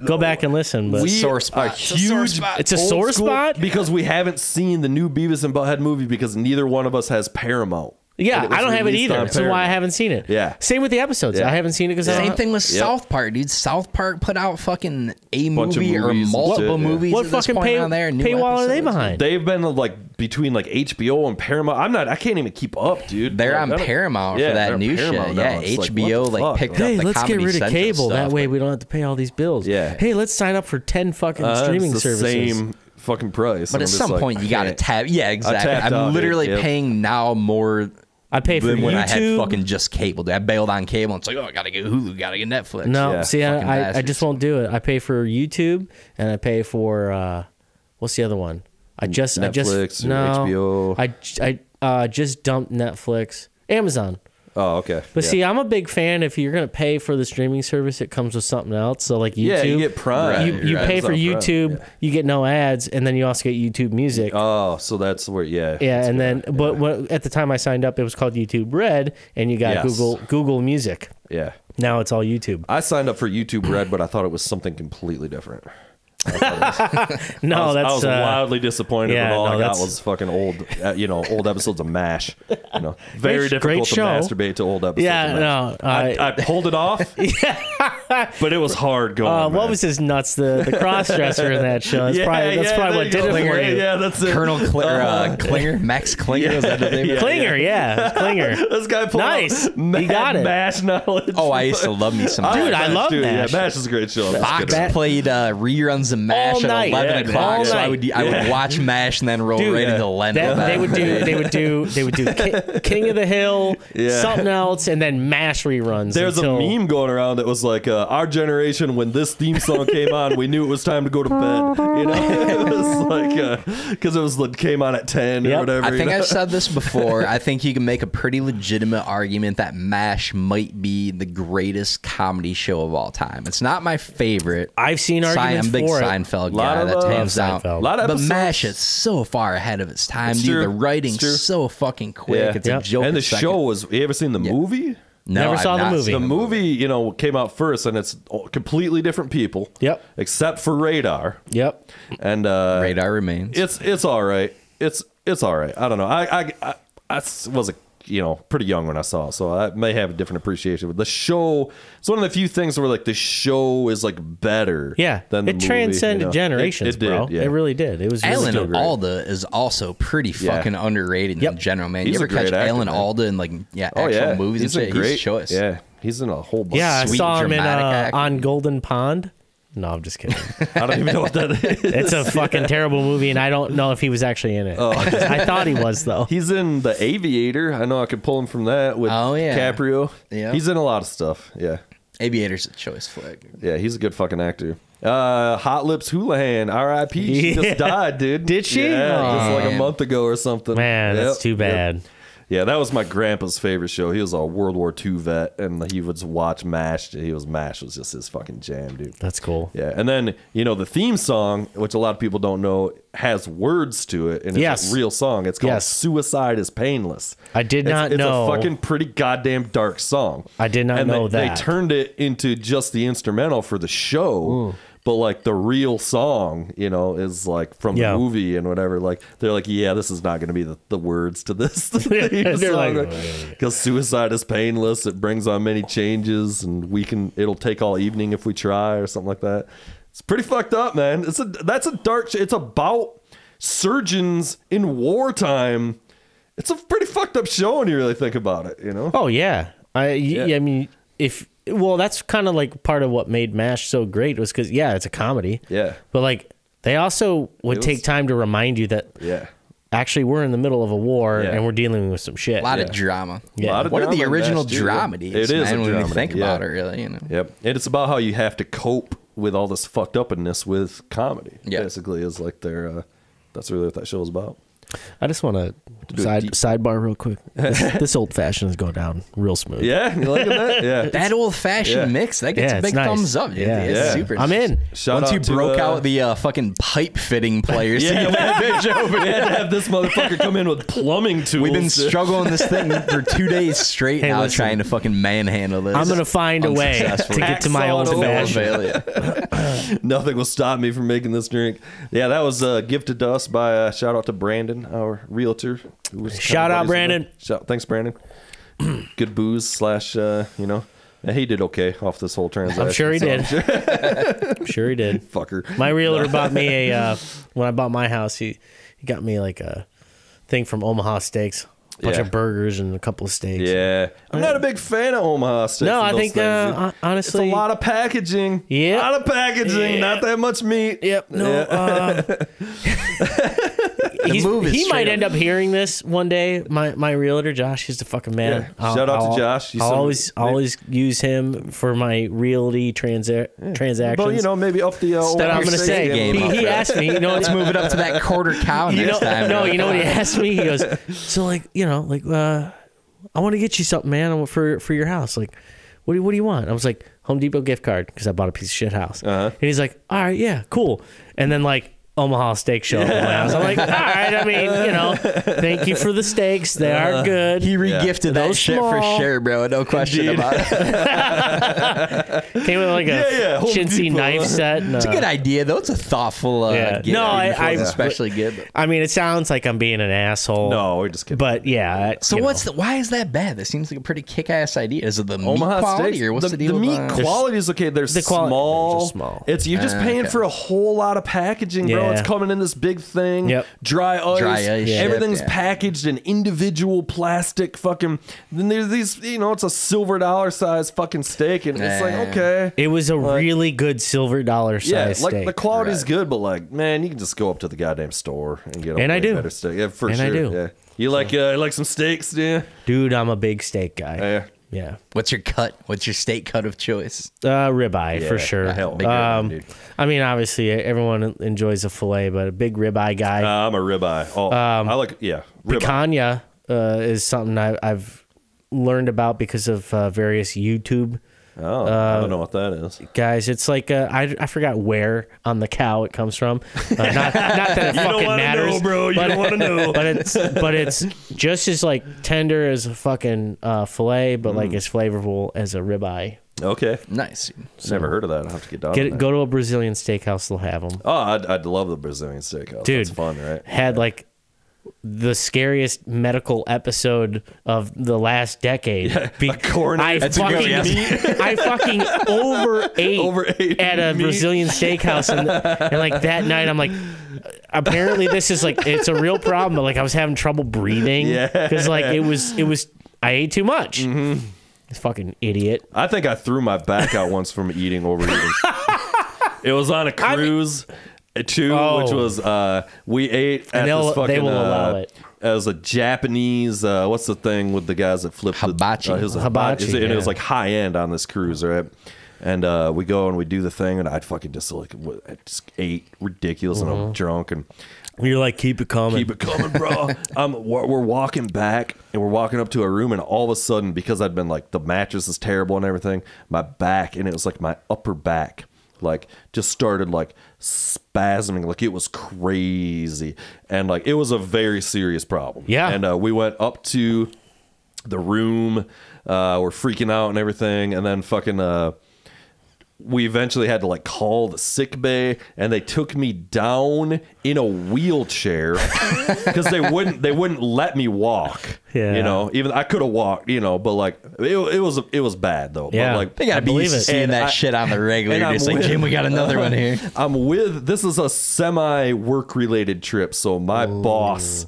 Speaker 2: go back and listen. But
Speaker 3: Sore spot.
Speaker 1: are
Speaker 3: It's a sore
Speaker 1: huge.
Speaker 3: spot.
Speaker 2: It's a
Speaker 1: old
Speaker 2: sore
Speaker 1: school
Speaker 2: spot?
Speaker 1: because we haven't seen the new Beavis and Butthead movie because neither one of us has Paramount.
Speaker 2: yeah,
Speaker 1: And it was
Speaker 2: I don't have it
Speaker 1: released
Speaker 2: either.
Speaker 1: on
Speaker 2: That's why I
Speaker 1: Paramount.
Speaker 2: haven't seen it.
Speaker 1: Yeah.
Speaker 2: Same with the episodes.
Speaker 1: Yeah.
Speaker 2: I haven't seen it because
Speaker 3: Same thing with
Speaker 1: Yep.
Speaker 3: South Park, dude. South Park put out fucking a
Speaker 1: Bunch of
Speaker 3: movie or
Speaker 1: movies and
Speaker 3: multiple
Speaker 1: shit, yeah.
Speaker 3: movies.
Speaker 2: What
Speaker 3: at this
Speaker 2: fucking
Speaker 3: point on there, new
Speaker 2: paywall are they
Speaker 3: episodes.
Speaker 2: behind?
Speaker 1: They've been like between like HBO and Paramount. I can't even keep up, dude.
Speaker 3: They're
Speaker 1: Like,
Speaker 3: on
Speaker 1: I don't-
Speaker 3: Paramount
Speaker 1: yeah,
Speaker 3: for that
Speaker 1: they're
Speaker 3: new
Speaker 1: Paramount
Speaker 3: shit.
Speaker 1: now.
Speaker 3: Yeah,
Speaker 1: It's like,
Speaker 3: HBO
Speaker 1: what the fuck?
Speaker 3: picked up
Speaker 2: Hey,
Speaker 3: the
Speaker 2: let's get
Speaker 3: Comedy
Speaker 2: rid of
Speaker 3: Central
Speaker 2: cable. That
Speaker 3: stuff,
Speaker 2: way
Speaker 3: but-
Speaker 2: we don't have to pay all these bills.
Speaker 1: Yeah.
Speaker 2: Hey, let's sign up for 10 fucking streaming
Speaker 1: it's the
Speaker 2: services.
Speaker 1: same fucking price.
Speaker 3: But
Speaker 1: And
Speaker 3: at
Speaker 1: I'm just
Speaker 3: some
Speaker 1: like,
Speaker 3: point,
Speaker 1: I
Speaker 3: you got to
Speaker 1: can't.
Speaker 3: tap. Yeah, exactly.
Speaker 1: tapped
Speaker 3: I'm
Speaker 1: out, dude.
Speaker 3: literally
Speaker 1: Yep.
Speaker 3: paying now more
Speaker 2: I pay for
Speaker 3: than when I had
Speaker 2: YouTube.
Speaker 3: fucking just cable. Dude. I bailed on cable. It's like, oh, I got to get Hulu, got to get Netflix.
Speaker 2: No,
Speaker 1: Yeah,
Speaker 2: see,
Speaker 3: fucking
Speaker 2: I
Speaker 3: bastards.
Speaker 2: just won't do it. I pay for YouTube and I pay for what's the other one?
Speaker 1: Netflix or
Speaker 2: no,
Speaker 1: HBO.
Speaker 2: I just dumped Netflix, Amazon.
Speaker 1: Oh, okay.
Speaker 2: But
Speaker 1: yeah.
Speaker 2: see, I'm a big fan. If you're gonna pay for the streaming service, it comes with something else. So like YouTube,
Speaker 1: yeah, you get Prime.
Speaker 2: you
Speaker 1: Right.
Speaker 2: pay for
Speaker 1: Amazon Prime,
Speaker 2: YouTube,
Speaker 1: yeah.
Speaker 2: you get no ads, and then you also get YouTube Music.
Speaker 1: Oh, so that's where, yeah.
Speaker 2: Yeah,
Speaker 1: that's
Speaker 2: and then
Speaker 1: good.
Speaker 2: but at the time I signed up, it was called YouTube Red, and you got
Speaker 1: Yes.
Speaker 2: Google Music.
Speaker 1: Yeah.
Speaker 2: Now it's all YouTube.
Speaker 1: I signed up for YouTube Red, but I thought it was something completely different.
Speaker 2: No,
Speaker 1: I
Speaker 2: that's
Speaker 1: was wildly disappointed
Speaker 2: yeah,
Speaker 1: when all
Speaker 2: no,
Speaker 1: I got
Speaker 2: that's-
Speaker 1: was fucking old, old episodes of MASH. Very
Speaker 2: Great
Speaker 1: difficult to
Speaker 2: show.
Speaker 1: masturbate to old episodes.
Speaker 2: Yeah,
Speaker 1: of MASH.
Speaker 2: no,
Speaker 1: I pulled it off, but it was hard going.
Speaker 2: what
Speaker 1: man.
Speaker 2: was his nuts? The cross dresser in that show. That's probably
Speaker 1: there
Speaker 2: what
Speaker 1: you
Speaker 2: did
Speaker 1: go.
Speaker 2: it for you.
Speaker 1: Yeah, that's it.
Speaker 3: Colonel Klinger, Max Klinger. Is that his name?
Speaker 2: Klinger, yeah, Klinger.
Speaker 1: This guy pulled
Speaker 2: Nice.
Speaker 1: out
Speaker 2: He got it.
Speaker 1: MASH knowledge.
Speaker 3: Oh, I used to love me some.
Speaker 2: Dude, I love
Speaker 1: too.
Speaker 2: MASH.
Speaker 1: Yeah, MASH is a great show. That's
Speaker 3: Fox
Speaker 1: good.
Speaker 3: played reruns of MASH
Speaker 2: All night.
Speaker 3: at 11
Speaker 1: Yeah,
Speaker 3: o'clock,
Speaker 2: all
Speaker 3: so I
Speaker 2: night.
Speaker 3: would watch MASH and then roll
Speaker 2: Dude,
Speaker 3: right
Speaker 1: yeah.
Speaker 3: into Leno.
Speaker 2: They would do King of the Hill,
Speaker 1: Yeah.
Speaker 2: something else, and then MASH reruns.
Speaker 1: There's
Speaker 2: until,
Speaker 1: a meme going around that was like, our generation, when this theme song came on, we knew it was time to go to bed. You know, it was like, because it was came on at 10 or
Speaker 2: Yep.
Speaker 1: whatever.
Speaker 3: I think
Speaker 1: you know?
Speaker 3: I've said this before. I think you can make a pretty legitimate argument that MASH might be the greatest comedy show of all time. It's not my favorite.
Speaker 2: I've seen arguments
Speaker 3: I'm a big
Speaker 2: for it.
Speaker 3: Seinfeld
Speaker 1: Lot
Speaker 3: guy.
Speaker 1: of,
Speaker 3: That's hands
Speaker 2: Seinfeld.
Speaker 3: down.
Speaker 1: Lot of
Speaker 3: But
Speaker 1: episodes.
Speaker 3: MASH is so far ahead of its time,
Speaker 1: It's
Speaker 3: dude.
Speaker 1: true.
Speaker 3: The writing's
Speaker 1: It's true.
Speaker 3: so fucking quick.
Speaker 1: Yeah.
Speaker 3: It's
Speaker 2: Yep.
Speaker 3: a joke.
Speaker 1: And the
Speaker 3: a second.
Speaker 1: show was, you ever seen the movie?
Speaker 3: No,
Speaker 2: Never
Speaker 3: I've
Speaker 2: saw the
Speaker 3: not
Speaker 2: movie.
Speaker 3: seen
Speaker 1: The movie, came out first, and it's completely different people.
Speaker 2: Yep.
Speaker 1: Except for Radar.
Speaker 2: Yep.
Speaker 1: And
Speaker 3: Radar remains.
Speaker 1: it's all right. It's all right. I don't know. I was pretty young when I saw it, so I may have a different appreciation. But the show, it's one of the few things where like the show is like better.
Speaker 2: Yeah.
Speaker 1: than the
Speaker 2: It
Speaker 1: movie,
Speaker 2: transcended generations,
Speaker 1: It did,
Speaker 2: bro.
Speaker 1: yeah.
Speaker 2: It really did. It was really
Speaker 3: Alan
Speaker 1: still great.
Speaker 3: Alda is also pretty fucking underrated
Speaker 2: Yep.
Speaker 3: in general, man.
Speaker 1: He's
Speaker 3: You ever
Speaker 1: a great
Speaker 3: catch
Speaker 1: actor,
Speaker 3: Alan
Speaker 1: man.
Speaker 3: Alda in
Speaker 1: Oh
Speaker 3: actual
Speaker 1: yeah,
Speaker 3: movies
Speaker 1: he's
Speaker 3: and
Speaker 1: a
Speaker 3: shit?
Speaker 1: great
Speaker 3: He's choice.
Speaker 1: Yeah, he's in a whole bunch.
Speaker 2: Yeah, I
Speaker 3: Sweet
Speaker 2: saw him in
Speaker 3: dramatic acting.
Speaker 2: on Golden Pond. No, I'm just kidding.
Speaker 1: I don't even know what that is.
Speaker 2: It's a fucking terrible movie, and I don't know if he was actually in it.
Speaker 1: Oh.
Speaker 2: I thought he was, though.
Speaker 1: He's in The Aviator. I know I could pull him from that with
Speaker 3: Oh, yeah.
Speaker 1: DiCaprio.
Speaker 3: Yeah.
Speaker 1: He's in a lot of stuff. Yeah.
Speaker 3: Aviator's a choice flick.
Speaker 1: Yeah, he's a good fucking actor. Hot Lips Houlihan, R.I.P. She
Speaker 2: Yeah.
Speaker 1: just died, dude.
Speaker 2: Did she?
Speaker 1: Yeah, just like a
Speaker 3: Man.
Speaker 1: month ago or something.
Speaker 2: Man, that's
Speaker 1: Yep,
Speaker 2: too
Speaker 1: yep.
Speaker 2: bad.
Speaker 1: Yeah, that was my grandpa's favorite show. He was a World War II vet, and he would watch MASH. MASH was just his fucking jam, dude.
Speaker 2: That's cool.
Speaker 1: Yeah, and then the theme song, which a lot of people don't know, has words to it, and it's
Speaker 2: Yes.
Speaker 1: a real song. It's called
Speaker 2: Yes.
Speaker 1: "Suicide Is Painless."
Speaker 2: I did not
Speaker 1: it's
Speaker 2: know.
Speaker 1: a fucking pretty goddamn dark song.
Speaker 2: I did not
Speaker 1: and
Speaker 2: know
Speaker 1: they
Speaker 2: that.
Speaker 1: turned it into just the instrumental for the show. But like the real song, is like from
Speaker 2: Yeah.
Speaker 1: the movie and whatever. Like they're like, yeah, this is not going to be the words to this.
Speaker 2: They're like,
Speaker 1: Because suicide is painless. It brings on many changes, and it'll take all evening if we try, or something like that. It's pretty fucked up, man. That's a dark. It's about surgeons in wartime. It's a pretty fucked up show when you really think about it.
Speaker 2: Oh, yeah. I mean, that's kind of like part of what made MASH so great was because, it's a comedy.
Speaker 1: Yeah.
Speaker 2: But like, they also would take time to remind you that
Speaker 1: Yeah.
Speaker 2: actually we're in the middle of a war
Speaker 1: Yeah.
Speaker 2: and we're dealing with some shit.
Speaker 3: A lot of drama.
Speaker 2: Yeah.
Speaker 1: Lot of
Speaker 3: What are the
Speaker 1: drama in
Speaker 3: original
Speaker 1: MASH, too, yeah.
Speaker 3: dramedies,
Speaker 1: It is
Speaker 3: man,
Speaker 1: a
Speaker 3: when we
Speaker 1: dramedy,
Speaker 3: think
Speaker 1: yeah.
Speaker 3: about it, really,
Speaker 1: Yep. And it's about how you have to cope with all this fucked upness with comedy.
Speaker 3: Yeah.
Speaker 1: Basically, is like that's really what that show is about.
Speaker 2: I just want to sidebar real quick. This old fashions go down real smooth.
Speaker 1: Yeah, you liking that? Yeah,
Speaker 3: That old fashioned mix, that gets a big
Speaker 2: nice.
Speaker 3: thumbs up.
Speaker 2: Yeah,
Speaker 3: It's super.
Speaker 2: I'm in.
Speaker 3: Once you broke out the fucking pipe fitting players,
Speaker 1: we had to have this motherfucker come in with plumbing tools.
Speaker 3: We've been struggling this thing for 2 days straight now,
Speaker 2: listen,
Speaker 3: trying to fucking manhandle this.
Speaker 2: I'm gonna find a way to get to my old fashioned.
Speaker 1: Nothing will stop me from making this drink. Yeah, that was gifted to us by shout out to Brandon, our realtor. Who was
Speaker 2: Shout out, Brandon.
Speaker 1: Thanks, Brandon. Good booze / you know. He did okay off this whole transaction.
Speaker 2: I'm sure he did. I'm sure he did.
Speaker 1: Fucker.
Speaker 2: My realtor bought me when I bought my house, he got me like a thing from Omaha Steaks. A bunch of burgers and a couple of steaks.
Speaker 1: Yeah. I'm not a big fan of Omaha Steaks.
Speaker 2: No, I think, honestly...
Speaker 1: It's a lot of packaging.
Speaker 2: Yeah.
Speaker 1: A lot of packaging, not that much meat.
Speaker 2: Yep. No. He might end up hearing this one day. My realtor, Josh, he's the fucking man.
Speaker 1: Yeah. Shout out to Josh.
Speaker 2: I'll always use him for my realty transactions.
Speaker 1: But, you know, maybe up the...
Speaker 2: That I'm going to say. He asked me, you know,
Speaker 3: let's move it up to that quarter cow next time.
Speaker 2: No, you know what he asked me? He goes, so, like, you know, like, I want to get you something, man, for your house. Like, what do you want? I was like, Home Depot gift card, because I bought a piece of shit house. And he's like, all right, yeah, cool. And then, like, Omaha steak show up at my house. I'm like, all right, I mean, you know, thank you for the steaks. They are good.
Speaker 3: He regifted that shit for sure, bro. No question about it.
Speaker 2: Came with like a chintzy knife set.
Speaker 3: It's a good idea, though. It's a thoughtful gift.
Speaker 2: No, I
Speaker 3: especially good.
Speaker 2: I mean, it sounds like I'm being an asshole.
Speaker 1: No, we're just kidding.
Speaker 2: But yeah.
Speaker 3: So why is that bad? That seems like a pretty kick-ass idea. Is it the meat quality
Speaker 1: steaks,
Speaker 3: or what's the deal?
Speaker 1: The meat quality is okay. They're small. It's you're just paying for a whole lot of packaging, bro. It's coming in this big thing.
Speaker 2: Yep.
Speaker 1: Dry ice. Everything's packaged in individual plastic fucking. Then there's these, you know, it's a silver dollar size fucking steak, and it's like, okay.
Speaker 2: It was a really good silver dollar size steak.
Speaker 1: Like the quality's good, but like, man, you can just go up to the goddamn store and get a better steak. Yeah, for sure.
Speaker 2: I do.
Speaker 1: Yeah. You like some steaks, yeah?
Speaker 2: Dude, I'm a big steak guy. Yeah.
Speaker 3: What's your cut? What's your steak cut of choice?
Speaker 2: Ribeye for sure.
Speaker 3: Dude.
Speaker 2: I mean, obviously everyone enjoys a fillet, but a big ribeye guy.
Speaker 1: I'm a ribeye. Oh, I like ribeye.
Speaker 2: Picanha is something I've learned about because of various YouTube.
Speaker 1: Oh, I don't know what that is.
Speaker 2: Guys, it's like I forgot where on the cow it comes from. Not that it fucking matters,
Speaker 1: know, bro. You don't want to know.
Speaker 2: But it's just as like tender as a fucking fillet, but like as flavorful as a ribeye.
Speaker 1: Okay,
Speaker 3: nice.
Speaker 1: Never heard of that. I'll have to get down.
Speaker 2: Go to a Brazilian steakhouse; they'll have them.
Speaker 1: Oh, I'd love the Brazilian steakhouse.
Speaker 2: Dude,
Speaker 1: that's fun, right?
Speaker 2: Had like the scariest medical episode of the last decade. I fucking overate at a Brazilian steakhouse, and like that night, I'm like, apparently this is like it's a real problem. But like I was having trouble breathing because like it was I ate too much. This fucking idiot.
Speaker 1: I think I threw my back out once from overeating. It was on a cruise. Which was we ate at this fucking
Speaker 2: they will allow it.
Speaker 1: As a Japanese what's the thing with the guys that flipped
Speaker 3: hibachi.
Speaker 1: It was hibachi, and it was like high end on this cruise, right? And we go and we do the thing, and I'd fucking just ate ridiculous, and I'm drunk, and
Speaker 2: you're like, keep it coming,
Speaker 1: bro. We're walking back, and we're walking up to a room, and all of a sudden, because I'd been like the mattress is terrible and everything, my back, and it was like my upper back, like just started like spasming, like it was crazy, and like it was a very serious problem. And we went up to the room, we're freaking out and everything, and then fucking we eventually had to like call the sick bay, and they took me down in a wheelchair because they wouldn't let me walk. You know, even I could have walked, you know, but like it was bad though.
Speaker 2: Yeah,
Speaker 1: but like
Speaker 3: they gotta be seeing that shit on the regular. Just like, Jim, we got another one here.
Speaker 1: This is a semi work related trip, so my boss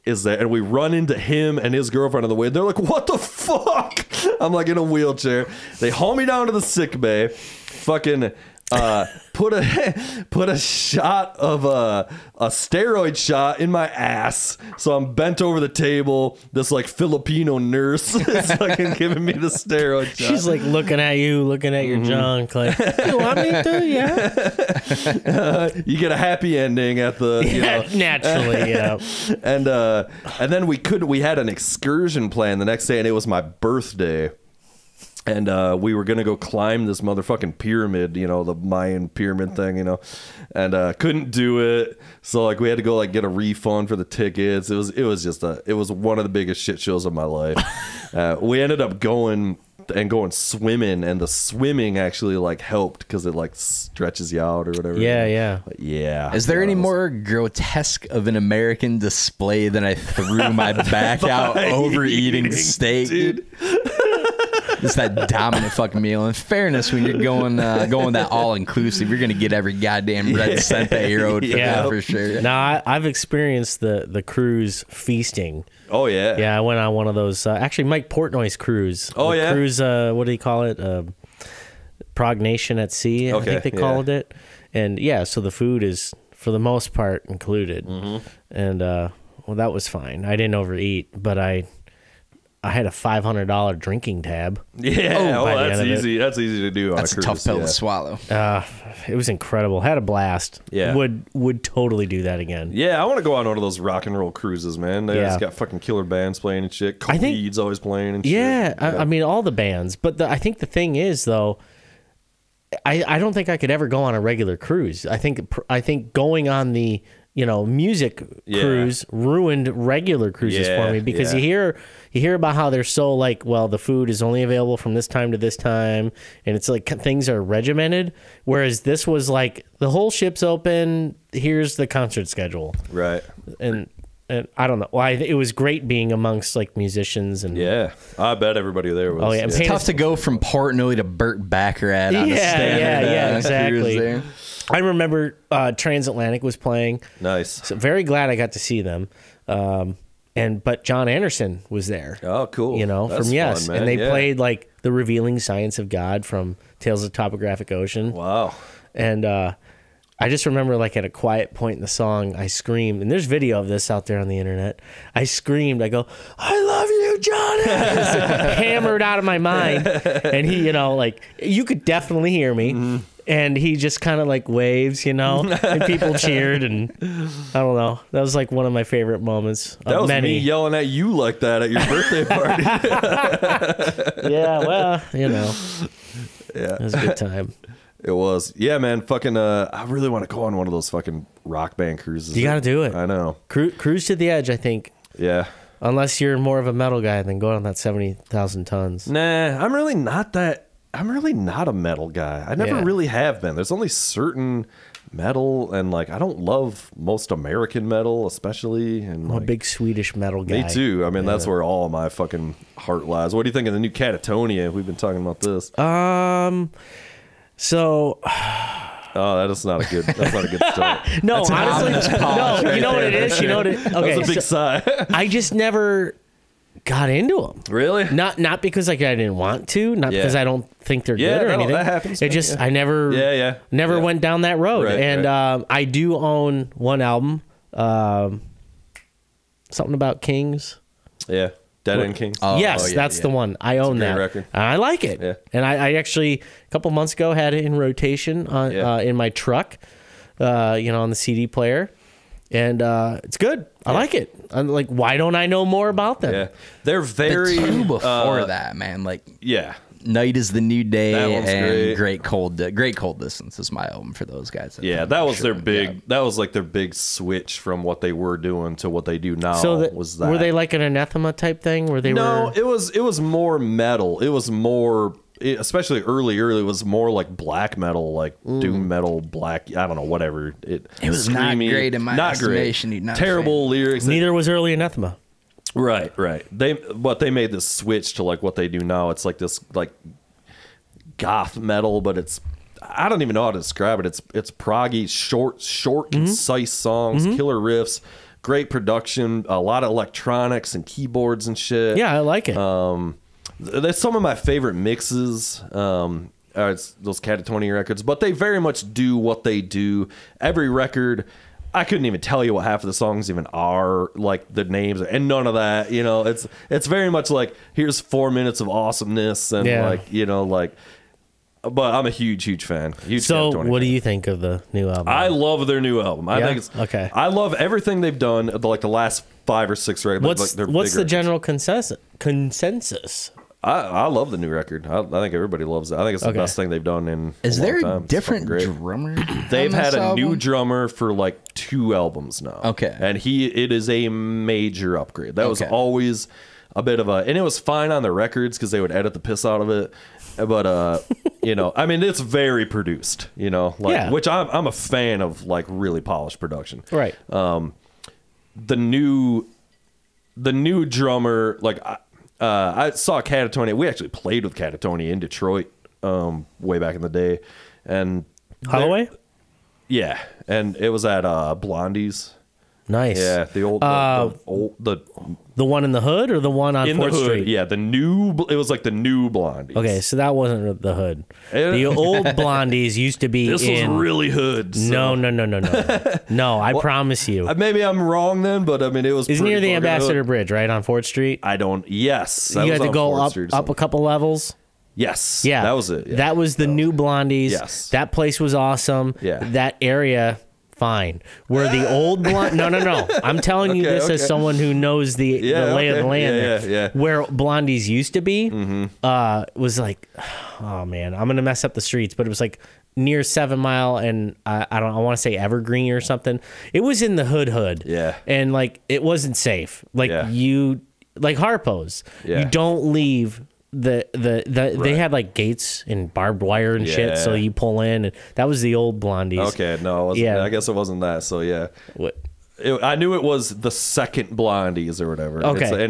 Speaker 1: is there, and we run into him and his girlfriend on the way. They're like, what the fuck? I'm like in a wheelchair. They haul me down to the sick bay. Fucking put a shot of a steroid shot in my ass. So I'm bent over the table. This like Filipino nurse is fucking giving me the steroid shot.
Speaker 2: She's like looking at you, looking at your junk, like, you want me to? Yeah.
Speaker 1: You get a happy ending at the
Speaker 2: Naturally, yeah.
Speaker 1: And then we had an excursion plan the next day, and it was my birthday. And we were going to go climb this motherfucking pyramid, the Mayan pyramid thing, and couldn't do it. So like we had to go like get a refund for the tickets. It was one of the biggest shit shows of my life. We ended up going swimming, and the swimming actually like helped because it like stretches you out or whatever.
Speaker 2: Yeah.
Speaker 1: But yeah.
Speaker 3: Is there any more grotesque of an American display than I threw my back out overeating steak,
Speaker 1: dude?
Speaker 3: It's that dominant fucking meal. In fairness, when you're going that all inclusive, you're gonna get every goddamn red cent that you owed for that for sure.
Speaker 2: Now I've experienced the cruise feasting.
Speaker 1: Oh yeah.
Speaker 2: Yeah, I went on one of those. Actually, Mike Portnoy's cruise.
Speaker 1: Oh
Speaker 2: the
Speaker 1: yeah.
Speaker 2: Cruise. What do you call it? Prog Nation at Sea. I think they called it. And yeah, so the food is for the most part included. And well, that was fine. I didn't overeat, but I had a $500 drinking tab.
Speaker 1: Yeah, that's easy. That's easy to do on
Speaker 3: That's
Speaker 1: a cruise.
Speaker 3: tough pill to swallow.
Speaker 2: It was incredible. Had a blast.
Speaker 1: Yeah.
Speaker 2: Would totally do that again.
Speaker 1: Yeah, I want to go on one of those rock and roll cruises, man. They just got fucking killer bands playing and shit. Coheed's always playing and shit.
Speaker 2: Yeah, I mean, all the bands. But I think the thing is, though, I don't think I could ever go on a regular cruise. I think going on the music cruise ruined regular cruises for me, because you hear about how they're so like, well, the food is only available from this time to this time, and it's like things are regimented, whereas this was like the whole ship's open, here's the concert schedule,
Speaker 1: right?
Speaker 2: And I don't know. Well, it was great being amongst like musicians and
Speaker 1: I bet everybody there was.
Speaker 2: Oh yeah,
Speaker 3: It's tough to go from Portnoy to Burt Baccarat on a standard
Speaker 2: exactly.
Speaker 3: cruise there.
Speaker 2: I remember Transatlantic was playing.
Speaker 1: Nice.
Speaker 2: So very glad I got to see them. But John Anderson was there.
Speaker 1: Oh, cool. That's
Speaker 2: from Yes.
Speaker 1: fun, man.
Speaker 2: And they played like The Revealing Science of God from Tales of the Topographic Ocean.
Speaker 1: Wow.
Speaker 2: And I just remember like at a quiet point in the song, I screamed, and there's video of this out there on the internet. I screamed, I go, I love you, John Anderson, hammered out of my mind. And he, like you could definitely hear me. Mm-hmm. And he just kind of like waves, and people cheered, and I don't know. That was like one of my favorite moments.
Speaker 1: That was
Speaker 2: many.
Speaker 1: me yelling at you like that at your birthday party.
Speaker 2: Yeah, well,
Speaker 1: Yeah,
Speaker 2: it was a good time.
Speaker 1: It was. Yeah, man. Fucking. I really want to go on one of those fucking rock band cruises.
Speaker 2: You got to do it.
Speaker 1: I know.
Speaker 2: Cruise to the edge, I think.
Speaker 1: Yeah.
Speaker 2: Unless you're more of a metal guy, then go on that 70,000 tons.
Speaker 1: Nah, I'm really not a metal guy. I never really have been. There's only certain metal, and like I don't love most American metal, especially. And
Speaker 2: I'm a big Swedish metal guy.
Speaker 1: Me too. I mean, that's where all of my fucking heart lies. What do you think of the new Catatonia? We've been talking about this.
Speaker 2: So.
Speaker 1: Oh, that's not a good start.
Speaker 2: No, honestly, no. You know what it is. You know what it. Okay,
Speaker 1: that's a big sigh.
Speaker 2: I just never got into them.
Speaker 1: Really?
Speaker 2: Not because like I didn't want to, not because I don't think they're good or anything.
Speaker 1: That happens.
Speaker 2: It just I never went down that road.
Speaker 1: Right,
Speaker 2: and I do own one album, something about Kings.
Speaker 1: Yeah. Dead End Kings.
Speaker 2: That's the one. I own that.
Speaker 1: Record.
Speaker 2: I like it. Yeah. And I actually a couple months ago had it in rotation on in my truck, on the CD player. And it's good. I like it. I'm like, why don't I know more about them?
Speaker 1: Yeah, they're very.
Speaker 3: The two before that, man. Like, Night is the New Day
Speaker 1: that one's
Speaker 3: and
Speaker 1: great.
Speaker 3: Great Cold Distance is my album for those guys.
Speaker 1: Yeah, that was their big. That was like their big switch from what they were doing to what they do now.
Speaker 2: So
Speaker 1: was that
Speaker 2: were they like an Anathema type thing? Where they
Speaker 1: no,
Speaker 2: were?
Speaker 1: it was more metal. It was more. Especially early, it was more like black metal, like doom metal, black. I don't know, whatever. It
Speaker 3: was
Speaker 1: screamy,
Speaker 3: not great in my estimation.
Speaker 1: Great. Terrible lyrics.
Speaker 2: Neither was early Anathema.
Speaker 1: Right. They made this switch to like what they do now. It's like this like goth metal, but it's I don't even know how to describe it. It's proggy, short, concise songs, killer riffs, great production, a lot of electronics and keyboards and shit.
Speaker 2: Yeah, I like it.
Speaker 1: That's some of my favorite mixes. it's those Catatonia records, but they very much do what they do. Every record, I couldn't even tell you what half of the songs even are, like the names, and none of that. You know, it's very much like, here's 4 minutes of awesomeness, and like, you know, like. But I'm a huge fan.
Speaker 2: So, what do you think of the new album?
Speaker 1: I love their new album. I think it's
Speaker 2: okay.
Speaker 1: I love everything they've done. Like the last 5 or 6 records.
Speaker 2: What's the general consensus?
Speaker 1: I love the new record. I think everybody loves it. I think it's the best thing they've done in.
Speaker 3: Is there
Speaker 1: a
Speaker 3: a different drummer?
Speaker 1: They've had a new drummer for like 2 albums now.
Speaker 3: Okay,
Speaker 1: and it is a major upgrade. That was always a bit of and it was fine on the records because they would edit the piss out of it. But you know, I mean, it's very produced. You know, like which I'm a fan of, like really polished production.
Speaker 2: Right.
Speaker 1: The new drummer, like I saw Catatonia. We actually played with Catatonia in Detroit way back in the day, and
Speaker 2: Holloway.
Speaker 1: Yeah, and it was at Blondie's.
Speaker 2: Nice.
Speaker 1: Yeah, the
Speaker 2: one in the hood or the one on 4th Street?
Speaker 1: Yeah, it was like the new Blondies.
Speaker 2: Okay, so that wasn't the hood. The old Blondies used to be
Speaker 1: this was really hood.
Speaker 2: No.
Speaker 1: So.
Speaker 2: No, I promise you.
Speaker 1: Maybe I'm wrong then, but I mean, it was
Speaker 2: It's near the Ambassador
Speaker 1: hood.
Speaker 2: Bridge, right, on 4th Street?
Speaker 1: Yes.
Speaker 2: You had to go up a couple levels?
Speaker 1: Yes.
Speaker 2: Yeah.
Speaker 1: That was it. Yeah.
Speaker 2: That was the new Blondies.
Speaker 1: Yes.
Speaker 2: That place was awesome.
Speaker 1: Yeah.
Speaker 2: That area... Fine. Where the old blonde... No. I'm telling you this as someone who knows the lay of the land.
Speaker 1: Yeah.
Speaker 2: Where Blondies used to be was like... Oh, man. I'm going to mess up the streets, but it was like near 7 Mile and I want to say Evergreen or something. It was in the hood.
Speaker 1: Yeah.
Speaker 2: And like, it wasn't safe. Like like Harpo's.
Speaker 1: Yeah.
Speaker 2: You don't leave... They had like gates and barbed wire and shit, so you pull in, and that was the old Blondies.
Speaker 1: Okay, no, I guess it wasn't that. So yeah,
Speaker 2: what?
Speaker 1: I knew it was the second Blondies or whatever.
Speaker 2: Okay,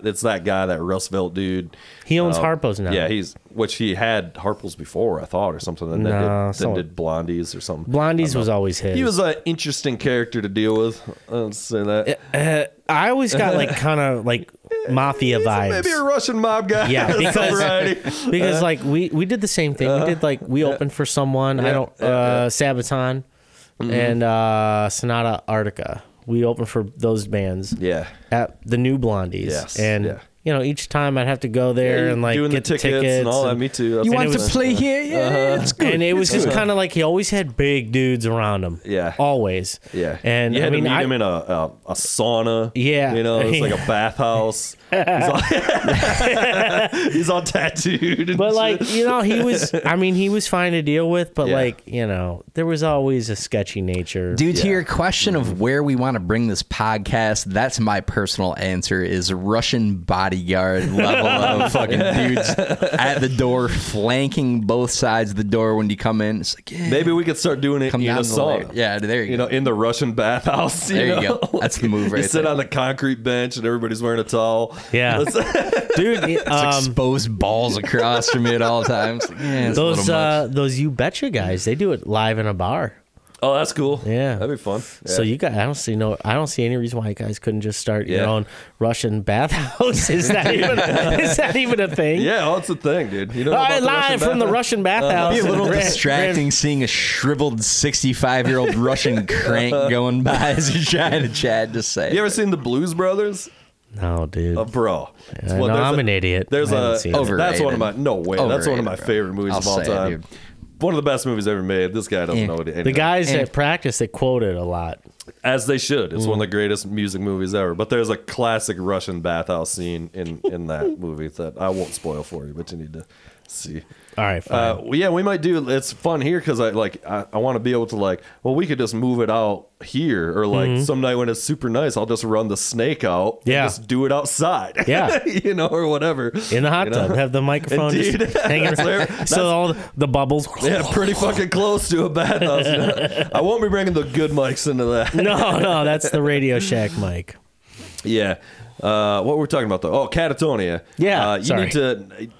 Speaker 1: it's that guy, that Roosevelt dude.
Speaker 2: He owns Harpo's now.
Speaker 1: Yeah, he had Harpo's before, I thought, or something, and then did Blondies or something.
Speaker 2: Blondies was always his.
Speaker 1: He was an interesting character to deal with. I'll say that.
Speaker 2: I always got like kind of like mafia vibes.
Speaker 1: Maybe a Russian mob guy.
Speaker 2: Yeah, because like we did the same thing. We did we opened for someone. Sabaton and Sonata Arctica. We opened for those bands.
Speaker 1: Yeah,
Speaker 2: at the new Blondies.
Speaker 1: Yes,
Speaker 2: and. You know, each time I'd have to go there and like
Speaker 1: doing
Speaker 2: get
Speaker 1: the tickets and all that. Me too.
Speaker 3: You want to play here? Yeah, it's good.
Speaker 2: And it was just kind of like he always had big dudes around him.
Speaker 1: Yeah,
Speaker 2: always.
Speaker 1: Yeah,
Speaker 2: and
Speaker 1: you had to meet him in a sauna.
Speaker 2: Yeah,
Speaker 1: you know, it's like a bathhouse. He's all tattooed.
Speaker 2: But like, you know, he was fine to deal with. But like, you know, there was always a sketchy nature.
Speaker 3: Due to your question of where we want to bring this podcast, that's my personal answer: is Russian bodyguard level of fucking dudes at the door, flanking both sides of the door when you come in. It's like,
Speaker 1: maybe we could start doing it in a sauna.
Speaker 3: Yeah, there you
Speaker 1: go. In the Russian bathhouse.
Speaker 3: There you go. That's the move right there.
Speaker 1: You sit on the concrete bench and everybody's wearing a towel.
Speaker 2: Yeah. Dude,
Speaker 3: exposed balls across from it all the time. Like,
Speaker 2: those You Betcha guys, they do it live in a bar.
Speaker 1: Oh, that's cool.
Speaker 2: Yeah,
Speaker 1: that'd be fun. Yeah.
Speaker 2: So you guys, I don't see any reason why you guys couldn't just start your own Russian bathhouse. Is that even a thing?
Speaker 1: Yeah, well, it's a thing, dude. You know,
Speaker 2: live from the Russian bathhouse.
Speaker 3: It'd be a little distracting seeing a shriveled 65-year-old Russian crank going by as you're trying to chat. Just say,
Speaker 1: you ever seen the Blues Brothers?
Speaker 2: No, dude.
Speaker 1: Bro.
Speaker 2: I'm an idiot.
Speaker 1: That's one of my That's one of my favorite movies of all time.
Speaker 3: Dude.
Speaker 1: One of the best movies ever made. This guy doesn't know anything.
Speaker 2: The guys at practice, they quote it a lot.
Speaker 1: As they should. It's one of the greatest music movies ever. But there's a classic Russian bathhouse scene in that movie that I won't spoil for you, but you need to see.
Speaker 2: All right, fine.
Speaker 1: We might do. It's fun here because I want to be able to we could just move it out here, or some night when it's super nice, I'll just run the snake out.
Speaker 2: Yeah,
Speaker 1: and just do it outside.
Speaker 2: Yeah,
Speaker 1: you know, or whatever.
Speaker 2: In the hot tub, have the microphone just hanging. So all the bubbles.
Speaker 1: Yeah, pretty fucking close to a bathhouse. I won't be bringing the good mics into that.
Speaker 2: No, that's the Radio Shack mic.
Speaker 1: Yeah. What were we talking about though? Oh, Catatonia.
Speaker 2: Yeah,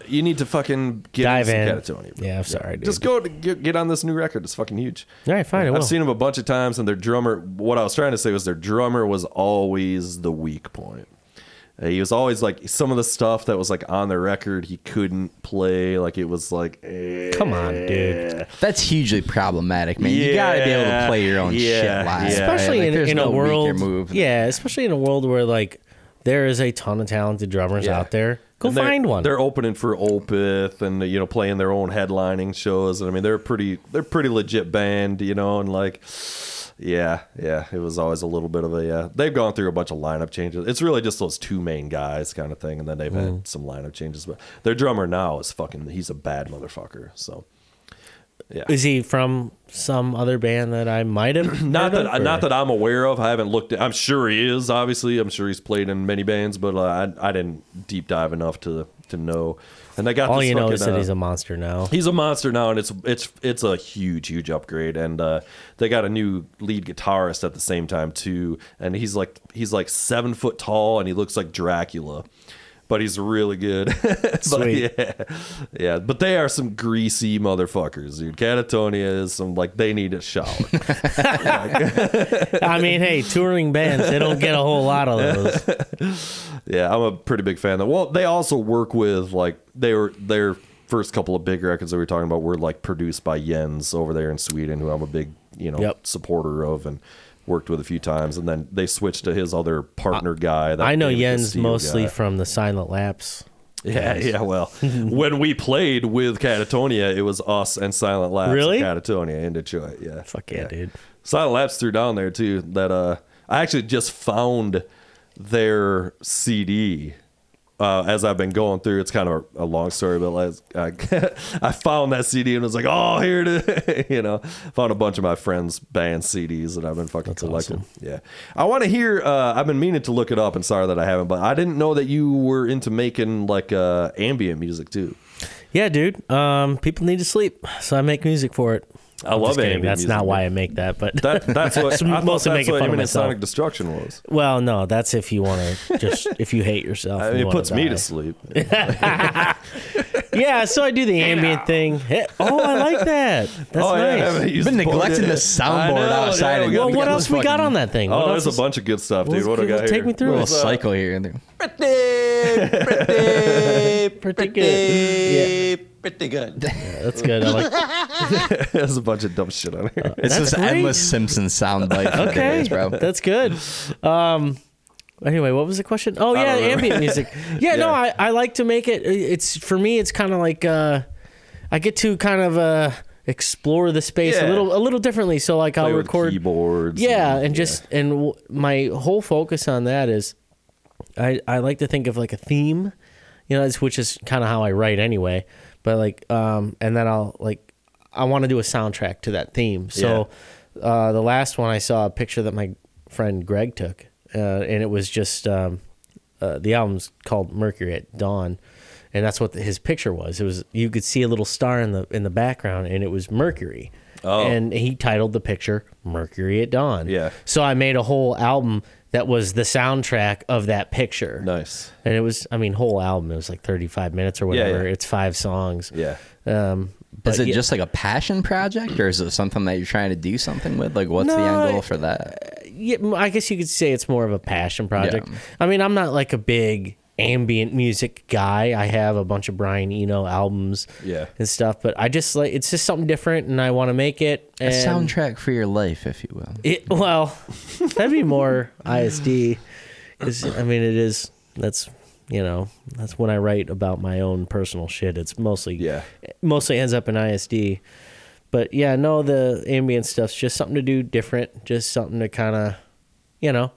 Speaker 1: you need to fucking
Speaker 2: dive in.
Speaker 1: Catatonia.
Speaker 2: Yeah, I'm sorry, dude.
Speaker 1: Just go get on this new record. It's fucking huge.
Speaker 2: All right, fine.
Speaker 1: I've seen them a bunch of times, and their drummer. What I was trying to say was their drummer was always the weak point. He was always like, some of the stuff that was like on the record he couldn't play. Like it was like,
Speaker 2: come on, dude.
Speaker 3: That's hugely problematic, man. You gotta be able to play your own shit live,
Speaker 2: especially
Speaker 3: right?
Speaker 2: in a world.
Speaker 3: Move.
Speaker 2: Yeah, especially in a world where like there is a ton of talented drummers out there. Go find one.
Speaker 1: They're opening for Opeth and playing their own headlining shows. And I mean, they're pretty legit band, and like. Yeah, it was always a little bit of a they've gone through a bunch of lineup changes. It's really just those two main guys kind of thing, and then they've had some lineup changes. But their drummer now is he's a bad motherfucker. So yeah.
Speaker 2: Is he from some other band that I might have
Speaker 1: not that I'm aware of. I haven't looked at. I'm sure he is, obviously. I'm sure he's played in many bands, but I didn't deep dive enough to know. And I got
Speaker 2: all
Speaker 1: this
Speaker 2: you know is that he's a monster now.
Speaker 1: He's a monster now, and it's a huge upgrade. And they got a new lead guitarist at the same time too. And he's like 7 foot tall, and he looks like Dracula, but he's really good.
Speaker 2: Sweet.
Speaker 1: Yeah. But they are some greasy motherfuckers, dude. Catatonia is some they need a shower.
Speaker 2: I mean, hey, touring bands, they don't get a whole lot of those.
Speaker 1: Yeah, I'm a pretty big fan. Well, they also work with their first couple of big records that we were talking about were produced by Jens over there in Sweden, who I'm a big supporter of and worked with a few times. And then they switched to his other partner guy.
Speaker 2: I know Jens mostly from the Silent Lapse.
Speaker 1: Yeah. Well, when we played with Catatonia, it was us and Silent Lapse.
Speaker 2: Really?
Speaker 1: And Catatonia in Detroit. Yeah.
Speaker 2: Fuck yeah, dude.
Speaker 1: Silent Lapse threw down there too. That I actually just found their CD as I've been going through. It's kind of a long story, but I found that CD and was like, oh, here it is. Found a bunch of my friends' band CDs that I've been fucking collecting. Awesome. Yeah, I want to hear. I've been meaning to look it up, and sorry that I haven't, but I didn't know that you were into making ambient music too.
Speaker 2: Yeah, dude. People need to sleep, so I make music for it.
Speaker 1: I love ambient
Speaker 2: That's
Speaker 1: music.
Speaker 2: not why I make that, but
Speaker 1: that's what I
Speaker 2: mostly
Speaker 1: that's
Speaker 2: making
Speaker 1: what
Speaker 2: fun of
Speaker 1: Imminent
Speaker 2: myself.
Speaker 1: Sonic Destruction was.
Speaker 2: Well, no, that's if you want to if you hate yourself.
Speaker 1: I mean, it puts me to sleep.
Speaker 2: Yeah, so I do the ambient thing. Oh, I like that. That's nice.
Speaker 3: You've been neglecting the soundboard outside.
Speaker 2: Well, what else we got on that thing?
Speaker 1: Oh, there's a bunch of good stuff, dude. What do I got here?
Speaker 2: Take me through
Speaker 3: a little
Speaker 2: it.
Speaker 3: cycle here and there.
Speaker 2: Pretty good. Yeah.
Speaker 4: Pretty good.
Speaker 2: Yeah, that's good. I like.
Speaker 1: There's a bunch of dumb shit on here.
Speaker 3: It's
Speaker 2: That's
Speaker 3: this
Speaker 2: great.
Speaker 3: endless Simpsons soundbite.
Speaker 2: Okay,
Speaker 3: bro.
Speaker 2: that's good. Anyway, what was the question? Oh yeah, ambient music. Yeah, no, I like to make it. It's for me. It's kind of like I get to kind of explore the space a little differently. So like I'll record
Speaker 1: keyboards.
Speaker 2: and my whole focus on that is I like to think of like a theme, which is kind of how I write anyway. But and then I want to do a soundtrack to that theme. So the last one I saw a picture that my friend Greg took, and it was just the album's called Mercury at Dawn, and that's what his picture was. It was you could see a little star in the background, and it was Mercury. Oh. And he titled the picture Mercury at Dawn.
Speaker 1: Yeah.
Speaker 2: So I made a whole album that was the soundtrack of that picture.
Speaker 1: Nice.
Speaker 2: And it was, whole album. It was like 35 minutes or whatever.
Speaker 1: Yeah.
Speaker 2: It's 5 songs.
Speaker 1: Yeah.
Speaker 3: Is it just like a passion project, or is it something that you're trying to do something with? Like, what's the end goal for that?
Speaker 2: Yeah, I guess you could say it's more of a passion project.
Speaker 3: Yeah.
Speaker 2: I'm not like a big ambient music guy. I have a bunch of Brian Eno albums and stuff, but I just it's just something different, and I want to make it. And
Speaker 3: a soundtrack for your life, if you will.
Speaker 2: Well, that'd be more ISD, because it is. That's when I write about my own personal shit. It's mostly ends up in ISD. But the ambient stuff's just something to do different, just something to kind of,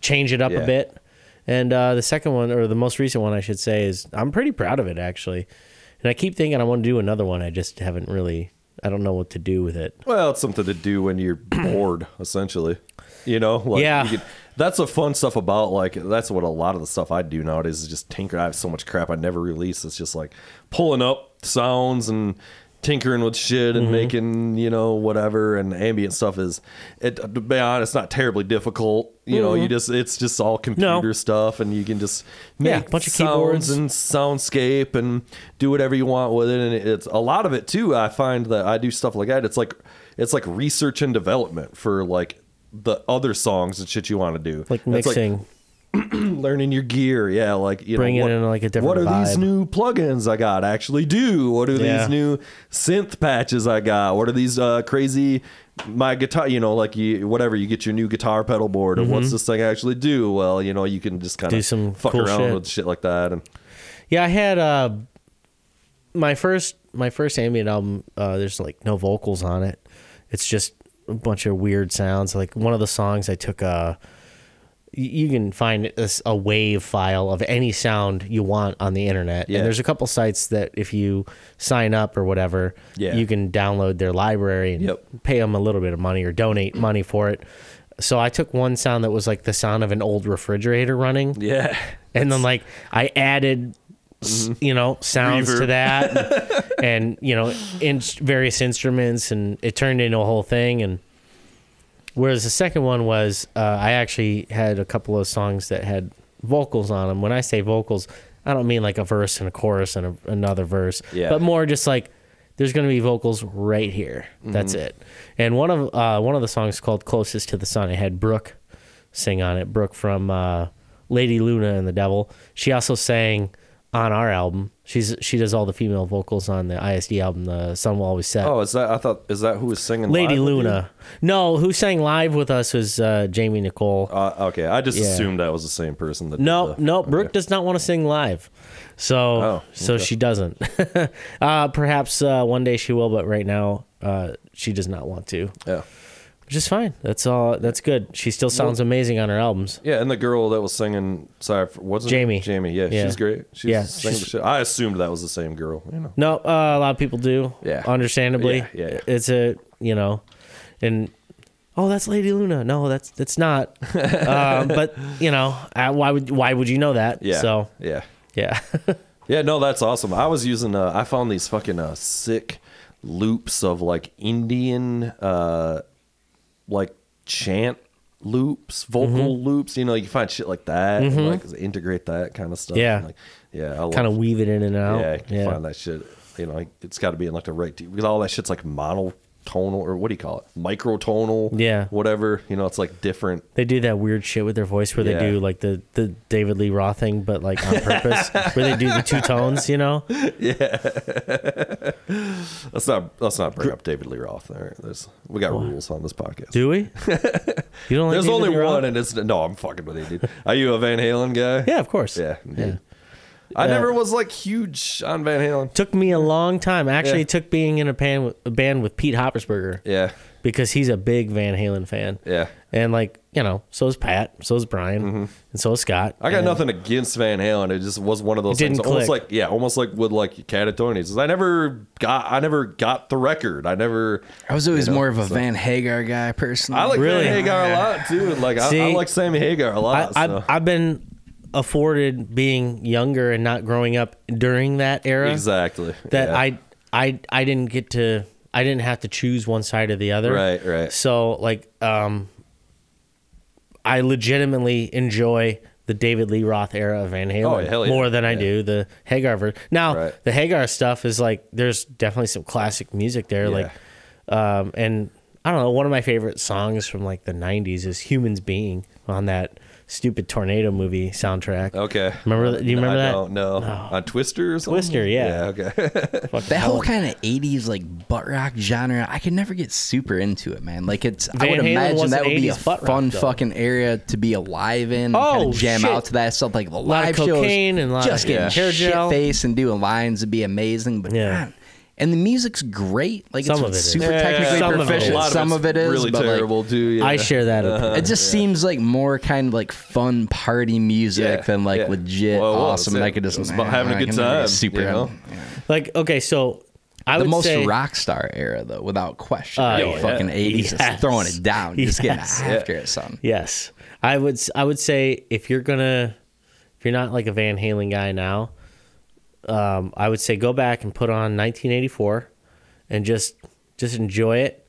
Speaker 2: change it up a bit. And the second one, or the most recent one, I should say, is I'm pretty proud of it, actually. And I keep thinking I want to do another one. I just haven't really, I don't know what to do with it.
Speaker 1: Well, it's something to do when you're bored, essentially. That's the fun stuff about, that's what a lot of the stuff I do nowadays is just tinker. I have so much crap I never release. It's just pulling up sounds and tinkering with shit and making, whatever. And ambient stuff to be honest, not terribly difficult. It's just all computer stuff, and you can just make
Speaker 2: a bunch of
Speaker 1: sounds
Speaker 2: keyboards
Speaker 1: and soundscape and do whatever you want with it. And it's a lot of it too. I find that I do stuff like that. It's like research and development for the other songs and shit you want to do.
Speaker 2: Like mixing.
Speaker 1: learning your gear. Yeah, like
Speaker 2: bring it in like a different.
Speaker 1: What are
Speaker 2: vibe.
Speaker 1: these new plugins I got actually do? What are these new synth patches I got? What are these crazy my guitar? Like whatever you get your new guitar pedal board, or what's this thing actually do? Well, you can just kind of fuck
Speaker 2: cool
Speaker 1: around with shit like that. And
Speaker 2: yeah, I had my first ambient album. There's like no vocals on it. It's just a bunch of weird sounds. Like one of the songs I took you can find a wave file of any sound you want on the internet.
Speaker 1: Yeah.
Speaker 2: And there's a couple sites that if you sign up or whatever, you can download their library and pay them a little bit of money or donate money for it. So I took one sound that was like the sound of an old refrigerator running.
Speaker 1: Yeah.
Speaker 2: And then like I added sounds
Speaker 1: Reverb.
Speaker 2: to that and in various instruments, and it turned into a whole thing. And whereas the second one was I actually had a couple of songs that had vocals on them. When I say vocals, I don't mean like a verse and a chorus and another verse, but more just like there's going to be vocals right here. That's it. And one of the songs called Closest to the Sun, it had Brooke sing on it. Brooke from Lady Luna and the Devil. She also sang on our album. She does all the female vocals on the ISD album, The Sun Will Always Set.
Speaker 1: Oh, is that who was singing
Speaker 2: Lady
Speaker 1: live with
Speaker 2: Luna. No, who sang live with us was Jamie Nicole.
Speaker 1: Okay, I just assumed that was the same person.
Speaker 2: No, Brooke does not want to sing live. So she doesn't. Perhaps one day she will, but right now she does not want to.
Speaker 1: Yeah.
Speaker 2: Which is fine. That's all. That's good. She still sounds amazing on her albums.
Speaker 1: Yeah, and the girl that was singing, wasn't
Speaker 2: Jamie.
Speaker 1: it? Jamie, yeah, she's great. She's singing the shit. I assumed that was the same girl.
Speaker 2: No, a lot of people do.
Speaker 1: Yeah,
Speaker 2: understandably.
Speaker 1: Yeah.
Speaker 2: It's and that's Lady Luna. No, that's not. But why would you know that?
Speaker 1: Yeah.
Speaker 2: So
Speaker 1: yeah.
Speaker 2: Yeah.
Speaker 1: No, that's awesome. I was using. I found these fucking sick loops of like Indian. Like chant loops, vocal loops, you can find shit like that, and like integrate that kind of stuff.
Speaker 2: Yeah.
Speaker 1: I
Speaker 2: kind of weave it in and out.
Speaker 1: Yeah, you can find that shit. It's got to be in like the right because all that shit's like monotonal, or what do you call it? Microtonal.
Speaker 2: Yeah.
Speaker 1: Whatever. It's like different.
Speaker 2: They do that weird shit with their voice where they do like the David Lee Roth thing, but like on purpose, where they do the two tones.
Speaker 1: Yeah. Let's not bring up David Lee Roth. There, we got rules on this podcast.
Speaker 2: Do we? You don't like
Speaker 1: There's
Speaker 2: David
Speaker 1: only
Speaker 2: Lee Roth?
Speaker 1: one, and it's no. I'm fucking with you, dude. Are you a Van Halen guy?
Speaker 2: Yeah, of course.
Speaker 1: Yeah.
Speaker 2: Yeah.
Speaker 1: I never was like huge on Van Halen.
Speaker 2: Took me a long time. Actually, it took being in a band with Pete Hoppersberger.
Speaker 1: Yeah.
Speaker 2: Because he's a big Van Halen fan.
Speaker 1: Yeah.
Speaker 2: And so is Pat, so is Brian, and so is Scott.
Speaker 1: I got nothing against Van Halen. It just was one of those things.
Speaker 2: Didn't click.
Speaker 1: Almost like with like Catatonies. I never got the record. I
Speaker 3: was always more of a Van Hagar guy personally.
Speaker 1: I like
Speaker 2: Really?
Speaker 1: Van Hagar a lot too. Like I like Sammy Hagar a lot.
Speaker 2: I've been afforded being younger and not growing up during that era.
Speaker 1: Exactly.
Speaker 2: That I didn't get to. I didn't have to choose one side or the other.
Speaker 1: Right.
Speaker 2: So I legitimately enjoy the David Lee Roth era of Van Halen more than I do the Hagar version. Now, the Hagar stuff is like, there's definitely some classic music there.
Speaker 1: Yeah.
Speaker 2: And I don't know, one of my favorite songs from like the 90s is Humans Being on that stupid tornado movie soundtrack.
Speaker 1: Okay.
Speaker 2: Do you remember that?
Speaker 1: No. On Twister or something?
Speaker 2: Twister, yeah.
Speaker 1: Okay.
Speaker 3: That whole kind of 80s like butt rock genre, I could never get super into it, man. Like I would imagine that would be a fun fucking area to be alive in and kind of jam out to that stuff. Like the live shows,
Speaker 2: cocaine and
Speaker 3: just getting
Speaker 2: hair gel.
Speaker 3: shit-faced and doing lines would be amazing. But man, and the music's great. Like
Speaker 2: some
Speaker 3: it's
Speaker 2: of it
Speaker 3: super technically proficient. Some of it is
Speaker 1: really
Speaker 3: but
Speaker 1: terrible too. Yeah.
Speaker 2: I share that opinion.
Speaker 3: It just seems like more kind of like fun party music than like legit awesome. And I could just
Speaker 1: about having a good time.
Speaker 3: Super.
Speaker 2: Like, okay, so I would
Speaker 3: most
Speaker 2: say
Speaker 3: rock star era though, without question. Fucking 80s, just throwing it down, just getting after it, son.
Speaker 2: Yes, I would say if you're not like a Van Halen guy now, I would say go back and put on 1984 and just enjoy it.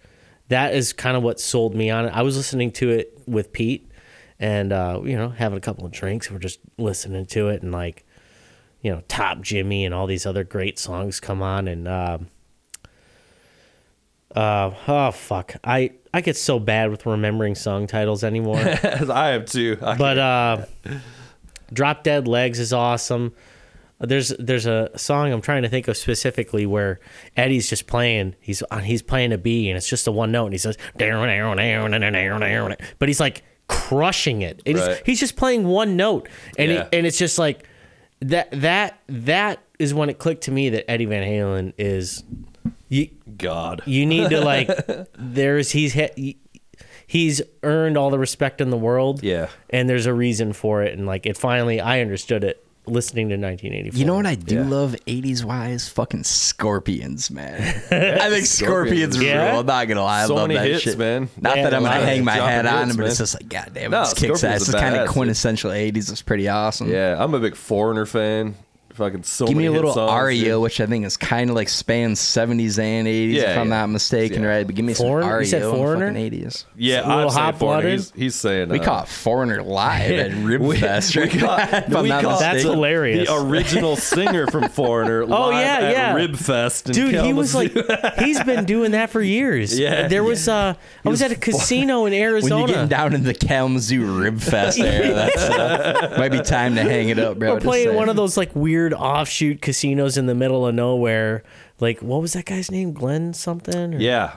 Speaker 2: That is kind of what sold me on it. I was listening to it with Pete and having a couple of drinks. We're just listening to it and like, Top Jimmy and all these other great songs come on and oh fuck. I get so bad with remembering song titles anymore.
Speaker 1: I have too.
Speaker 2: Drop Dead Legs is awesome. There's a song I'm trying to think of specifically where Eddie's just playing. He's playing a B and it's just a one note and he says, but he's like crushing it. He's just playing one note and and it's just like that is when it clicked to me that Eddie Van Halen is
Speaker 1: God.
Speaker 2: You need to like he's earned all the respect in the world.
Speaker 1: Yeah.
Speaker 2: And there's a reason for it and like it finally I understood it. Listening to 1984.
Speaker 3: You know what I do love 80s wise? Fucking Scorpions, man. I think Scorpions rule. I'm not gonna lie. I love
Speaker 1: many
Speaker 3: that
Speaker 1: hits,
Speaker 3: shit.
Speaker 1: Man.
Speaker 3: Not that I'm gonna hang my head on
Speaker 1: hits,
Speaker 3: them, but it's
Speaker 1: man.
Speaker 3: just like, God damn, this kicks ass.
Speaker 1: Scorpions
Speaker 3: It's kind of
Speaker 1: badass,
Speaker 3: quintessential 80s. It's pretty awesome.
Speaker 1: Yeah, I'm a big Foreigner fan. Fucking so
Speaker 3: Give me
Speaker 1: many
Speaker 3: a little
Speaker 1: hit songs,
Speaker 3: REO,
Speaker 1: dude.
Speaker 3: which I think is kind of like spans 70s and 80s, if I'm not mistaken, right? But give me some REO
Speaker 2: You said
Speaker 3: in the
Speaker 2: Foreigner?
Speaker 3: fucking 80s.
Speaker 1: Yeah,
Speaker 2: A little
Speaker 1: I'm saying Foreigner.
Speaker 2: hot-blooded?
Speaker 1: He's saying
Speaker 3: We call it Foreigner live at Ribfest.
Speaker 2: That's hilarious.
Speaker 1: The original singer from Foreigner live at Ribfest in
Speaker 2: Dude, he was
Speaker 1: Kalamazoo.
Speaker 2: like, he's been doing that for years.
Speaker 1: Yeah,
Speaker 2: there was I was at a casino in Arizona.
Speaker 3: When you're getting down in the Kalamazoo Ribfest area, that's might be time to hang it up, bro.
Speaker 2: We're playing one of those like weird offshoot casinos in the middle of nowhere. Like, what was that guy's name? Glenn something? Or?
Speaker 1: Yeah.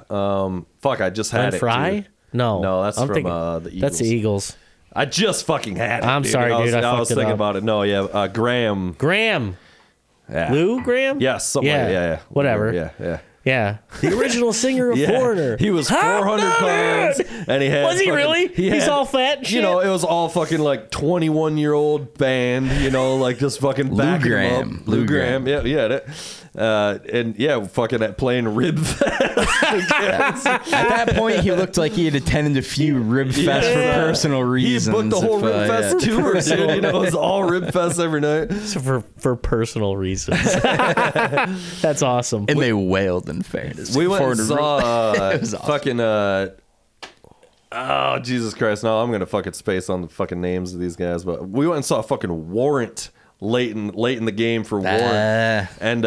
Speaker 1: Fuck, I just had
Speaker 2: Glenn
Speaker 1: it.
Speaker 2: Fry?
Speaker 1: Dude.
Speaker 2: No.
Speaker 1: No, that's
Speaker 2: I'm
Speaker 1: from
Speaker 2: thinking,
Speaker 1: the Eagles.
Speaker 2: That's the Eagles.
Speaker 1: I just fucking had it.
Speaker 2: I'm
Speaker 1: dude.
Speaker 2: sorry, dude.
Speaker 1: I was
Speaker 2: fucked it
Speaker 1: thinking
Speaker 2: up.
Speaker 1: about it. No, yeah. Graham. Yeah.
Speaker 2: Lou Graham?
Speaker 1: Yes, something like that. Yeah.
Speaker 2: Whatever.
Speaker 1: Yeah.
Speaker 2: The original singer of Foreigner.
Speaker 1: He was 400 pounds, and he had.
Speaker 2: Was he really?
Speaker 1: He's
Speaker 2: all fat and shit?
Speaker 1: You know, it was all fucking like 21-year-old band. You know, like just fucking backing him up. Lou Graham. Yeah. And yeah, fucking playing Rib Fest.
Speaker 3: At that point, he looked like he had attended a few Rib Fest for personal reasons.
Speaker 1: He booked the whole Rib Fest tour, dude. You know, it was all Rib Fest every night.
Speaker 2: So for personal reasons. That's awesome.
Speaker 3: And they wailed, in fairness.
Speaker 1: We went and saw
Speaker 3: It was awesome.
Speaker 1: fucking oh Jesus Christ! No, I'm gonna fucking space on the fucking names of these guys, but we went and saw fucking Warrant late in the game for Warrant, and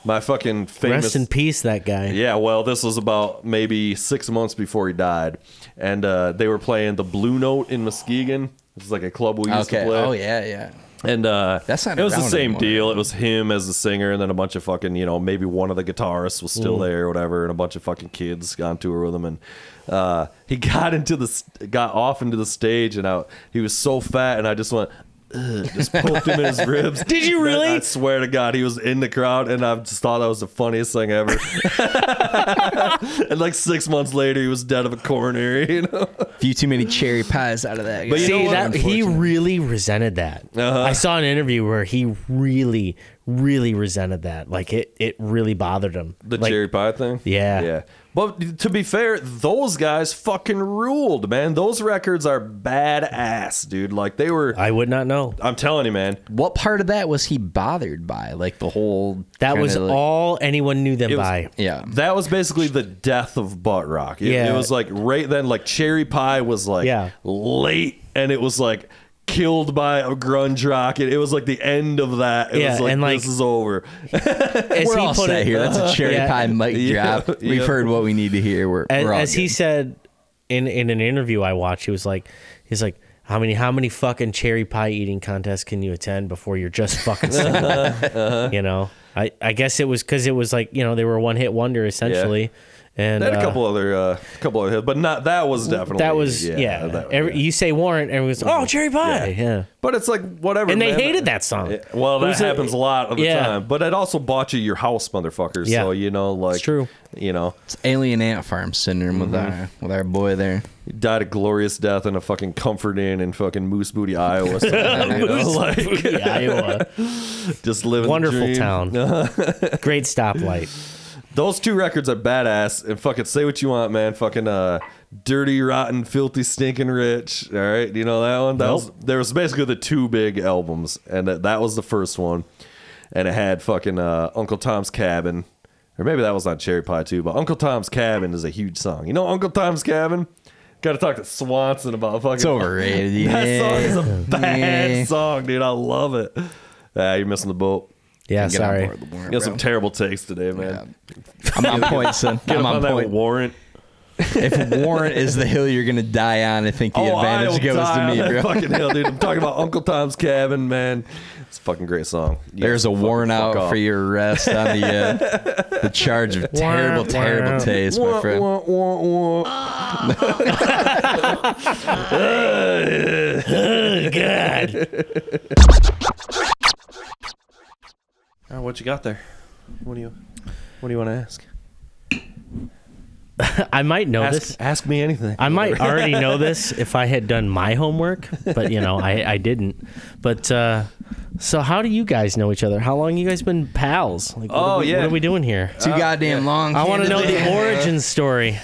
Speaker 1: my fucking famous
Speaker 2: Rest in peace, that guy.
Speaker 1: Yeah, well, this was about maybe 6 months before he died, and they were playing the Blue Note in Muskegon. This is like a club we used to play.
Speaker 3: Oh yeah.
Speaker 1: And
Speaker 3: that's not
Speaker 1: it was the
Speaker 3: around
Speaker 1: same
Speaker 3: anymore.
Speaker 1: deal. It was him as the singer, and then a bunch of fucking, you know, maybe one of the guitarists was still there or whatever, and a bunch of fucking kids got on tour with him. And he got off into the stage, and he was so fat, and I just went, ugh, just poked him in his ribs.
Speaker 2: Did you really?
Speaker 1: I swear to God, he was in the crowd, and I just thought that was the funniest thing ever. And like 6 months later, he was dead of a coronary. You know,
Speaker 3: A few too many cherry pies out of that.
Speaker 1: But
Speaker 3: guy.
Speaker 1: you know
Speaker 2: See,
Speaker 1: what?
Speaker 2: he really resented that. I saw an interview where he really, really resented that. Like it really bothered him.
Speaker 1: the
Speaker 2: Like,
Speaker 1: cherry pie thing.
Speaker 2: Yeah.
Speaker 1: But to be fair, those guys fucking ruled, man. Those records are badass, dude. Like they were.
Speaker 2: I would not know.
Speaker 1: I'm telling you, man.
Speaker 3: What part of that was he bothered by? Like the whole.
Speaker 2: That was
Speaker 3: kinda like-
Speaker 2: all anyone knew them
Speaker 1: It was-
Speaker 2: by.
Speaker 3: Yeah.
Speaker 1: That was basically the death of butt rock. It was like right then, like Cherry Pie was like late, and it was like killed by a grunge rock. It was like the end of that. It was like,
Speaker 2: and like
Speaker 1: this is over.
Speaker 3: We're all set here. That's a cherry pie mic drop. We've
Speaker 1: yeah.
Speaker 3: heard what we need to hear. We're all
Speaker 2: as he
Speaker 3: good.
Speaker 2: said in an interview I watched, he's like, how many fucking cherry pie eating contests can you attend before you're just fucking single? You know, I guess it was because it was like, you know, they were a one hit wonder essentially. And
Speaker 1: They had a couple other hits, but not that was definitely
Speaker 2: that was you say Warrant, and everyone's oh cherry pie, yeah.
Speaker 1: But it's like whatever,
Speaker 2: And they
Speaker 1: man.
Speaker 2: hated that song.
Speaker 1: Well,
Speaker 2: It
Speaker 1: that
Speaker 2: was
Speaker 1: happens a lot of the
Speaker 2: yeah.
Speaker 1: time, but it also bought you your house, motherfuckers.
Speaker 2: Yeah.
Speaker 1: So you know, like
Speaker 2: It's true.
Speaker 1: You know,
Speaker 3: It's alien ant farm syndrome with our boy there.
Speaker 1: he died a glorious death in a fucking comfort inn in fucking Moose Booty, Iowa. So, you know, like
Speaker 2: Iowa,
Speaker 1: just living
Speaker 2: wonderful
Speaker 1: the dream.
Speaker 2: town, great stoplight.
Speaker 1: Those two records are badass, and fucking say what you want, man. Fucking Dirty, Rotten, Filthy, Stinking Rich. All right, you know that one? There was basically the two big albums, and that was the first one. And it had fucking Uncle Tom's Cabin. Or maybe that was on Cherry Pie too, but Uncle Tom's Cabin is a huge song. You know Uncle Tom's Cabin? Got to talk to Swanson about fucking...
Speaker 3: It's overrated.
Speaker 1: That song is a bad
Speaker 3: Yeah.
Speaker 1: song, dude. I love it. You're missing the boat.
Speaker 2: Yeah,
Speaker 3: Get on
Speaker 2: sorry.
Speaker 3: board with the Warrant,
Speaker 1: You got some
Speaker 3: bro.
Speaker 1: terrible takes today, man.
Speaker 3: I'm on point, son.
Speaker 1: Get
Speaker 3: I'm
Speaker 1: up
Speaker 3: on
Speaker 1: on that
Speaker 3: point.
Speaker 1: Warrant.
Speaker 3: If Warrant is the hill you're gonna die on, I think the advantage goes to me, bro.
Speaker 1: Fucking hell, dude. I'm talking about Uncle Tom's Cabin, man. It's a fucking great song.
Speaker 3: There's a warrant out for your arrest on the charge of terrible taste, my friend.
Speaker 2: Oh, God.
Speaker 1: What you got there? What do you want to ask?
Speaker 2: I might know this.
Speaker 1: Ask me anything.
Speaker 2: I might already know this if I had done my homework, but I didn't. But so how do you guys know each other? How long you guys been pals? Like, what are we doing here?
Speaker 3: Too goddamn long.
Speaker 2: I want to know the origin story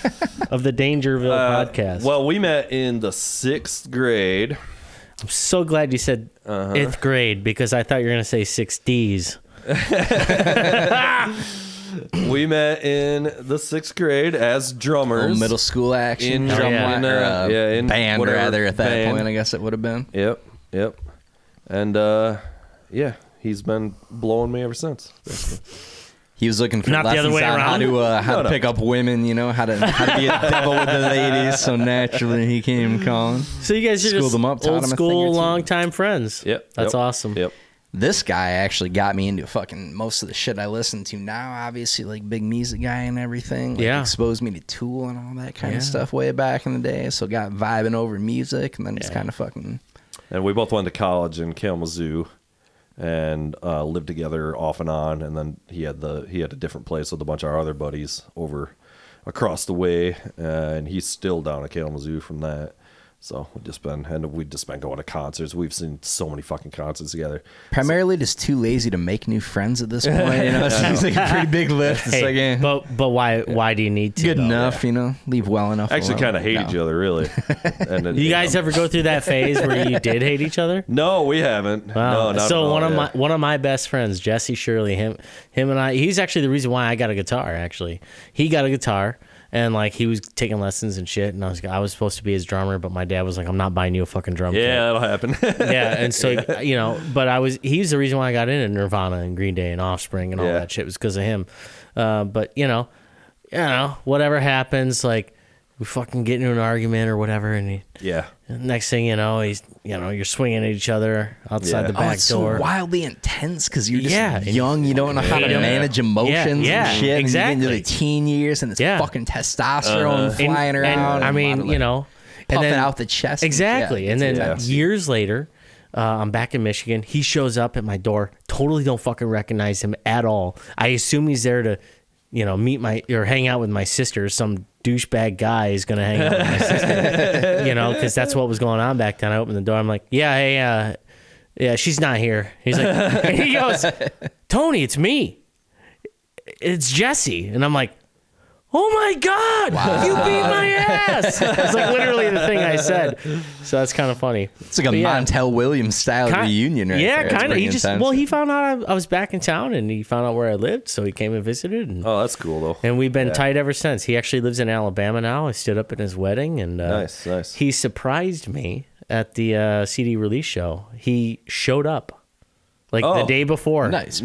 Speaker 2: of the Dangerville podcast.
Speaker 1: Well, we met in the 6th grade.
Speaker 2: I'm so glad you said 8th grade because I thought you were going to say 6 Ds.
Speaker 1: We met in the 6th grade as drummers.
Speaker 3: Middle school action.
Speaker 1: In
Speaker 3: band
Speaker 1: whatever,
Speaker 3: rather at that
Speaker 1: band.
Speaker 3: point, I guess it would have been.
Speaker 1: Yep. And he's been blowing me ever since. Basically.
Speaker 3: He was looking for
Speaker 2: Not the other
Speaker 3: lessons
Speaker 2: way
Speaker 3: on
Speaker 2: around?
Speaker 3: how to pick up women, how to be a devil with the ladies. So naturally, he came calling.
Speaker 2: So you guys are
Speaker 3: Schooled
Speaker 2: just
Speaker 3: them up, taught
Speaker 2: old
Speaker 3: them a thing
Speaker 2: school,
Speaker 3: or two.
Speaker 2: long-time friends.
Speaker 1: Yep.
Speaker 2: That's awesome.
Speaker 1: Yep.
Speaker 3: This guy actually got me into fucking most of the shit I listen to now. Obviously, like big music guy and everything. Like, exposed me to Tool and all that kind of stuff way back in the day. So got vibing over music, and then just kind of fucking.
Speaker 1: And we both went to college in Kalamazoo, and lived together off and on. And then he had a different place with a bunch of our other buddies over across the way, and he's still down at Kalamazoo from that. So we've just been going to concerts. We've seen so many fucking concerts together.
Speaker 3: Primarily just too lazy to make new friends at this point. It seems like a pretty big lift. It's like,
Speaker 2: but why do you need to?
Speaker 3: Good enough, leave well enough.
Speaker 1: Actually, kind of hate each other, really. And then,
Speaker 2: you guys ever go through that phase where you did hate each other?
Speaker 1: No, we haven't.
Speaker 2: Wow.
Speaker 1: No, not
Speaker 2: so
Speaker 1: at all,
Speaker 2: one of my best friends, Jesse Shirley, him and I. He's actually the reason why I got a guitar. Actually, he got a guitar. And like he was taking lessons and shit, and I was supposed to be his drummer, but my dad was like, "I'm not buying you a fucking drum kit."
Speaker 1: Yeah, that'll happen.
Speaker 2: Yeah, and so but he's the reason why I got into Nirvana and Green Day and Offspring and all that shit was because of him. But whatever happens, like we fucking get into an argument or whatever, and next thing you know, he's you're swinging at each other outside the back
Speaker 3: it's
Speaker 2: door.
Speaker 3: So wildly intense because you're just young, you don't know how to manage emotions
Speaker 2: and
Speaker 3: shit.
Speaker 2: Exactly.
Speaker 3: And you get into the teen years and it's fucking testosterone flying around.
Speaker 2: And, I mean,
Speaker 3: puffing out the chest.
Speaker 2: Exactly. And then years later, I'm back in Michigan. He shows up at my door. Totally don't fucking recognize him at all. I assume he's there to, meet or hang out with my sister. Some douchebag guy is gonna hang out with my sister, because that's what was going on back then. I opened the door. I'm like, yeah, she's not here. He's like, and he goes, Tony, it's me. It's Jesse. And I'm like, oh my God, you beat my ass. It's like literally the thing I said. So that's kind of funny.
Speaker 3: It's like a Montel Williams style reunion, right?
Speaker 2: Yeah, kind of. He found out I was back in town and he found out where I lived, so he came and visited. And,
Speaker 1: oh, that's cool though.
Speaker 2: And we've been tight ever since. He actually lives in Alabama now. I stood up at his wedding, and
Speaker 1: nice.
Speaker 2: He surprised me at the CD release show. He showed up. The day before.
Speaker 3: Nice.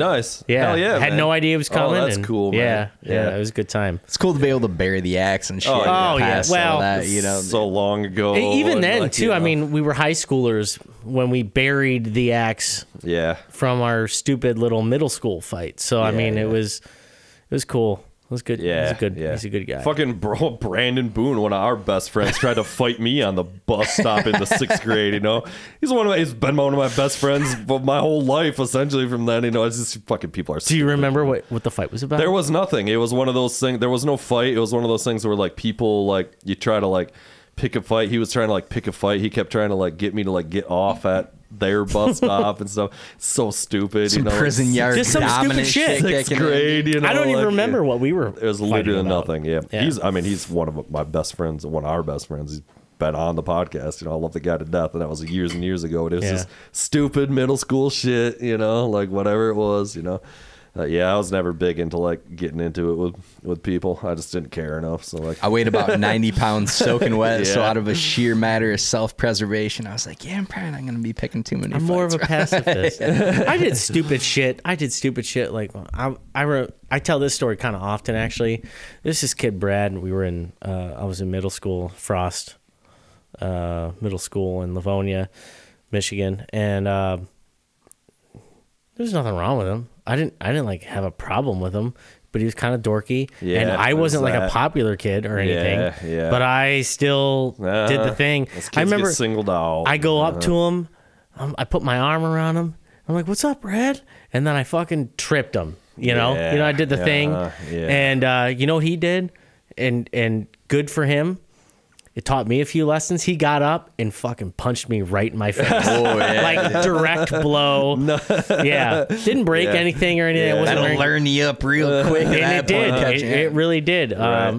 Speaker 2: Yeah.
Speaker 1: Hell yeah,
Speaker 2: had
Speaker 1: man.
Speaker 2: no idea he was coming.
Speaker 1: Oh, that's cool, man.
Speaker 2: Yeah, it was a good time.
Speaker 3: It's cool to be able to bury the axe and shit.
Speaker 2: Oh, yeah. Well,
Speaker 3: that,
Speaker 1: so long ago.
Speaker 2: Even then, too. I mean, we were high schoolers when we buried the axe from our stupid little middle school fight. So, I mean, it was cool. It was good.
Speaker 1: Yeah,
Speaker 2: he's a good guy.
Speaker 1: Fucking Brandon Boone, one of our best friends, tried to fight me on the bus stop in the 6th grade. He's been one of my best friends for my whole life, essentially. From then, it's just fucking people are.
Speaker 2: Do you remember what the fight was about?
Speaker 1: There was nothing. It was one of those things. There was no fight. It was one of those things where people you try to pick a fight. He was trying to pick a fight. He kept trying to get me to get off at their bus stop and stuff. It's so stupid.
Speaker 3: Some prison yard,
Speaker 2: just some stupid shit.
Speaker 1: 6th grade.
Speaker 2: I don't even remember what we were.
Speaker 1: It was literally nothing. Yeah.
Speaker 2: Yeah.
Speaker 1: He's one of my best friends, one of our best friends. He's been on the podcast. I love the guy to death, and that was years and years ago. It was just stupid middle school shit. Whatever it was. Yeah, I was never big into like getting into it with people. I just didn't care enough. So like,
Speaker 3: I weighed about 90 pounds soaking wet. So
Speaker 1: Yeah.
Speaker 3: out of a sheer matter of self-preservation, I was like, yeah, I'm probably not going to be picking too many
Speaker 2: I'm more of a
Speaker 3: fights.
Speaker 2: pacifist. I did stupid shit. Like I tell this story kind of often actually. This is kid Brad. We were in I was in middle school, Frost Middle School in Livonia, Michigan, and there's nothing wrong with him. I didn't like have a problem with him, but he was kind of dorky,
Speaker 1: Yeah,
Speaker 2: and I wasn't like a
Speaker 1: that.
Speaker 2: popular kid or anything.
Speaker 1: Yeah.
Speaker 2: But I still did the thing.
Speaker 1: Those kids
Speaker 2: I remember
Speaker 1: get singled out.
Speaker 2: I go up to him, I put my arm around him. I'm like, "What's up, Brad?" And then I fucking tripped him. You know, I did the thing, and you know what he did, and good for him. It taught me a few lessons. He got up and fucking punched me right in my face. Like direct blow. Yeah. Didn't break anything or anything.
Speaker 1: Yeah.
Speaker 2: It wasn't
Speaker 3: That'll
Speaker 2: very-
Speaker 3: learn you up real quick.
Speaker 2: and it did. It really did. It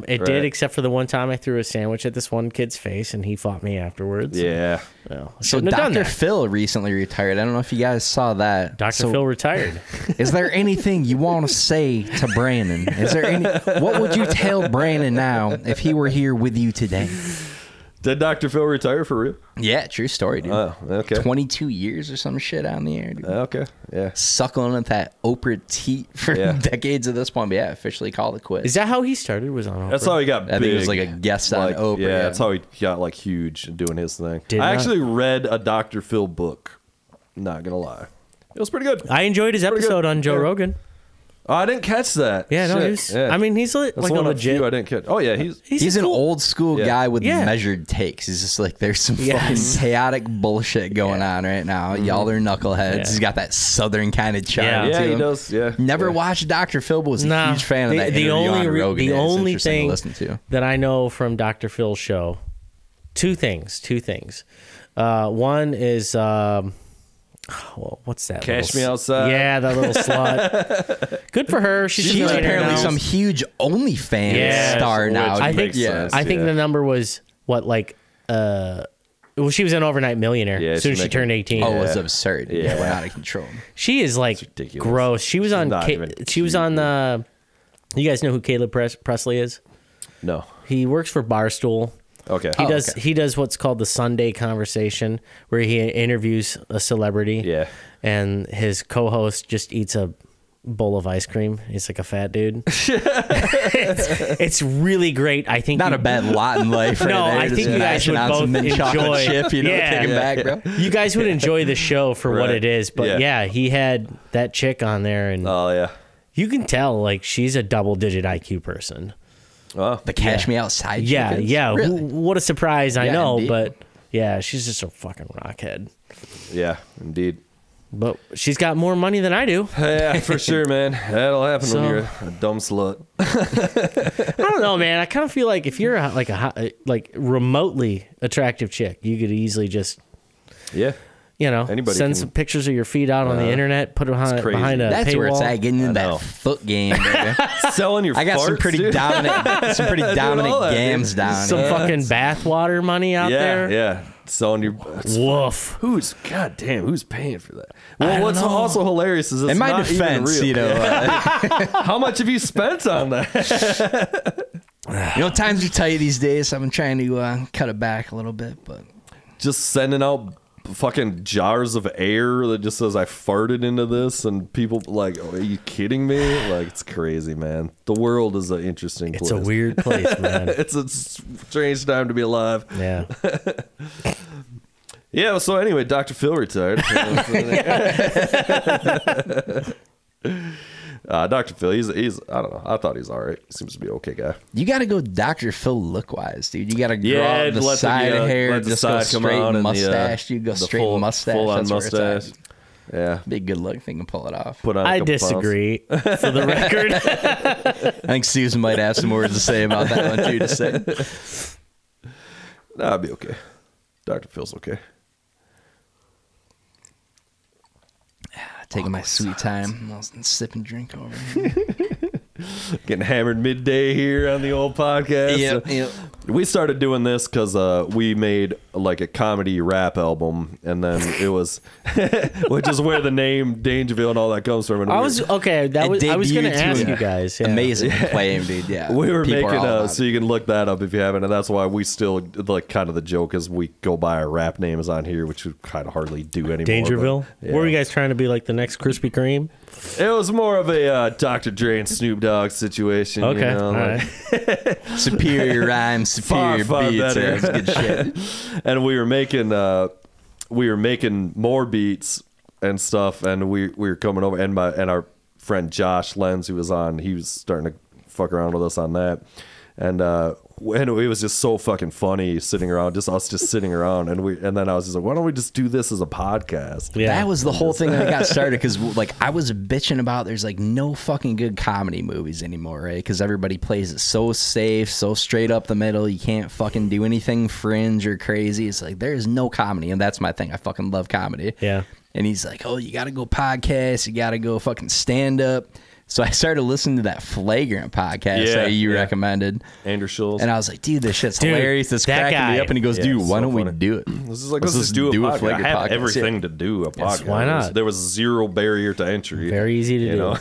Speaker 2: did,
Speaker 1: right.
Speaker 2: except for the one time I threw a sandwich at this one kid's face and he fought me afterwards.
Speaker 1: Yeah.
Speaker 2: Well, I
Speaker 3: So
Speaker 2: shouldn't have done
Speaker 3: Dr.
Speaker 2: that.
Speaker 3: Phil recently retired. I don't know if you guys saw that.
Speaker 2: Dr. Phil retired.
Speaker 3: Is there anything you want to say to Brandon? What would you tell Brandon now if he were here with you today?
Speaker 1: Did Dr. Phil retire for real?
Speaker 3: Yeah, true story, dude.
Speaker 1: Oh, okay.
Speaker 3: 22 years or some shit on the air, dude.
Speaker 1: Okay. Yeah.
Speaker 3: Suckling at that Oprah teat for
Speaker 1: Yeah.
Speaker 3: decades at this point. But yeah, officially called it quits.
Speaker 2: Is that how he started? Was on Oprah?
Speaker 1: That's how he got big.
Speaker 3: I think it was like a guest on Oprah.
Speaker 1: Yeah, that's how he got like huge doing his thing.
Speaker 2: Did
Speaker 1: I
Speaker 2: not-
Speaker 1: actually read a Dr. Phil book. Not gonna lie, it was pretty good.
Speaker 2: I enjoyed his
Speaker 1: Pretty good.
Speaker 2: episode on Joe
Speaker 1: Yeah.
Speaker 2: Rogan.
Speaker 1: Oh, I didn't catch that.
Speaker 2: Yeah, no,
Speaker 1: Shit.
Speaker 2: he was,
Speaker 1: Yeah.
Speaker 2: I mean, he's like
Speaker 1: That's
Speaker 2: a
Speaker 1: one of the
Speaker 2: legit.
Speaker 1: few I didn't catch. Oh yeah,
Speaker 3: He's
Speaker 2: a
Speaker 3: an
Speaker 2: cool-
Speaker 3: old school
Speaker 1: Yeah.
Speaker 3: guy with
Speaker 2: Yeah.
Speaker 3: measured takes. He's just like, there's some
Speaker 2: Yes.
Speaker 3: fucking chaotic bullshit going on right now. Y'all are knuckleheads.
Speaker 2: Yeah.
Speaker 3: He's got that southern kind of charm.
Speaker 2: Yeah.
Speaker 1: yeah,
Speaker 3: to
Speaker 1: he
Speaker 3: him.
Speaker 1: does. Yeah,
Speaker 3: Never
Speaker 1: yeah.
Speaker 3: watched Dr. Phil, but was a
Speaker 2: Nah,
Speaker 3: huge fan of that interview on Rogan.
Speaker 2: the
Speaker 3: It's
Speaker 2: only
Speaker 3: interesting to
Speaker 2: thing
Speaker 3: listen to.
Speaker 2: that I know from Dr. Phil's show, two things. One is well, what's that?
Speaker 1: Cash
Speaker 2: little
Speaker 1: Me Outside?
Speaker 2: Yeah, that little slut. Good for her. She's
Speaker 3: She's apparently
Speaker 2: now.
Speaker 3: some huge OnlyFans
Speaker 2: Yeah,
Speaker 3: star
Speaker 1: which
Speaker 3: now.
Speaker 2: I
Speaker 1: makes
Speaker 2: think.
Speaker 1: sense.
Speaker 2: I think
Speaker 1: Yeah.
Speaker 2: the number was what, like, well, she was an overnight millionaire
Speaker 1: Yeah,
Speaker 2: as soon as
Speaker 1: she's
Speaker 2: she turned 18.
Speaker 3: Oh, it's
Speaker 1: Yeah.
Speaker 3: absurd.
Speaker 1: Yeah.
Speaker 3: Yeah, we're out of control.
Speaker 2: She is like
Speaker 1: ridiculous.
Speaker 2: gross. She was on.
Speaker 1: not even
Speaker 2: She was
Speaker 1: cute.
Speaker 2: on the. You guys know who Caleb Presley is?
Speaker 1: No.
Speaker 2: He works for Barstool.
Speaker 1: Okay.
Speaker 2: He does what's called the Sunday Conversation, where he interviews a celebrity.
Speaker 1: Yeah.
Speaker 2: And his co-host just eats a bowl of ice cream. He's like a fat dude. it's really great. I think
Speaker 3: Not a bad lot in life. Right
Speaker 2: No,
Speaker 3: there.
Speaker 2: I
Speaker 3: Just
Speaker 2: think you guys
Speaker 3: mashing
Speaker 2: would
Speaker 3: on
Speaker 2: both
Speaker 3: some mint chocolate
Speaker 2: enjoy-
Speaker 3: chip, you know,
Speaker 2: Yeah.
Speaker 3: kicking
Speaker 2: Yeah.
Speaker 3: back, bro.
Speaker 2: you guys would enjoy the show for what
Speaker 1: Right.
Speaker 2: it is. But
Speaker 1: Yeah.
Speaker 2: he had that chick on there, and
Speaker 1: Oh yeah.
Speaker 2: you can tell like she's a double-digit IQ person.
Speaker 1: Oh.
Speaker 3: The Cash Me Outside.
Speaker 2: Yeah,
Speaker 3: chickens?
Speaker 2: yeah.
Speaker 3: Really?
Speaker 2: What a surprise! I
Speaker 3: Yeah,
Speaker 2: know,
Speaker 3: indeed.
Speaker 2: but yeah, she's just a fucking rockhead.
Speaker 1: Yeah. Indeed.
Speaker 2: But she's got more money than I do.
Speaker 1: Yeah, for sure, man. That'll happen
Speaker 2: So-
Speaker 1: when you're a dumb slut.
Speaker 2: I don't know, man. I kind of feel like if you're like remotely attractive chick, you could easily just
Speaker 1: Yeah. Anybody
Speaker 2: send
Speaker 1: can-
Speaker 2: some pictures of your feet out on the internet, put it behind
Speaker 1: crazy.
Speaker 2: a
Speaker 3: That's
Speaker 2: paywall.
Speaker 3: where it's at, getting into
Speaker 1: know.
Speaker 3: that foot game, baby.
Speaker 1: Selling your
Speaker 3: I got some
Speaker 1: farts,
Speaker 3: pretty
Speaker 1: dude.
Speaker 3: dominant
Speaker 1: all that,
Speaker 3: gams
Speaker 1: dude.
Speaker 3: down
Speaker 2: Some
Speaker 3: here.
Speaker 2: fucking bathwater money out
Speaker 1: Yeah,
Speaker 2: there.
Speaker 1: yeah. Selling your.
Speaker 2: Woof.
Speaker 1: Who's goddamn? Who's paying for that?
Speaker 2: I
Speaker 1: Well,
Speaker 2: don't
Speaker 1: what's
Speaker 2: know.
Speaker 1: also hilarious is it's
Speaker 3: In my
Speaker 1: not
Speaker 3: defense,
Speaker 1: even real.
Speaker 3: you know,
Speaker 1: How much have you spent on that?
Speaker 3: times are tight these days. So I've been trying to cut it back a little bit, but
Speaker 1: Just sending out fucking jars of air that just says I farted into this, and people like, oh, are you kidding me? Like, it's crazy, man. The world is an interesting place.
Speaker 2: It's a weird place, man.
Speaker 1: It's a strange time to be alive.
Speaker 2: Yeah.
Speaker 1: Yeah. So anyway, Dr. Phil retired. Dr. Phil, he's I don't know. I thought he's all right. Seems to be an okay guy.
Speaker 3: you got to go Dr. Phil look wise, dude. You got to grow
Speaker 1: Yeah,
Speaker 3: out the
Speaker 1: let the,
Speaker 3: side of hair,
Speaker 1: let the
Speaker 3: just go
Speaker 1: side come
Speaker 3: straight
Speaker 1: out and
Speaker 3: mustache. You go
Speaker 1: the
Speaker 3: straight mustache.
Speaker 1: full on
Speaker 3: That's where it's at.
Speaker 1: mustache. Yeah.
Speaker 3: Be a good look if they can pull it off.
Speaker 1: Put on. a
Speaker 2: I
Speaker 1: couple pounds.
Speaker 2: disagree. For the record.
Speaker 3: I think Susan might have some words to say about that one too. To say,
Speaker 1: Nah, I'll be okay. Dr. Phil's okay.
Speaker 3: taking my sweet time, while sipping drink over here.
Speaker 1: Getting hammered midday here on the old podcast.
Speaker 3: Yep, yep.
Speaker 1: We started doing this because we made like a comedy rap album, and then it was, which is where the name Dangerville and all that comes from. And
Speaker 2: I was going to ask you guys. Yeah.
Speaker 3: Amazing claim, dude. Yeah,
Speaker 1: we were
Speaker 3: People
Speaker 1: making so you can look that up if you haven't, and that's why we still like kind of the joke is we go by our rap names on here, which we kind of hardly do anymore.
Speaker 2: Dangerville.
Speaker 1: But,
Speaker 2: Were you guys trying to be like the next Krispy Kreme?
Speaker 1: It was more of a Dr. Dre and Snoop Dogg situation.
Speaker 2: Okay,
Speaker 1: you know,
Speaker 2: all
Speaker 1: like,
Speaker 2: right.
Speaker 3: superior rhymes, superior
Speaker 1: far
Speaker 3: beats.
Speaker 1: better.
Speaker 3: That's good shit.
Speaker 1: And we were making more beats and stuff, and we were coming over, and our friend Josh Lenz, who was on, he was starting to fuck around with us on that, and it was just so fucking funny sitting around, just us just sitting around, and then I was just like, why don't we just do this as a podcast?
Speaker 2: Yeah.
Speaker 3: That was the whole thing that got started, because like I was bitching about there's like no fucking good comedy movies anymore, right? Because everybody plays it so safe, so straight up the middle. You can't fucking do anything fringe or crazy. It's like there is no comedy, and that's my thing. I fucking love comedy.
Speaker 2: Yeah.
Speaker 3: And he's like, oh, you got to go podcast, you got to go fucking stand up. So I started listening to that Flagrant podcast that you recommended.
Speaker 1: Andrew Schultz.
Speaker 3: And I was like, dude, this shit's hilarious. It's cracking me up. And he goes, dude, why don't we do it?
Speaker 1: This is like, let's just do a podcast.
Speaker 3: Flagrant
Speaker 1: I have
Speaker 3: podcast.
Speaker 1: everything to do a podcast.
Speaker 2: Why not?
Speaker 1: There was zero barrier to entry.
Speaker 2: Very easy to do.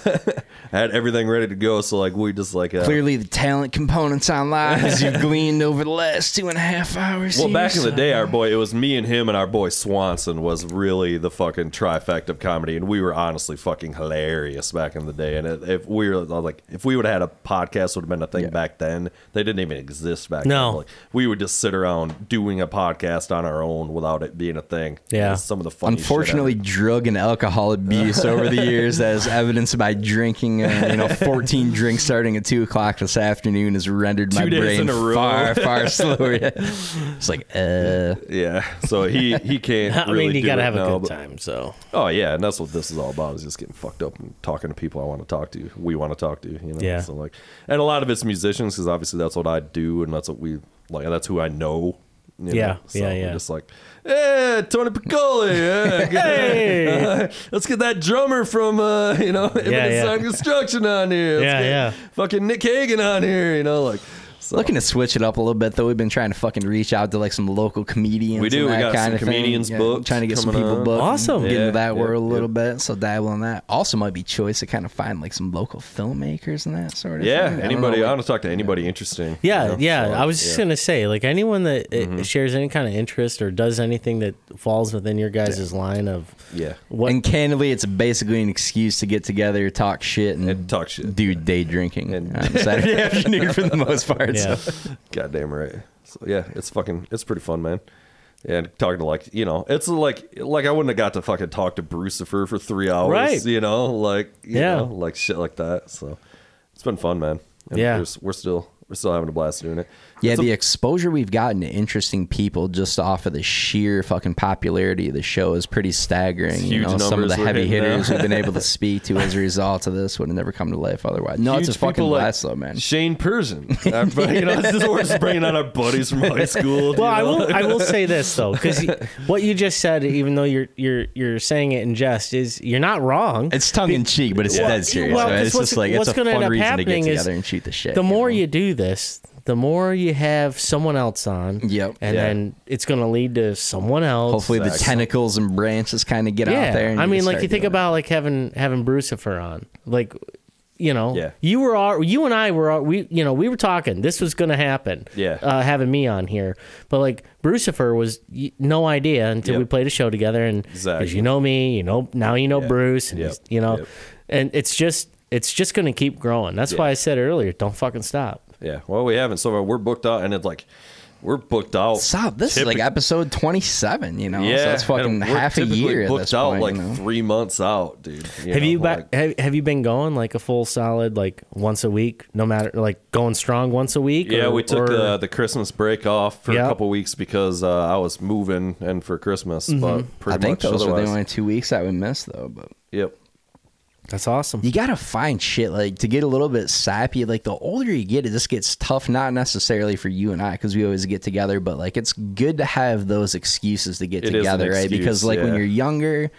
Speaker 1: I had everything ready to go, so like we just like
Speaker 3: clearly the talent components online as you've gleaned over the last 2.5 hours.
Speaker 1: Well, back in the day, it was me and him and our boy Swanson was really the fucking trifecta of comedy, and we were honestly fucking hilarious back in the day. And if we would have had a podcast, would have been a thing back then. They didn't even exist back then. Like, we would just sit around doing a podcast on our own without it being a thing.
Speaker 2: Yeah,
Speaker 1: some of the funny.
Speaker 3: Unfortunately, drug and alcohol abuse over the years, as evidenced by drinking, 14 drinks starting at 2 o'clock this afternoon, has rendered my brain far slower. It's like,
Speaker 1: yeah. So he can't.
Speaker 2: I
Speaker 1: really
Speaker 2: mean, you
Speaker 1: do
Speaker 2: gotta
Speaker 1: it
Speaker 2: have
Speaker 1: now,
Speaker 2: a good time. So.
Speaker 1: Oh yeah, and that's what this is all about. Is just getting fucked up and talking to people I want to talk to. We want to talk to.
Speaker 2: Yeah.
Speaker 1: So like, and a lot of it's musicians, because obviously that's what I do, and that's what we like. That's who I know.
Speaker 2: Yeah.
Speaker 1: So
Speaker 2: Yeah.
Speaker 1: Just like, hey, Tony Piccoli,
Speaker 2: hey,
Speaker 1: let's get that drummer from Imminent Sonic Destruction on here. Let's get fucking Nick Hagan on here. Like. So.
Speaker 3: Looking to switch it up a little bit, though. We've been trying to fucking reach out to like some local comedians.
Speaker 1: We do.
Speaker 3: And that
Speaker 1: we got
Speaker 3: kind
Speaker 1: some
Speaker 3: of
Speaker 1: comedians
Speaker 3: thing.
Speaker 1: booked.
Speaker 3: Trying to get some people booked.
Speaker 2: Awesome.
Speaker 3: Get into that world a little bit. So dabble in that. Also, might be choice to kind of find like some local filmmakers and that sort of thing.
Speaker 1: Anybody. I want to talk to anybody interesting.
Speaker 2: Yeah. So, I was just gonna say, like anyone that shares any kind of interest or does anything that falls within your guys' line of
Speaker 1: what.
Speaker 3: And candidly, it's basically an excuse to get together, talk shit, and
Speaker 1: talk shit.
Speaker 3: Do day drinking on Saturday afternoon for the most part.
Speaker 2: Yeah.
Speaker 3: So.
Speaker 1: Goddamn right. So yeah, it's pretty fun, man. And talking to it's like I wouldn't have got to fucking talk to Brucifer for 3 hours,
Speaker 2: right?
Speaker 1: Like shit like that. So it's been fun, man. And we're still having a blast doing it.
Speaker 3: Yeah, the exposure we've gotten to interesting people just off of the sheer fucking popularity of the show is pretty staggering. Some of the heavy hitters we've been able to speak to as a result of this would have never come to life otherwise. No, it's a fucking blast, though, man.
Speaker 1: Shane Persian. We're just bringing on our buddies from high school.
Speaker 2: Well, I will say this though, because what you just said, even though you're saying it in jest, is you're not wrong.
Speaker 3: It's tongue in cheek, but it's dead serious.
Speaker 2: Well,
Speaker 3: it's just like it's a fun reason to get together
Speaker 2: is
Speaker 3: and shoot the shit.
Speaker 2: The more you do this, the more you have someone else on, and then it's going to lead to someone else.
Speaker 3: Hopefully, the tentacles and branches kind of get out there. And
Speaker 2: I mean, like you think about like having Brucifer on, like you and I were we were talking. This was going to happen. Having me on here, but like Brucifer was no idea until we played a show together, and because you know me, now you know Bruce, and and it's just going to keep growing. That's why I said earlier, don't fucking stop.
Speaker 1: Yeah, well, we haven't. So we're booked out, and it's like we're booked out.
Speaker 3: Stop! This is like episode 27. So it's fucking half a year.
Speaker 1: Booked
Speaker 3: at this
Speaker 1: out
Speaker 3: point,
Speaker 1: like 3 months out, dude.
Speaker 2: Have you been going like a full solid like once a week? No matter like going strong once a week.
Speaker 1: Yeah, we took the Christmas break off for a couple weeks because I was moving and for Christmas. But
Speaker 3: I think those were the only 2 weeks that we missed though. But
Speaker 2: that's awesome.
Speaker 3: You gotta find shit like to get a little bit sappy. Like the older you get, it just gets tough. Not necessarily for you and I, because we always get together, but like it's good to have those excuses to get together, right? Because like when you're younger,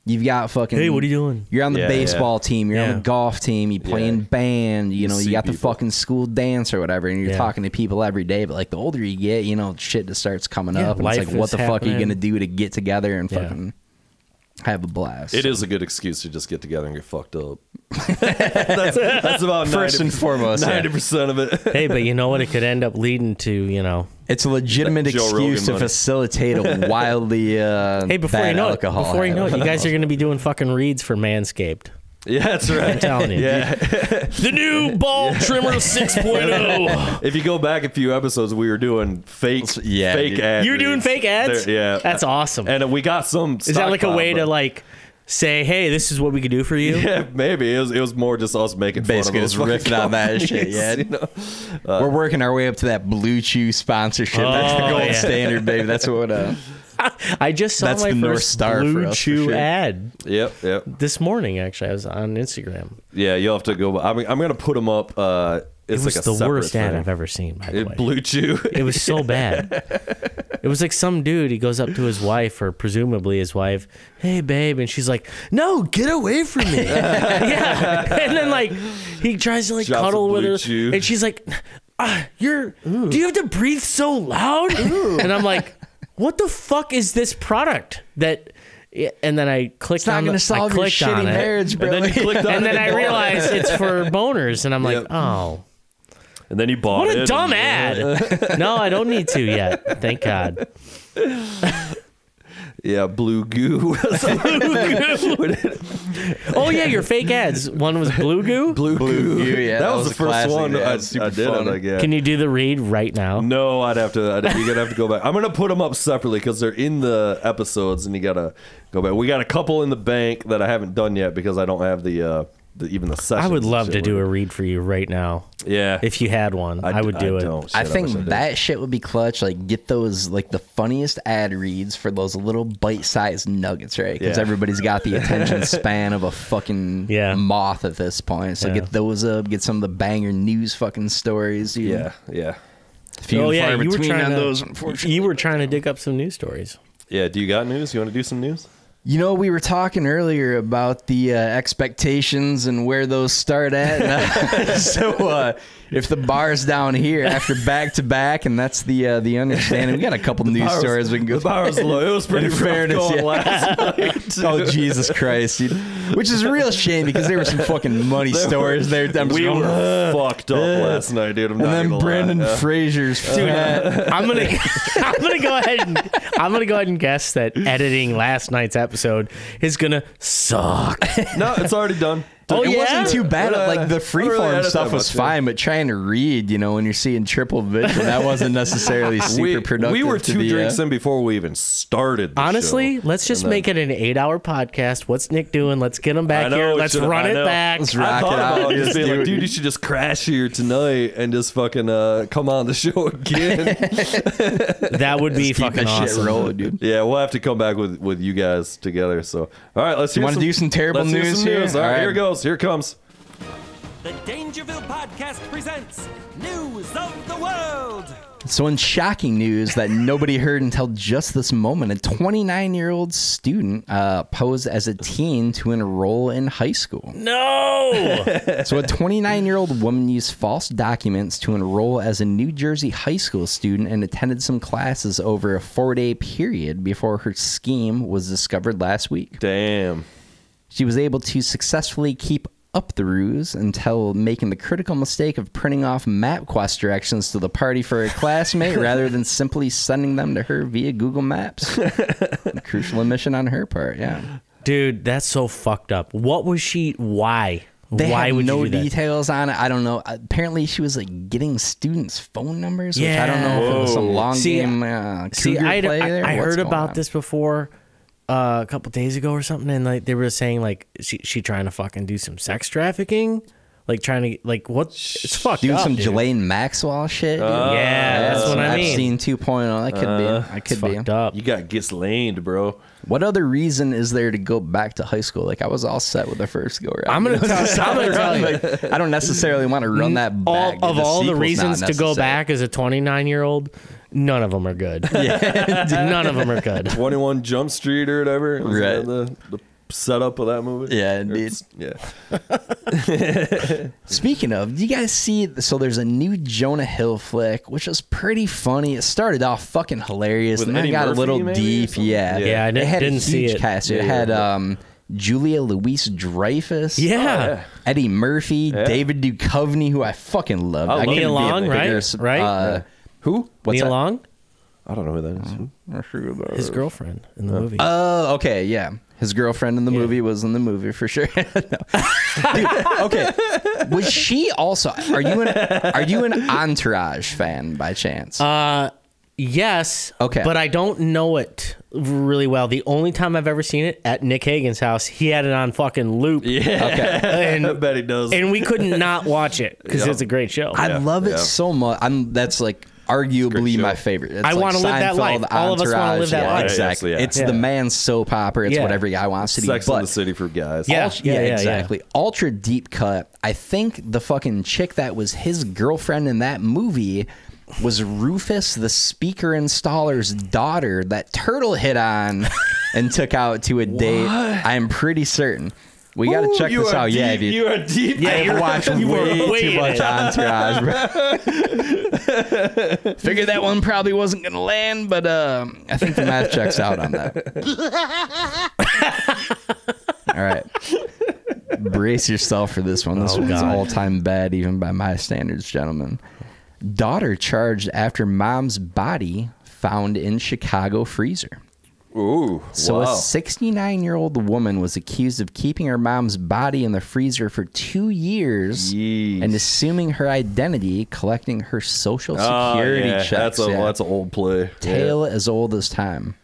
Speaker 3: You've got fucking.
Speaker 2: Hey, what are you doing?
Speaker 3: You're on the baseball team. You're on the golf team. You play in band. You know, you got the fucking school dance or whatever, and you're talking to people every day. But like the older you get, you know, shit just starts coming up, and it's like, what the fuck are you gonna do to get together and fucking have a blast?
Speaker 1: It is a good excuse to just get together and get fucked up. that's about
Speaker 3: first and foremost
Speaker 1: 90% of it.
Speaker 2: Hey, but you know what? It could end up leading to, you know.
Speaker 3: It's a legitimate excuse to facilitate a wildly
Speaker 2: hey, before you know
Speaker 3: alcohol.
Speaker 2: Before you know it, you guys are going to be doing fucking reads for Manscaped.
Speaker 1: Yeah, that's right.
Speaker 2: I'm telling you.
Speaker 1: Yeah.
Speaker 2: The new ball trimmer 6.0.
Speaker 1: If you go back a few episodes, we were doing fake ads.
Speaker 2: You were doing fake ads?
Speaker 1: Yeah.
Speaker 2: That's awesome.
Speaker 1: And we got some.
Speaker 2: Is that like a way to like say, hey, this is what we could do for you?
Speaker 1: Yeah, maybe. It was more just us making
Speaker 3: basically
Speaker 1: fun of
Speaker 3: just riffing on that shit. Yeah,
Speaker 1: you know?
Speaker 3: We're working our way up to that Blue Chew sponsorship. That's the gold standard, baby. That's what.
Speaker 2: I just saw my first Blue Chew ad.
Speaker 1: Yep.
Speaker 2: This morning, actually, I was on Instagram.
Speaker 1: Yeah, you'll have to go. I'm gonna put them up. It's
Speaker 2: it was
Speaker 1: like a
Speaker 2: the worst
Speaker 1: thing.
Speaker 2: ad I've ever seen, by the way.
Speaker 1: Blue Chew.
Speaker 2: It was so bad. It was like some dude, he goes up to his wife, or presumably his wife, hey, babe, and she's like, no, get away from me. Yeah. And then, like, he tries to, like, cuddle with her, and she's like, do you have to breathe so loud? And I'm like, what the fuck is this product that... And then I clicked on it.
Speaker 3: It's not going to solve your shitty marriage, bro.
Speaker 1: And then you clicked on
Speaker 2: and then I realized it's for boners, and I'm like, oh.
Speaker 1: And then you bought it.
Speaker 2: What a dumb ad. No, I don't need to yet. Thank God.
Speaker 1: Yeah, Blue Goo.
Speaker 2: Oh, yeah, your fake ads. One was Blue Goo?
Speaker 1: Blue Goo.
Speaker 3: Yeah,
Speaker 1: that was the first one I did.
Speaker 2: Can you do the read right now?
Speaker 1: No, I'd have to. You're going to have to go back. I'm going to put them up separately because they're in the episodes, and you got to go back. We got a couple in the bank that I haven't done yet because I don't have even the sessions.
Speaker 2: I would love to do a read for you right now.
Speaker 1: Yeah.
Speaker 2: If you had one, I would do it.
Speaker 3: I think that shit would be clutch. Like, get those, like, the funniest ad reads for those little bite-sized nuggets, right? Because everybody's got the attention span of a fucking moth at this point. So get those up. Get some of the banger news fucking stories.
Speaker 1: Yeah.
Speaker 2: You were trying to dig up some news stories.
Speaker 1: Yeah. Do you got news? You want to do some news?
Speaker 3: You know, we were talking earlier about the expectations and where those start at. So if the bar's down here after back-to-back, and that's the understanding, we got a couple news stories we can go.
Speaker 1: The bar was low. It was pretty fairness last
Speaker 3: night. Oh, Jesus Christ, dude. Which is a real shame because there were some fucking money stories there.
Speaker 1: We were fucked up last night, dude.
Speaker 3: And then Brendan Fraser's
Speaker 2: dude. I'm gonna go ahead and guess that editing last night's episode is gonna suck.
Speaker 1: No, it's already done.
Speaker 3: It wasn't too bad. Like the freeform stuff was fine, but trying to read, you know, when you're seeing triple vision, that wasn't necessarily super productive.
Speaker 1: We were two drinks in before we even started.
Speaker 2: Honestly, let's just make it an 8-hour podcast. What's Nick doing? Let's get him back here. Let's run it back.
Speaker 3: Let's rock it out.
Speaker 1: Just being like, dude, you should just crash here tonight and just fucking come on the show again.
Speaker 2: That would be fucking awesome.
Speaker 3: Shit rolling, dude.
Speaker 1: Yeah, we'll have to come back with you guys together. So, all right, let's.
Speaker 3: You want to do some terrible news here?
Speaker 1: All right, here goes. Here it comes.
Speaker 4: The Dangerville podcast presents News of the World.
Speaker 3: So in shocking news that nobody heard until just this moment, a 29-year-old student posed as a teen to enroll in high school.
Speaker 2: No!
Speaker 3: So a 29-year-old woman used false documents to enroll as a New Jersey high school student and attended some classes over a 4-day period before her scheme was discovered last week.
Speaker 1: Damn.
Speaker 3: She was able to successfully keep up the ruse until making the critical mistake of printing off MapQuest directions to the party for a classmate rather than simply sending them to her via Google Maps. A crucial omission on her part, yeah.
Speaker 2: Dude, that's so fucked up. What was she? Why?
Speaker 3: Why would no details on it? I don't know. Apparently, she was like getting students' phone numbers, which I don't know if it was some long game play there.
Speaker 2: I heard about this before. A couple days ago or something, and like they were saying like she trying to fucking do some sex trafficking, like trying to like what it's fucked
Speaker 3: do
Speaker 2: up,
Speaker 3: some
Speaker 2: dude.
Speaker 3: Ghislaine Maxwell shit.
Speaker 2: Yeah, that's what I mean.
Speaker 3: Epstein 2.0. That could be. I could be
Speaker 2: fucked up.
Speaker 1: You got Ghislaine, bro.
Speaker 3: What other reason is there to go back to high school? Like I was all set with the first go round.
Speaker 2: I'm gonna tell you.
Speaker 3: Like, I don't necessarily want to run that back.
Speaker 2: All the reasons to go back as a 29-year-old. None of them are good. None of them are good.
Speaker 1: 21 Jump Street or whatever.
Speaker 3: Right.
Speaker 1: setup of that movie.
Speaker 3: Yeah, indeed.
Speaker 1: Yeah.
Speaker 3: Speaking of, do you guys see? So there's a new Jonah Hill flick, which was pretty funny. It started off fucking hilarious,
Speaker 1: With
Speaker 3: and then
Speaker 1: Eddie
Speaker 3: it got
Speaker 1: Murphy,
Speaker 3: a little
Speaker 1: maybe, or
Speaker 3: deep.
Speaker 1: something?
Speaker 3: Yeah,
Speaker 2: Yeah, I
Speaker 3: it had
Speaker 2: didn't
Speaker 3: a
Speaker 2: see
Speaker 3: huge
Speaker 2: it.
Speaker 3: cast. It had Julia Louis-Dreyfus.
Speaker 2: Yeah.
Speaker 3: Eddie Murphy, David Duchovny, who I fucking love.
Speaker 1: I love
Speaker 2: Nia
Speaker 1: him.
Speaker 2: Long,
Speaker 3: bigger,
Speaker 2: right?
Speaker 3: Who? What's
Speaker 2: Nia
Speaker 3: that?
Speaker 2: Long,
Speaker 1: I don't know who that is.
Speaker 2: his girlfriend in the movie.
Speaker 3: Oh, okay, yeah. His girlfriend in the movie was in the movie for sure. Dude, okay. Was she also? Are you an Entourage fan by chance?
Speaker 2: Yes.
Speaker 3: Okay.
Speaker 2: But I don't know it really well. The only time I've ever seen it at Nick Hagan's house, he had it on fucking loop.
Speaker 1: Yeah.
Speaker 3: Okay.
Speaker 2: And,
Speaker 1: I bet he does.
Speaker 2: and we couldn't not watch it because it's a great show.
Speaker 3: I love it
Speaker 1: yeah.
Speaker 3: so much. That's like arguably
Speaker 1: show.
Speaker 3: my favorite. It's
Speaker 2: I
Speaker 3: like
Speaker 2: wanna live that
Speaker 3: Seinfeld,
Speaker 2: life. All of us wanna
Speaker 3: Entourage.
Speaker 2: live that
Speaker 3: Yeah,
Speaker 2: life.
Speaker 3: Exactly.
Speaker 1: Yeah, yeah.
Speaker 3: It's
Speaker 2: Yeah.
Speaker 3: the man's soap opera. It's
Speaker 2: Yeah.
Speaker 3: what every guy wants to do.
Speaker 1: Sex
Speaker 3: but
Speaker 1: in the City for guys.
Speaker 2: Yeah.
Speaker 3: Yeah, exactly. Ultra deep cut. I think the fucking chick that was his girlfriend in that movie was Rufus, the speaker installer's daughter that Turtle hit on and took out to a date. I'm pretty certain. We got to check this out. Yeah, dude.
Speaker 1: You are deep.
Speaker 2: Yeah,
Speaker 3: I've watched
Speaker 2: you were
Speaker 3: way
Speaker 2: way
Speaker 3: too
Speaker 2: in
Speaker 3: much
Speaker 2: it.
Speaker 3: Entourage, bro. Figured that one probably wasn't going to land, but I think the math checks out on that. All right. Brace yourself for this one. This one's
Speaker 2: God.
Speaker 3: all-time bad, even by my standards, gentlemen. Daughter charged after mom's body found in Chicago freezer.
Speaker 1: Ooh.
Speaker 3: So
Speaker 1: wow.
Speaker 3: a 69-year-old woman was accused of keeping her mom's body in the freezer for 2 years
Speaker 1: Yeesh.
Speaker 3: and assuming her identity, collecting her social security checks.
Speaker 1: That's an old play.
Speaker 3: Tale as old as time.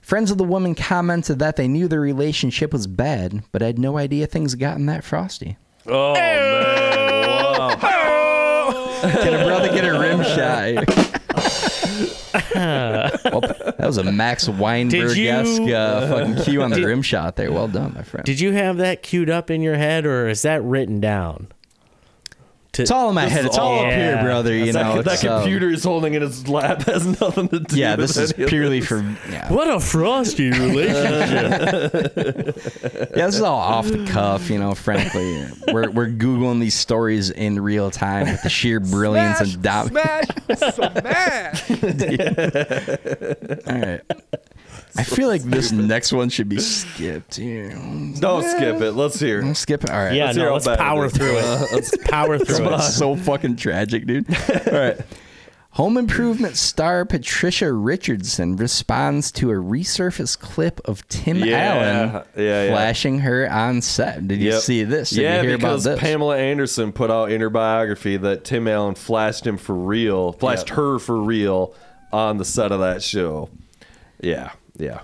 Speaker 3: Friends of the woman commented that they knew the relationship was bad, but had no idea things had gotten that frosty.
Speaker 1: Oh man. Wow.
Speaker 3: Can a brother get a rim shot? Well, that was a Max Weinberg-esque fucking cue on the rim shot there. Well done, my friend.
Speaker 2: Did you have that queued up in your head, or is that written down?
Speaker 3: It's all in my head. It's all up here,
Speaker 2: Yeah.
Speaker 3: brother. You know,
Speaker 1: that
Speaker 3: it's,
Speaker 1: computer he's holding in his lap has nothing to do.
Speaker 3: Yeah,
Speaker 1: with
Speaker 3: this is
Speaker 1: any of
Speaker 3: purely
Speaker 1: this.
Speaker 3: for. Yeah.
Speaker 2: What a frosty relationship.
Speaker 3: Yeah, this is all off the cuff, you know, frankly. We're Googling these stories in real time with the sheer brilliance and doubt.
Speaker 5: Smash some mash.
Speaker 3: All right. I feel like this next one should be skipped here.
Speaker 1: Don't skip it. Let's hear.
Speaker 3: Don't skip it. All right.
Speaker 2: Yeah,
Speaker 1: Let's hear
Speaker 2: no,
Speaker 1: how
Speaker 2: let's
Speaker 1: bad it
Speaker 2: power
Speaker 1: is.
Speaker 2: through it. Let's power through it.
Speaker 3: It's so fucking tragic, dude. All right. Home Improvement star Patricia Richardson responds to a resurfaced clip of Tim Allen flashing her on set. Did you see this? Did you hear about
Speaker 1: because
Speaker 3: this?
Speaker 1: Pamela Anderson put out in her biography that Tim Allen flashed her for real on the set of that show. Yeah.
Speaker 3: Yeah,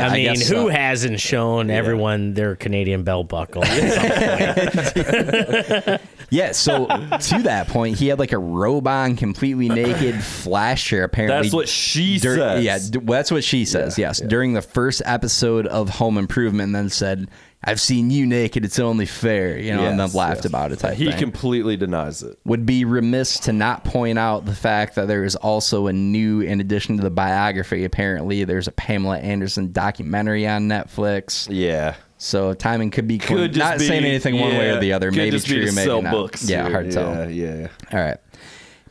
Speaker 2: I mean,
Speaker 3: guess
Speaker 2: who
Speaker 3: so.
Speaker 2: hasn't shown everyone their Canadian belt buckle at some point?
Speaker 3: Yeah, so to that point, he had like a robe on, completely naked, flashed her apparently.
Speaker 1: That's what she says.
Speaker 3: Yeah, that's what she says, yes.
Speaker 1: yeah.
Speaker 3: During the first episode of Home Improvement, and then said, I've seen you naked, it's only fair, you know, and then laughed about it type
Speaker 1: He
Speaker 3: thing.
Speaker 1: completely denies it.
Speaker 3: Would be remiss to not point out the fact that there is also a new, in addition to the biography, apparently there's a Pamela Anderson documentary on Netflix.
Speaker 1: Yeah.
Speaker 3: So timing could be
Speaker 1: Could just
Speaker 3: not
Speaker 1: be,
Speaker 3: saying anything one way or the other.
Speaker 1: Could
Speaker 3: Maybe
Speaker 1: just
Speaker 3: true,
Speaker 1: be to
Speaker 3: maybe
Speaker 1: sell
Speaker 3: not.
Speaker 1: books.
Speaker 3: Yeah, hard to tell.
Speaker 1: Yeah.
Speaker 3: All right.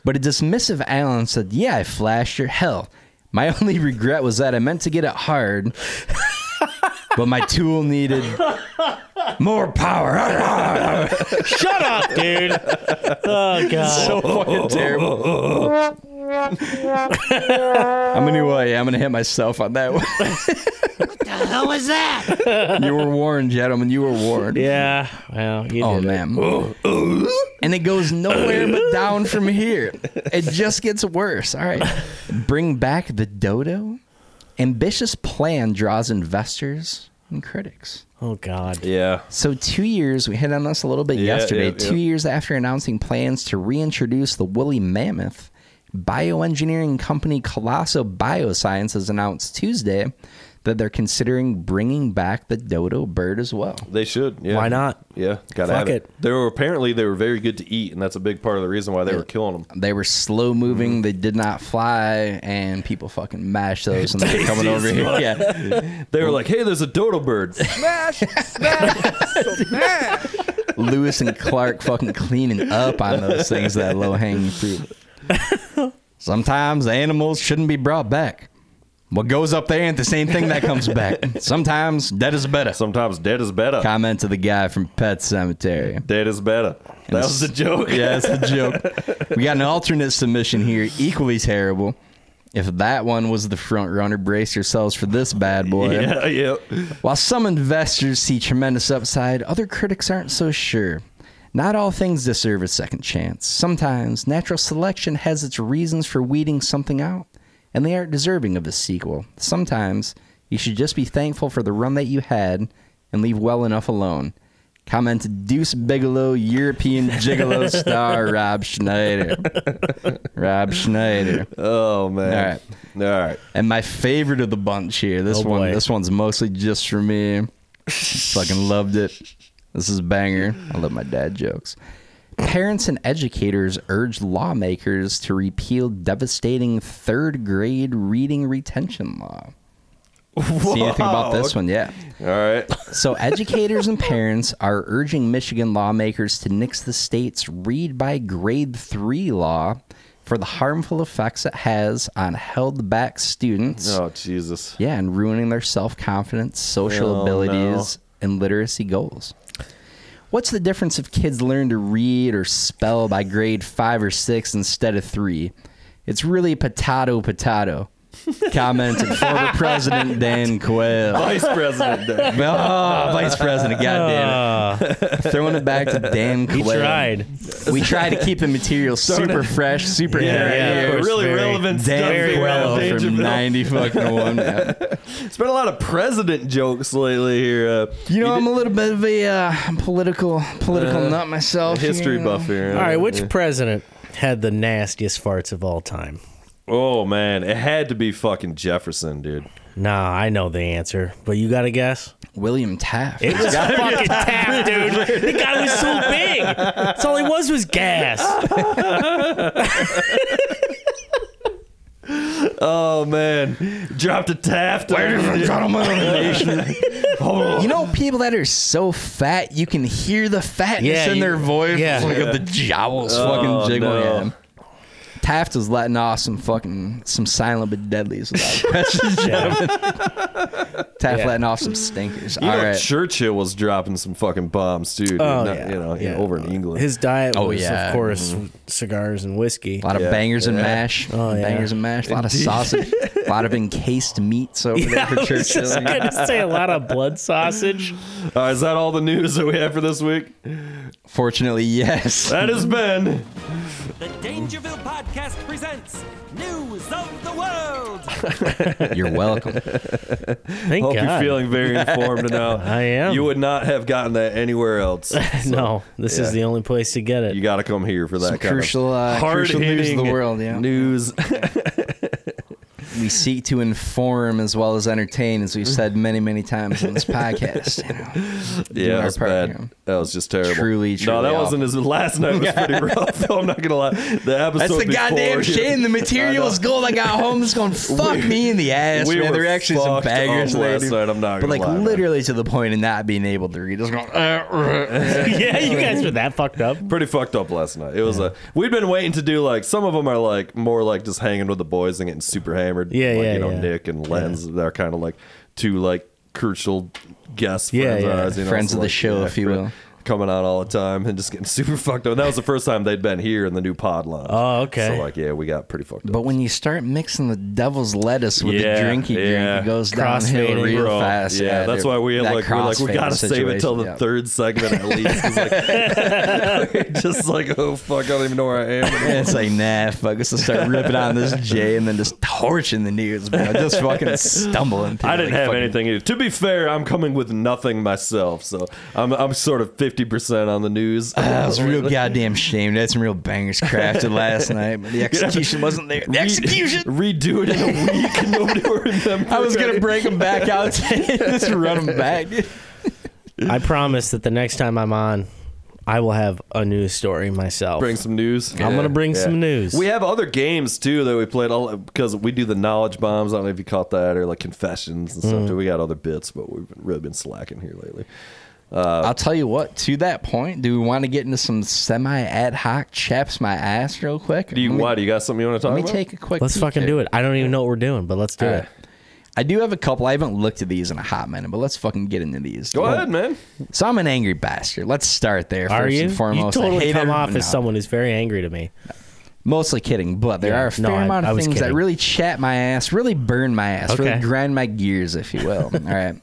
Speaker 3: But a dismissive Allen said, yeah, I flashed her. Hell, my only regret was that I meant to get it hard, but my tool needed more power.
Speaker 2: Shut up, dude. Oh, God.
Speaker 3: So fucking terrible. I'm gonna hit myself on that one.
Speaker 2: What the hell was that?
Speaker 3: You were warned, gentlemen. You were warned.
Speaker 2: Yeah, well, you
Speaker 3: Oh,
Speaker 2: did it.
Speaker 3: man. And it goes nowhere but down from here. It just gets worse. All right. Bring back the dodo. Ambitious plan draws investors and critics.
Speaker 2: Oh, God.
Speaker 1: Yeah.
Speaker 3: So 2 years, we hit on this a little bit yesterday. 2 years after announcing plans to reintroduce the woolly mammoth, bioengineering company Colosso Biosciences announced Tuesday that they're considering bringing back the dodo bird as well.
Speaker 1: They should. Yeah.
Speaker 2: Why not?
Speaker 1: Yeah, gotta
Speaker 2: Fuck
Speaker 1: have
Speaker 2: it.
Speaker 1: They were very good to eat, and that's a big part of the reason why they were killing them.
Speaker 3: They were slow moving. They did not fly, and people fucking mashed those when they were coming over here. Yeah,
Speaker 1: They were like, "Hey, there's a dodo bird."
Speaker 5: Smash, smash.
Speaker 3: Lewis and Clark fucking cleaning up on those things, that low hanging fruit. Sometimes the animals shouldn't be brought back. What goes up there ain't the same thing that comes back. Sometimes dead is better.
Speaker 1: Sometimes dead is better.
Speaker 3: Comment to the guy from Pet Cemetery.
Speaker 1: Dead is better. That was the joke.
Speaker 3: Yeah, that's the joke. We got an alternate submission here, equally terrible. If that one was the front runner, brace yourselves for this bad boy.
Speaker 1: Yeah.
Speaker 3: While some investors see tremendous upside, other critics aren't so sure. Not all things deserve a second chance. Sometimes natural selection has its reasons for weeding something out, and they aren't deserving of a sequel. Sometimes you should just be thankful for the run that you had and leave well enough alone. Comment Deuce Bigelow, European Gigolo star Rob Schneider. Rob Schneider.
Speaker 1: Oh man.
Speaker 3: All right. And my favorite of the bunch here. This one's mostly just for me. Fucking loved it. This is a banger. I love my dad jokes. Parents and educators urge lawmakers to repeal devastating third grade reading retention law. See anything about this one? Yeah.
Speaker 1: All right.
Speaker 3: So educators and parents are urging Michigan lawmakers to nix the state's read by grade 3 law for the harmful effects it has on held back students.
Speaker 1: Oh, Jesus.
Speaker 3: Yeah, and ruining their self-confidence, social abilities, and literacy goals. What's the difference if kids learn to read or spell by grade 5 or 6 instead of 3? It's really potato. Commented former President Dan Quayle.
Speaker 1: Vice President Dan.
Speaker 3: Oh, Vice President, goddamn it. Throwing it back to Dan Quayle.
Speaker 2: He tried.
Speaker 3: We try to keep the material super fresh, super
Speaker 1: really relevant stuff.
Speaker 3: Dan Quayle from 90 fucking 1. Yeah.
Speaker 1: It's been a lot of president jokes lately here.
Speaker 3: I'm a little bit of a political nut myself.
Speaker 1: History buff here.
Speaker 2: All right, which president had the nastiest farts of all time?
Speaker 1: Oh, man. It had to be fucking Jefferson, dude.
Speaker 2: Nah, I know the answer, but you got to guess?
Speaker 3: William Taft.
Speaker 2: It was fucking Taft, dude. The guy was so big. That's all he was gas.
Speaker 1: Oh, man. Dropped a Taft.
Speaker 3: Ladies and gentlemen of the nation. You know, people that are so fat, you can hear the fatness in their voice.
Speaker 2: Yeah.
Speaker 3: Look at the jowls fucking jiggling
Speaker 1: no.
Speaker 3: at him. Taft was letting off some silent but deadlies without question, gentlemen. Taft letting off some stinkers.
Speaker 1: All right. Churchill was dropping some fucking bombs too. Dude. Over in England.
Speaker 2: His diet was, of course, cigars and whiskey.
Speaker 3: A lot of bangers and mash. Bangers and mash. A lot of sausage. A lot of encased meats over there for Churchill.
Speaker 2: I was going to say a lot of blood sausage.
Speaker 1: Is that all the news that we have for this week?
Speaker 3: Fortunately, yes.
Speaker 1: That has been
Speaker 4: The Dangerville Podcast presents News of the World.
Speaker 3: You're welcome.
Speaker 2: Thank
Speaker 1: Hope
Speaker 2: God.
Speaker 1: you're feeling very informed now.
Speaker 2: I am.
Speaker 1: You would not have gotten that anywhere else. So,
Speaker 2: No, this is the only place to get it.
Speaker 1: You got to come here for that
Speaker 3: Some
Speaker 1: kind
Speaker 3: crucial,
Speaker 1: of
Speaker 3: crucial news of the
Speaker 1: hard-hitting
Speaker 3: world. Yeah.
Speaker 1: news.
Speaker 3: We seek to inform as well as entertain, as we've said many, many times on this podcast.
Speaker 1: Yeah, that was bad.
Speaker 3: You know.
Speaker 1: That was just terrible.
Speaker 3: Truly
Speaker 1: No, that
Speaker 3: awful.
Speaker 1: wasn't as last night was pretty rough. I'm not gonna lie. The episode
Speaker 3: That's the goddamn
Speaker 1: before,
Speaker 3: shame. The material is gold. I got home. It's going to fuck me in the ass.
Speaker 1: we
Speaker 3: Man,
Speaker 1: were
Speaker 3: there are actually some
Speaker 1: fucked
Speaker 3: baggers
Speaker 1: up
Speaker 3: later.
Speaker 1: last night, I'm not
Speaker 3: but
Speaker 1: gonna
Speaker 3: like
Speaker 1: lie, man.
Speaker 3: literally to the point of not being able to read. It's going.
Speaker 2: Yeah, you guys were that fucked up.
Speaker 1: Pretty fucked up last night. It was we'd been waiting to do like some of them are like more like just hanging with the boys and getting super hammered. Nick and Lenz. They're kind of like two like crucial guest friends of ours,
Speaker 3: friends of the show, if you will.
Speaker 1: Coming out all the time and just getting super fucked up. And that was the first time they'd been here in the new pod lounge.
Speaker 2: Oh, okay.
Speaker 1: So like, we got pretty fucked up.
Speaker 3: But when you start mixing the devil's lettuce with the drinky drink, it goes downhill
Speaker 2: Crossfading,
Speaker 3: real
Speaker 1: Bro,
Speaker 3: fast.
Speaker 1: Yeah, that's why we
Speaker 3: that
Speaker 1: we gotta
Speaker 3: crossfade
Speaker 1: save it till the
Speaker 3: situation,
Speaker 1: third segment at least. 'Cause, like, just like, oh fuck, I don't even know where I am.
Speaker 3: And it's like, nah, fuck, let's just start ripping on this J and then just torching the news, man. Just fucking stumbling through.
Speaker 1: I didn't
Speaker 3: like
Speaker 1: have
Speaker 3: fucking-
Speaker 1: anything either. To be fair, I'm coming with nothing myself, so I'm sort of 50-50 50% on the news.
Speaker 3: I was real goddamn shamed. I had some real bangers crafted last night, but the execution wasn't there. The execution!
Speaker 1: Redo it in a week and nobody will remember.
Speaker 3: I was going to break them back out today. Just run them back.
Speaker 2: I promise that the next time I'm on, I will have a news story myself.
Speaker 1: Bring some news.
Speaker 2: I'm going to bring some news.
Speaker 1: We have other games, too, that we played because we do the knowledge bombs. I don't know if you caught that, or like confessions and stuff. We got other bits, but we've really been slacking here lately.
Speaker 3: I'll tell you what, to that point, do we want to get into some semi-ad hoc chaps my ass real quick?
Speaker 1: Do you got something you want to talk
Speaker 3: Let me
Speaker 1: about?
Speaker 3: take a quick
Speaker 2: Let's
Speaker 3: peek
Speaker 2: fucking
Speaker 3: here.
Speaker 2: do it. I don't even know what we're doing, but let's do it.
Speaker 3: I do have a couple. I haven't looked at these in a hot minute, but let's fucking get into these.
Speaker 1: Go ahead, man.
Speaker 3: So I'm an angry bastard. Let's start there
Speaker 2: Are
Speaker 3: first
Speaker 2: you?
Speaker 3: and foremost.
Speaker 2: You
Speaker 3: I
Speaker 2: totally
Speaker 3: hate
Speaker 2: come
Speaker 3: every-
Speaker 2: off as someone who's very angry to me.
Speaker 3: Mostly kidding, but there
Speaker 2: Yeah.
Speaker 3: are a fair
Speaker 2: No,
Speaker 3: amount
Speaker 2: I
Speaker 3: of
Speaker 2: was
Speaker 3: things that
Speaker 2: kidding.
Speaker 3: really chat my ass, really burn my ass,
Speaker 2: Okay.
Speaker 3: really grind my gears, if you will. All right.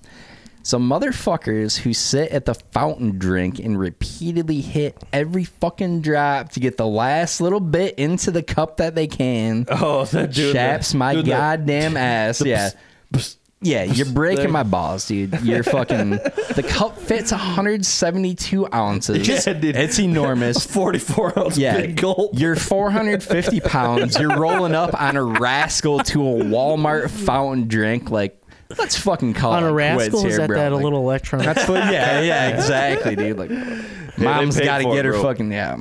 Speaker 3: So motherfuckers who sit at the fountain drink and repeatedly hit every fucking drop to get the last little bit into the cup that they can.
Speaker 1: Oh, that dude.
Speaker 3: Chaps my goddamn ass. Yeah. Yeah, you're breaking my balls, dude. You're fucking... The cup fits 172 ounces.
Speaker 1: Yeah, dude.
Speaker 3: It's enormous.
Speaker 1: 44-ounce big gulp.
Speaker 3: You're 450 pounds. You're rolling up on a Rascal to a Walmart fountain drink. Like, let's fucking call
Speaker 2: On
Speaker 3: it
Speaker 2: a rascal,
Speaker 3: quits
Speaker 2: is
Speaker 3: here,
Speaker 2: that
Speaker 3: bro.
Speaker 2: that a
Speaker 3: Like,
Speaker 2: little electron?
Speaker 3: that's what, yeah, exactly, dude. Like, mom's
Speaker 1: paid
Speaker 3: got to
Speaker 1: for
Speaker 3: get
Speaker 1: it,
Speaker 3: her
Speaker 1: bro.
Speaker 3: fucking, yeah.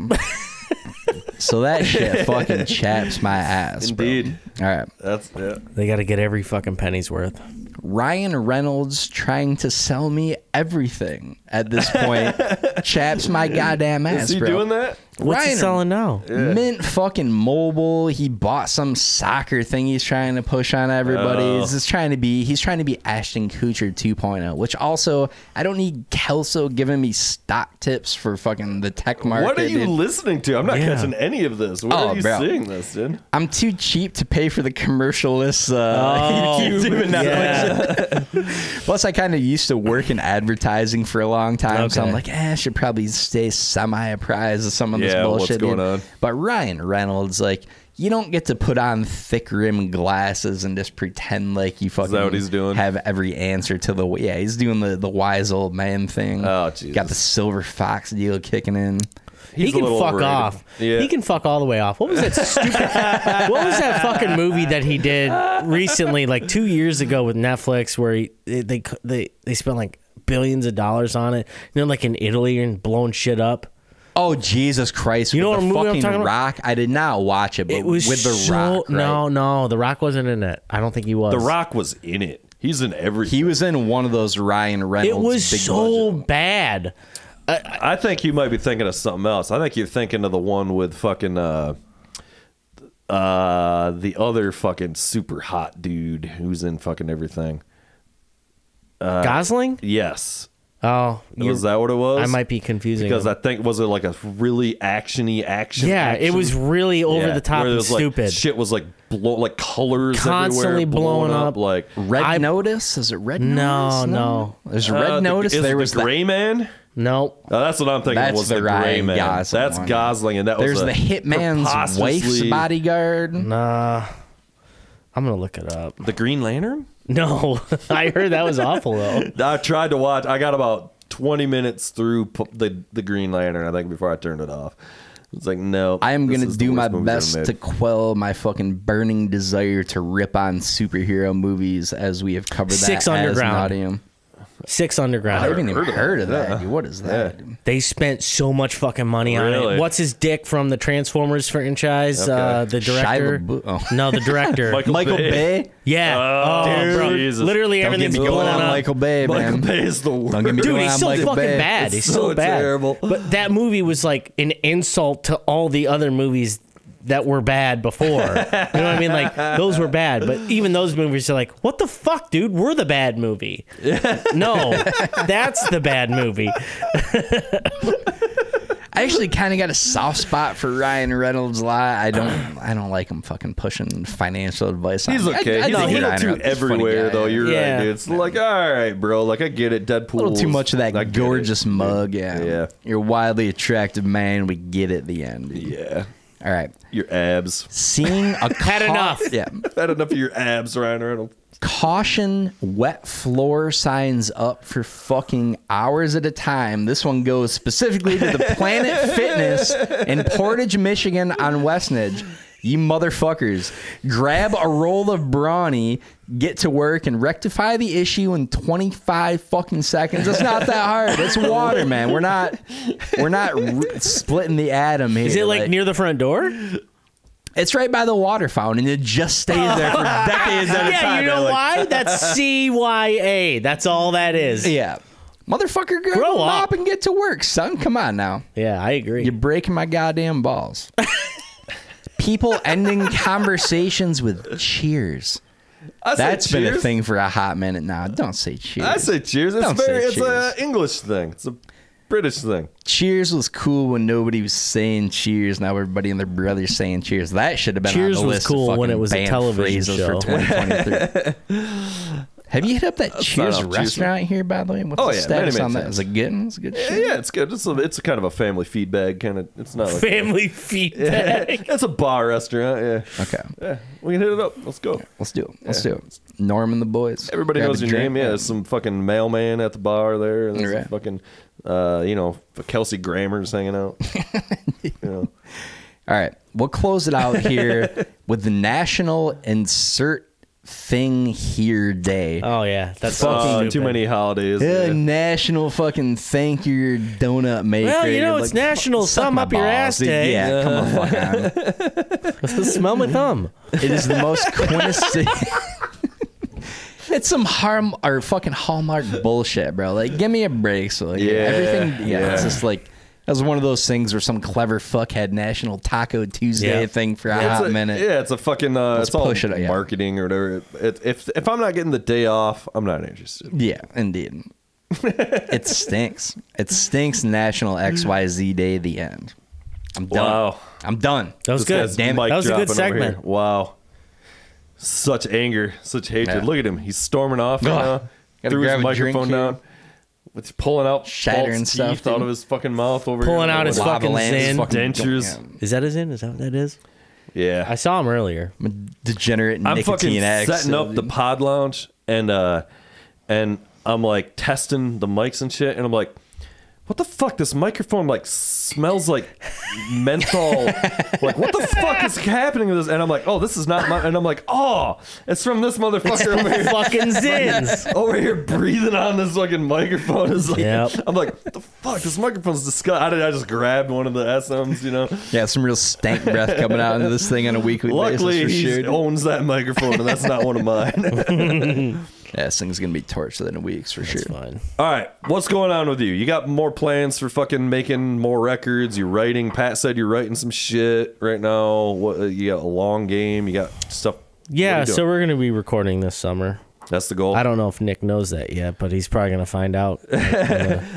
Speaker 3: So that shit fucking chaps my ass,
Speaker 1: Indeed.
Speaker 3: bro. All right.
Speaker 1: That's
Speaker 2: They got to get every fucking penny's worth.
Speaker 3: Ryan Reynolds trying to sell me everything at this point chaps my goddamn ass,
Speaker 1: Is he
Speaker 3: bro.
Speaker 1: doing that?
Speaker 2: What's he
Speaker 3: Ryan-
Speaker 2: selling now?
Speaker 3: Mint fucking mobile. He bought some soccer thing he's trying to push on everybody.
Speaker 1: Oh.
Speaker 3: He's trying to be Ashton Kutcher 2.0, which also I don't need Kelso giving me stock tips for fucking the tech market.
Speaker 1: What are you
Speaker 3: dude.
Speaker 1: listening to? I'm not
Speaker 2: Yeah.
Speaker 1: catching any of this. Where
Speaker 3: Oh,
Speaker 1: are you
Speaker 3: bro.
Speaker 1: seeing this, dude?
Speaker 3: I'm too cheap to pay for the commercialless YouTube and Netflix. Plus, I kind of used to work in advertising for a long time, so I'm
Speaker 2: Okay.
Speaker 3: like, I should probably stay semi-apprised of some of this
Speaker 1: Yeah, what's
Speaker 3: bullshit.
Speaker 1: going
Speaker 3: dude.
Speaker 1: on?
Speaker 3: But Ryan Reynolds, like, you don't get to put on thick rim glasses and just pretend like you fucking
Speaker 1: that what he's doing?
Speaker 3: have every answer to the... Yeah, he's doing the wise old man thing.
Speaker 1: Oh, Jesus.
Speaker 3: Got the Silver Fox deal kicking in.
Speaker 2: He
Speaker 1: He's a
Speaker 2: can
Speaker 1: little
Speaker 2: fuck
Speaker 1: overrated.
Speaker 2: off.
Speaker 1: Yeah.
Speaker 2: He can fuck all the way off. What was that stupid? What was that fucking movie that he did recently, like 2 years ago with Netflix, where they spent like billions of dollars on it? You know, like in Italy and blowing shit up.
Speaker 3: Oh, Jesus Christ.
Speaker 2: You know
Speaker 3: with
Speaker 2: what
Speaker 3: the
Speaker 2: movie I'm
Speaker 3: fucking
Speaker 2: talking about?
Speaker 3: Rock? I did not watch it, but
Speaker 2: It was
Speaker 3: with The
Speaker 2: so,
Speaker 3: Rock, right?
Speaker 2: No, The Rock wasn't in it. I don't think he was.
Speaker 1: The Rock was in it. He's in everything.
Speaker 3: He was in one of those Ryan Reynolds.
Speaker 2: It was
Speaker 3: big
Speaker 2: so
Speaker 3: budget.
Speaker 2: bad.
Speaker 1: I think you might be thinking of something else. I think you're thinking of the one with fucking the other fucking super hot dude who's in fucking everything.
Speaker 2: Gosling?
Speaker 1: Yes.
Speaker 2: Oh,
Speaker 1: Was that what it was?
Speaker 2: I might be confusing
Speaker 1: because
Speaker 2: them.
Speaker 1: I think was it like a really actiony action?
Speaker 2: Yeah, it
Speaker 1: action?
Speaker 2: was really over
Speaker 1: Yeah,
Speaker 2: the top
Speaker 1: where
Speaker 2: and
Speaker 1: there was, like,
Speaker 2: stupid.
Speaker 1: shit was like like colors
Speaker 2: Constantly
Speaker 1: everywhere,
Speaker 2: blowing up.
Speaker 1: like
Speaker 3: Red Notice? Is it Red
Speaker 2: No,
Speaker 3: Notice?
Speaker 2: no.
Speaker 3: There's Red Notice.
Speaker 1: Is
Speaker 3: There
Speaker 1: it
Speaker 3: was
Speaker 1: the Gray Man?
Speaker 2: Nope.
Speaker 1: Oh, that's what I'm thinking.
Speaker 3: That's
Speaker 1: was
Speaker 3: the
Speaker 1: the Gray
Speaker 3: Ryan
Speaker 1: Man?
Speaker 3: Gosling
Speaker 1: That's
Speaker 3: one.
Speaker 1: Gosling, and that
Speaker 3: There's
Speaker 1: was
Speaker 3: the hitman's wife's
Speaker 1: preposterously-
Speaker 3: bodyguard.
Speaker 2: Nah. I'm going to look it up.
Speaker 1: The Green Lantern.
Speaker 2: No. I heard that was awful, though.
Speaker 1: I tried to watch. I got about 20 minutes through the Green Lantern, I think, before I turned it off. It's like, no.
Speaker 3: I am
Speaker 1: this
Speaker 3: going to
Speaker 1: is the
Speaker 3: do my
Speaker 1: worst movie
Speaker 3: best
Speaker 1: ever
Speaker 3: to
Speaker 1: made.
Speaker 3: quell my fucking burning desire to rip on superhero movies as we have covered that
Speaker 2: Six
Speaker 3: as
Speaker 2: Underground.
Speaker 3: nauseam.
Speaker 2: Six
Speaker 3: I
Speaker 2: Underground.
Speaker 3: haven't even heard of that. Dude. What is that?
Speaker 1: Yeah.
Speaker 3: dude?
Speaker 2: They spent so much fucking money on
Speaker 1: Really?
Speaker 2: it. What's his dick from the Transformers franchise?
Speaker 1: Okay.
Speaker 2: The director.
Speaker 3: Shia LaBeouf- oh.
Speaker 2: No, the director.
Speaker 3: Michael Bay?
Speaker 2: Yeah. Oh,
Speaker 1: dude,
Speaker 2: bro.
Speaker 1: Jesus.
Speaker 2: Literally
Speaker 3: Don't get
Speaker 2: everything's
Speaker 3: me going
Speaker 2: blowing
Speaker 3: on
Speaker 2: up.
Speaker 3: Michael Bay,
Speaker 1: Michael
Speaker 3: man.
Speaker 1: Bay is the worst.
Speaker 3: Don't get me
Speaker 2: Dude,
Speaker 3: going
Speaker 2: he's
Speaker 3: on
Speaker 2: so
Speaker 3: Michael
Speaker 2: fucking
Speaker 3: Bay.
Speaker 2: bad.
Speaker 1: It's
Speaker 2: He's
Speaker 1: so
Speaker 2: so bad.
Speaker 1: terrible.
Speaker 2: But that movie was like an insult to all the other movies that were bad before. You know what I mean? Like, those were bad. But even those movies are like, what the fuck, dude? We're the bad movie. No, that's the bad movie.
Speaker 3: I actually kind of got a soft spot for Ryan Reynolds a lot. I don't like him fucking pushing financial advice.
Speaker 1: He's
Speaker 3: on me.
Speaker 1: okay.
Speaker 3: I
Speaker 1: He's a
Speaker 3: think
Speaker 1: little
Speaker 3: Ryan
Speaker 1: too
Speaker 3: Reynolds is a funny
Speaker 1: everywhere,
Speaker 3: guy.
Speaker 1: though. You're
Speaker 2: Yeah.
Speaker 1: right, dude. It's like, all right, bro. Like, I get it. Deadpool.
Speaker 3: A little too much of
Speaker 1: I
Speaker 3: that
Speaker 1: get
Speaker 3: gorgeous
Speaker 1: it.
Speaker 3: mug. Yeah.
Speaker 1: Yeah.
Speaker 3: You're a wildly attractive man. We get it at the end. dude.
Speaker 1: Yeah.
Speaker 3: All right.
Speaker 1: Your abs.
Speaker 3: Seeing a
Speaker 2: Had enough.
Speaker 3: Yeah.
Speaker 1: I've had enough of your abs, Ryan Reynolds.
Speaker 3: caution wet floor signs up for fucking hours at a time. This one goes specifically to the Planet Fitness in Portage, Michigan on Westnedge. You motherfuckers, grab a roll of Brawny, get to work, and rectify the issue in 25 fucking seconds. It's not that hard. It's water, man. We're not splitting the atom here.
Speaker 2: Is it like near the front door?
Speaker 3: It's right by the water fountain, and it just stays there for decades at a time.
Speaker 2: Yeah, you know why? That's CYA. That's all that is.
Speaker 3: Yeah. Motherfucker,
Speaker 2: Grow
Speaker 3: grow
Speaker 2: up
Speaker 3: up and get to work, son. Come on now.
Speaker 2: Yeah, I agree.
Speaker 3: You're breaking my goddamn balls. People ending conversations with cheers. That's been a thing for a hot minute now. Don't say cheers.
Speaker 1: I say cheers. It's an English thing. It's a British thing.
Speaker 3: Cheers was cool when nobody was saying cheers. Now everybody and their brother's saying cheers. That should have been
Speaker 2: Cheers
Speaker 3: on the
Speaker 2: was
Speaker 3: list
Speaker 2: cool
Speaker 3: of
Speaker 2: when it was a
Speaker 3: banned
Speaker 2: television
Speaker 3: phrases
Speaker 2: show.
Speaker 3: for 2023. Have you hit up that Cheers restaurant here, by the way? What's the status on that? Is it good? It's good shit?
Speaker 1: Yeah, it's good. It's a kind of a family feedback kind of. It's not like
Speaker 2: family feedback.
Speaker 1: It's a bar restaurant. Yeah.
Speaker 3: Okay.
Speaker 1: Yeah, we can hit it up. Let's go.
Speaker 3: Let's do it. Let's do it. Norm and the boys.
Speaker 1: Everybody
Speaker 3: Grab
Speaker 1: knows
Speaker 3: a
Speaker 1: your
Speaker 3: drink.
Speaker 1: name. Yeah, there's some fucking mailman at the bar there. And there's
Speaker 3: Right.
Speaker 1: some fucking, Kelsey Grammer's hanging out.
Speaker 3: All right. We'll close it out here with the National Insert Thing Here Day.
Speaker 2: Oh yeah, that's
Speaker 1: Fucking
Speaker 2: so
Speaker 1: too many holidays.
Speaker 3: Yeah,
Speaker 1: Yeah.
Speaker 3: National fucking thank you donut maker.
Speaker 2: Well, you know,
Speaker 3: You're
Speaker 2: it's
Speaker 3: like,
Speaker 2: National
Speaker 3: suck
Speaker 2: Thumb
Speaker 3: my
Speaker 2: Up Your Ass
Speaker 3: balls.
Speaker 2: Day.
Speaker 3: Yeah, come on, fuck on.
Speaker 2: Smell my thumb.
Speaker 3: It is the most quintessential. It's some fucking Hallmark bullshit, bro. Like, give me a break. So, like, everything. Yeah, it's just like that was one of those things where some clever fuck had National Taco Tuesday thing for a hot minute.
Speaker 1: Yeah, it's a fucking. It's all
Speaker 3: push it, yeah.
Speaker 1: marketing or whatever. If I'm not getting the day off, I'm not interested.
Speaker 3: Yeah, indeed. It stinks. It stinks. National XYZ Day. The end. I'm done.
Speaker 1: Wow.
Speaker 3: I'm done.
Speaker 2: That was
Speaker 1: This
Speaker 2: good.
Speaker 1: guy's
Speaker 3: Damn it.
Speaker 1: mic
Speaker 2: That was a good
Speaker 1: dropping over here.
Speaker 2: segment.
Speaker 1: Wow. Such anger, such hatred.
Speaker 3: Yeah.
Speaker 1: Look at him. He's storming off right
Speaker 3: Ugh.
Speaker 1: now.
Speaker 3: Gotta
Speaker 1: Threw his
Speaker 3: grab a drink
Speaker 1: microphone
Speaker 3: here.
Speaker 1: down. It's pulling out
Speaker 3: Shattering
Speaker 1: false
Speaker 3: stuff,
Speaker 1: teeth out
Speaker 3: dude.
Speaker 1: of his fucking mouth over
Speaker 2: Pulling
Speaker 1: here.
Speaker 2: out his
Speaker 3: Lava
Speaker 2: fucking
Speaker 3: lamps,
Speaker 2: Zin.
Speaker 3: fucking
Speaker 1: Dentures.
Speaker 2: Is that his in? Is that what that is?
Speaker 1: Yeah.
Speaker 2: I saw him earlier.
Speaker 3: I'm a degenerate
Speaker 1: I'm
Speaker 3: nicotine
Speaker 1: fucking
Speaker 3: addict.
Speaker 1: setting up the pod lounge and I'm like testing the mics and shit and I'm like, what the fuck? This microphone like smells like menthol. Like, what the fuck is happening to this? And I'm like, oh, this is not my. And I'm like, oh, it's from this motherfucker over here.
Speaker 2: Fucking Zins.
Speaker 1: Over here breathing on this fucking microphone. Is like,
Speaker 2: Yep.
Speaker 1: I'm like, what the fuck? This microphone's disgusting. I just grabbed one of the SMs, you know.
Speaker 3: Yeah, some real stank breath coming out into this thing on a weekly
Speaker 1: Luckily,
Speaker 3: basis for
Speaker 1: he
Speaker 3: sure.
Speaker 1: owns that microphone, and that's not one of mine.
Speaker 3: Yeah, this thing's gonna be torched within a week for sure.
Speaker 2: It's fine.
Speaker 1: All right, what's going on with you? You got more plans for fucking making more records? You writing? Pat said you're writing some shit right now. What? You got a long game? You got stuff?
Speaker 2: Yeah,
Speaker 1: What are you
Speaker 2: so
Speaker 1: doing?
Speaker 2: we're gonna be recording this summer.
Speaker 1: That's the goal.
Speaker 2: I don't know if Nick knows that yet, but he's probably gonna find out.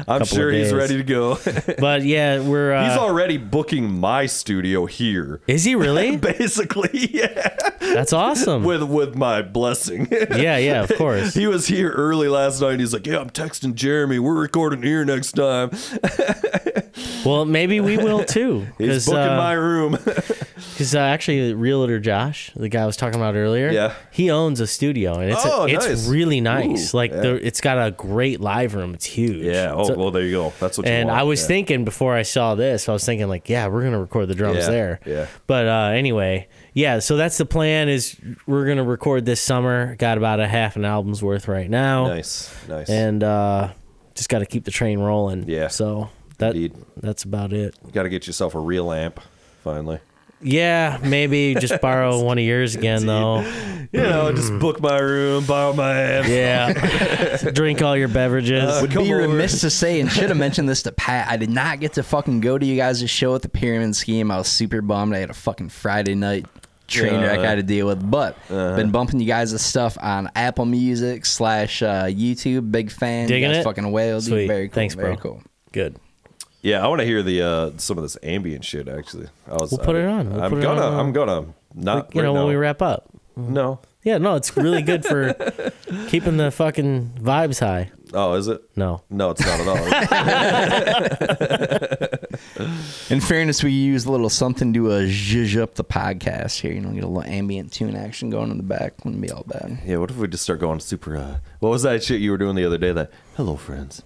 Speaker 1: I'm sure he's ready to go.
Speaker 2: But yeah, we're.
Speaker 1: He's already booking my studio here.
Speaker 2: Is he really?
Speaker 1: Basically, yeah.
Speaker 2: That's awesome.
Speaker 1: With my blessing.
Speaker 2: Yeah, of course.
Speaker 1: He was here early last night. He's like, yeah, I'm texting Jeremy. We're recording here next time.
Speaker 2: Well, maybe we will too.
Speaker 1: He's booking my room.
Speaker 2: Because actually, Realtor Josh, the guy I was talking about earlier,
Speaker 1: Yeah.
Speaker 2: he owns a studio, and it's
Speaker 1: nice.
Speaker 2: it's really nice.
Speaker 1: Ooh,
Speaker 2: like
Speaker 1: yeah.
Speaker 2: it's got a great live room. It's huge.
Speaker 1: Yeah. Oh,
Speaker 2: So-
Speaker 1: well, there you go. That's what you
Speaker 2: and
Speaker 1: want.
Speaker 2: I was
Speaker 1: Yeah.
Speaker 2: thinking before I saw this, I was thinking like, yeah, we're gonna record the drums
Speaker 1: Yeah,
Speaker 2: there.
Speaker 1: yeah.
Speaker 2: But anyway, yeah. So that's the plan. Is we're gonna record this summer. Got about a half an album's worth right now.
Speaker 1: Nice.
Speaker 2: And just got to keep the train rolling.
Speaker 1: Yeah.
Speaker 2: So
Speaker 1: Indeed.
Speaker 2: that's about it.
Speaker 1: You got to get yourself a real amp, finally.
Speaker 2: Yeah, maybe just borrow one of yours again though.
Speaker 1: You know, just book my room, borrow my amp.
Speaker 2: Yeah. Drink all your beverages.
Speaker 3: Would
Speaker 1: Come
Speaker 3: be
Speaker 1: over.
Speaker 3: remiss to say, and should have mentioned this to Pat, I did not get to fucking go to you guys' show at the Pyramid Scheme. I was super bummed. I had a fucking Friday night train wreck I had to deal with, but been bumping you guys' stuff on Apple Music / YouTube. Big fan.
Speaker 2: Digging
Speaker 3: you guys
Speaker 2: it?
Speaker 3: fucking whale, dude.
Speaker 2: Sweet.
Speaker 3: Very cool.
Speaker 2: Thanks,
Speaker 3: very
Speaker 2: bro.
Speaker 3: cool.
Speaker 2: Good.
Speaker 1: Yeah, I want to hear the some of this ambient shit. Actually,
Speaker 2: We'll put it on. We'll put it on.
Speaker 1: I'm gonna not.
Speaker 2: You know,
Speaker 1: right
Speaker 2: when
Speaker 1: now.
Speaker 2: we wrap up.
Speaker 1: No.
Speaker 2: Yeah, no, it's really good for keeping the fucking vibes high.
Speaker 1: Oh, is it?
Speaker 2: No.
Speaker 1: No, it's not at all.
Speaker 3: In fairness, we use a little something to zhuzh up the podcast here. You know, get a little ambient tune action going in the back. Wouldn't be all bad.
Speaker 1: Yeah, what if we just start going super, what was that shit you were doing the other day? That, hello, friends.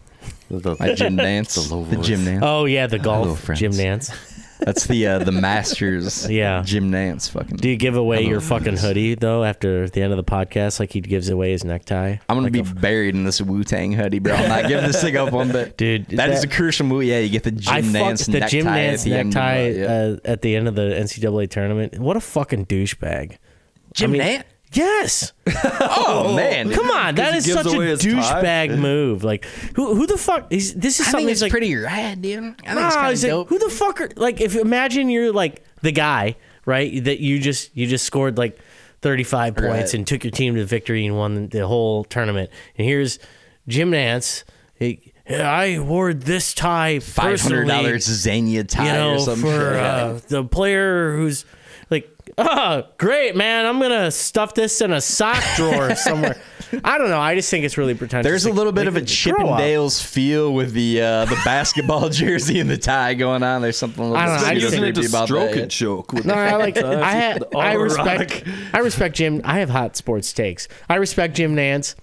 Speaker 3: My gym dance. The gym dance.
Speaker 2: Oh yeah, the golf
Speaker 3: friends.
Speaker 2: gym dance.
Speaker 3: That's the Masters gym dance. Fucking.
Speaker 2: Do you give away your fucking hoodie though after the end of the podcast, like he gives away his necktie?
Speaker 3: I'm gonna be buried in this Wu-Tang hoodie, bro. I'm not giving this thing up one bit,
Speaker 2: dude.
Speaker 3: That is a crucial move. Yeah, you get the gym dance necktie.
Speaker 2: The gym dance necktie
Speaker 3: at
Speaker 2: the end of the NCAA tournament. What a fucking douchebag.
Speaker 3: Gym dance.
Speaker 2: Yes.
Speaker 3: Oh man,
Speaker 2: come on, that is such a douchebag move. Like, who the fuck is this? Is
Speaker 3: I
Speaker 2: something
Speaker 3: think it's
Speaker 2: like
Speaker 3: pretty rad, dude. I think it's kind of dope.
Speaker 2: Who the fuck are like? If imagine you're like the guy, right? That you just scored like 35 points and took your team to victory and won the whole tournament. And here's Jim Nance. I wore this tie
Speaker 3: $500 Xenia tie or something
Speaker 2: for the player who's like, oh, great, man. I'm going to stuff this in a sock drawer somewhere. I don't know. I just think it's really pretentious.
Speaker 3: There's a little bit of a Chippendales feel with the basketball jersey and the tie going on. There's something a little
Speaker 1: bit about stroke and choke.
Speaker 2: No, I respect Jim. I have hot sports takes. I respect Jim Nance.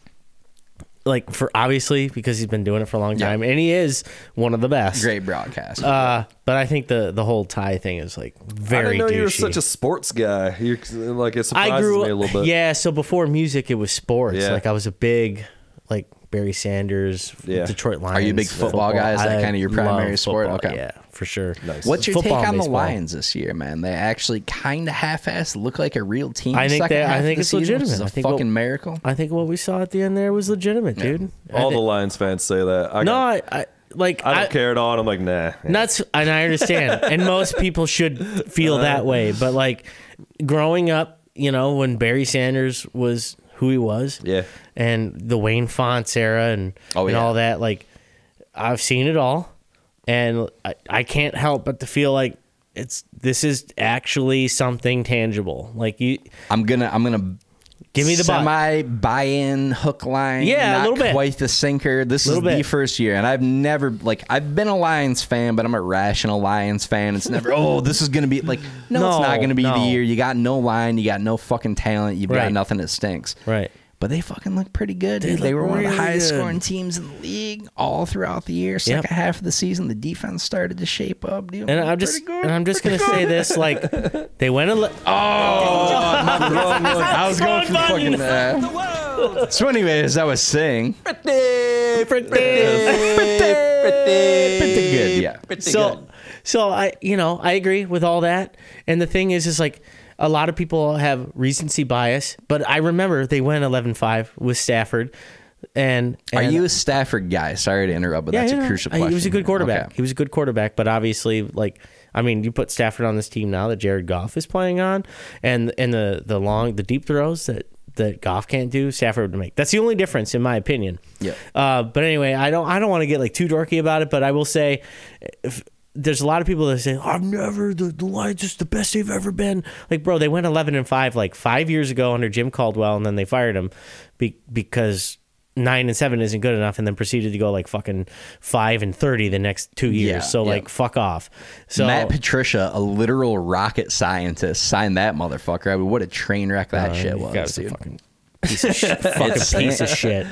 Speaker 2: Like, for obviously because he's been doing it for a long time, and he is one of the best.
Speaker 3: Great broadcast.
Speaker 2: But I think the whole tie thing is like very.
Speaker 1: I didn't know
Speaker 2: douchey.
Speaker 1: you were such a sports guy. You're like, it surprises me a little bit.
Speaker 2: Yeah, so before music, it was sports. Yeah. Like I was a big like Barry Sanders, Detroit Lions.
Speaker 3: Are you a big football guy? Is that kind of your primary sport?
Speaker 2: Okay, yeah, for sure.
Speaker 3: Nice. What's your take on the Lions this year, man? They actually kind of half-assed look like a real team.
Speaker 2: I think it's legitimate.
Speaker 3: I think a fucking miracle.
Speaker 2: I think what we saw at the end there was legitimate, dude.
Speaker 1: All the Lions fans say that. I don't care at all. And I'm like, nah.
Speaker 2: Nuts, and I understand. And most people should feel that way. But like growing up, you know, when Barry Sanders was who he was, and the Wayne Fonts era and all that, like I've seen it all, and I can't help but to feel like this is actually something tangible. Like
Speaker 3: I'm gonna give me the buy-in hook line.
Speaker 2: Yeah,
Speaker 3: not
Speaker 2: a little bit.
Speaker 3: Quite the sinker. This is the first year, and I've never I've been a Lions fan, but I'm a rational Lions fan. It's never this is gonna be like no, it's not gonna be the year. You got no line, you got no fucking talent, you've got nothing that stinks.
Speaker 2: Right.
Speaker 3: But they fucking look pretty good. They were one of the highest scoring teams in the league all throughout the year. Second half of the season, the defense started to shape up. Dude,
Speaker 2: and I'm just gonna say this: like they went.
Speaker 3: I was going for fucking. So, anyways, I was saying, pretty good, yeah.
Speaker 2: So I agree with all that. And the thing is like, a lot of people have recency bias, but I remember they went 11-5 with Stafford. And
Speaker 3: are you a Stafford guy? Sorry to interrupt, but that's a crucial question.
Speaker 2: He was a good quarterback.
Speaker 3: Okay.
Speaker 2: He was a good quarterback, but obviously, like, I mean, you put Stafford on this team now that Jared Goff is playing on, and the deep throws that Goff can't do, Stafford would make. That's the only difference, in my opinion.
Speaker 3: Yeah.
Speaker 2: But anyway, I don't want to get like too dorky about it, but I will say, there's a lot of people that say, I've never, the Lions is the best they've ever been. Like, bro, they went 11-5 like 5 years ago under Jim Caldwell, and then they fired him because 9-7 isn't good enough, and then proceeded to go like fucking 5-30 the next 2 years. Like, fuck off. So
Speaker 3: Matt Patricia, a literal rocket scientist, signed that motherfucker. I mean, what a train wreck that shit was, dude.
Speaker 2: Fucking piece of shit. Piece of shit.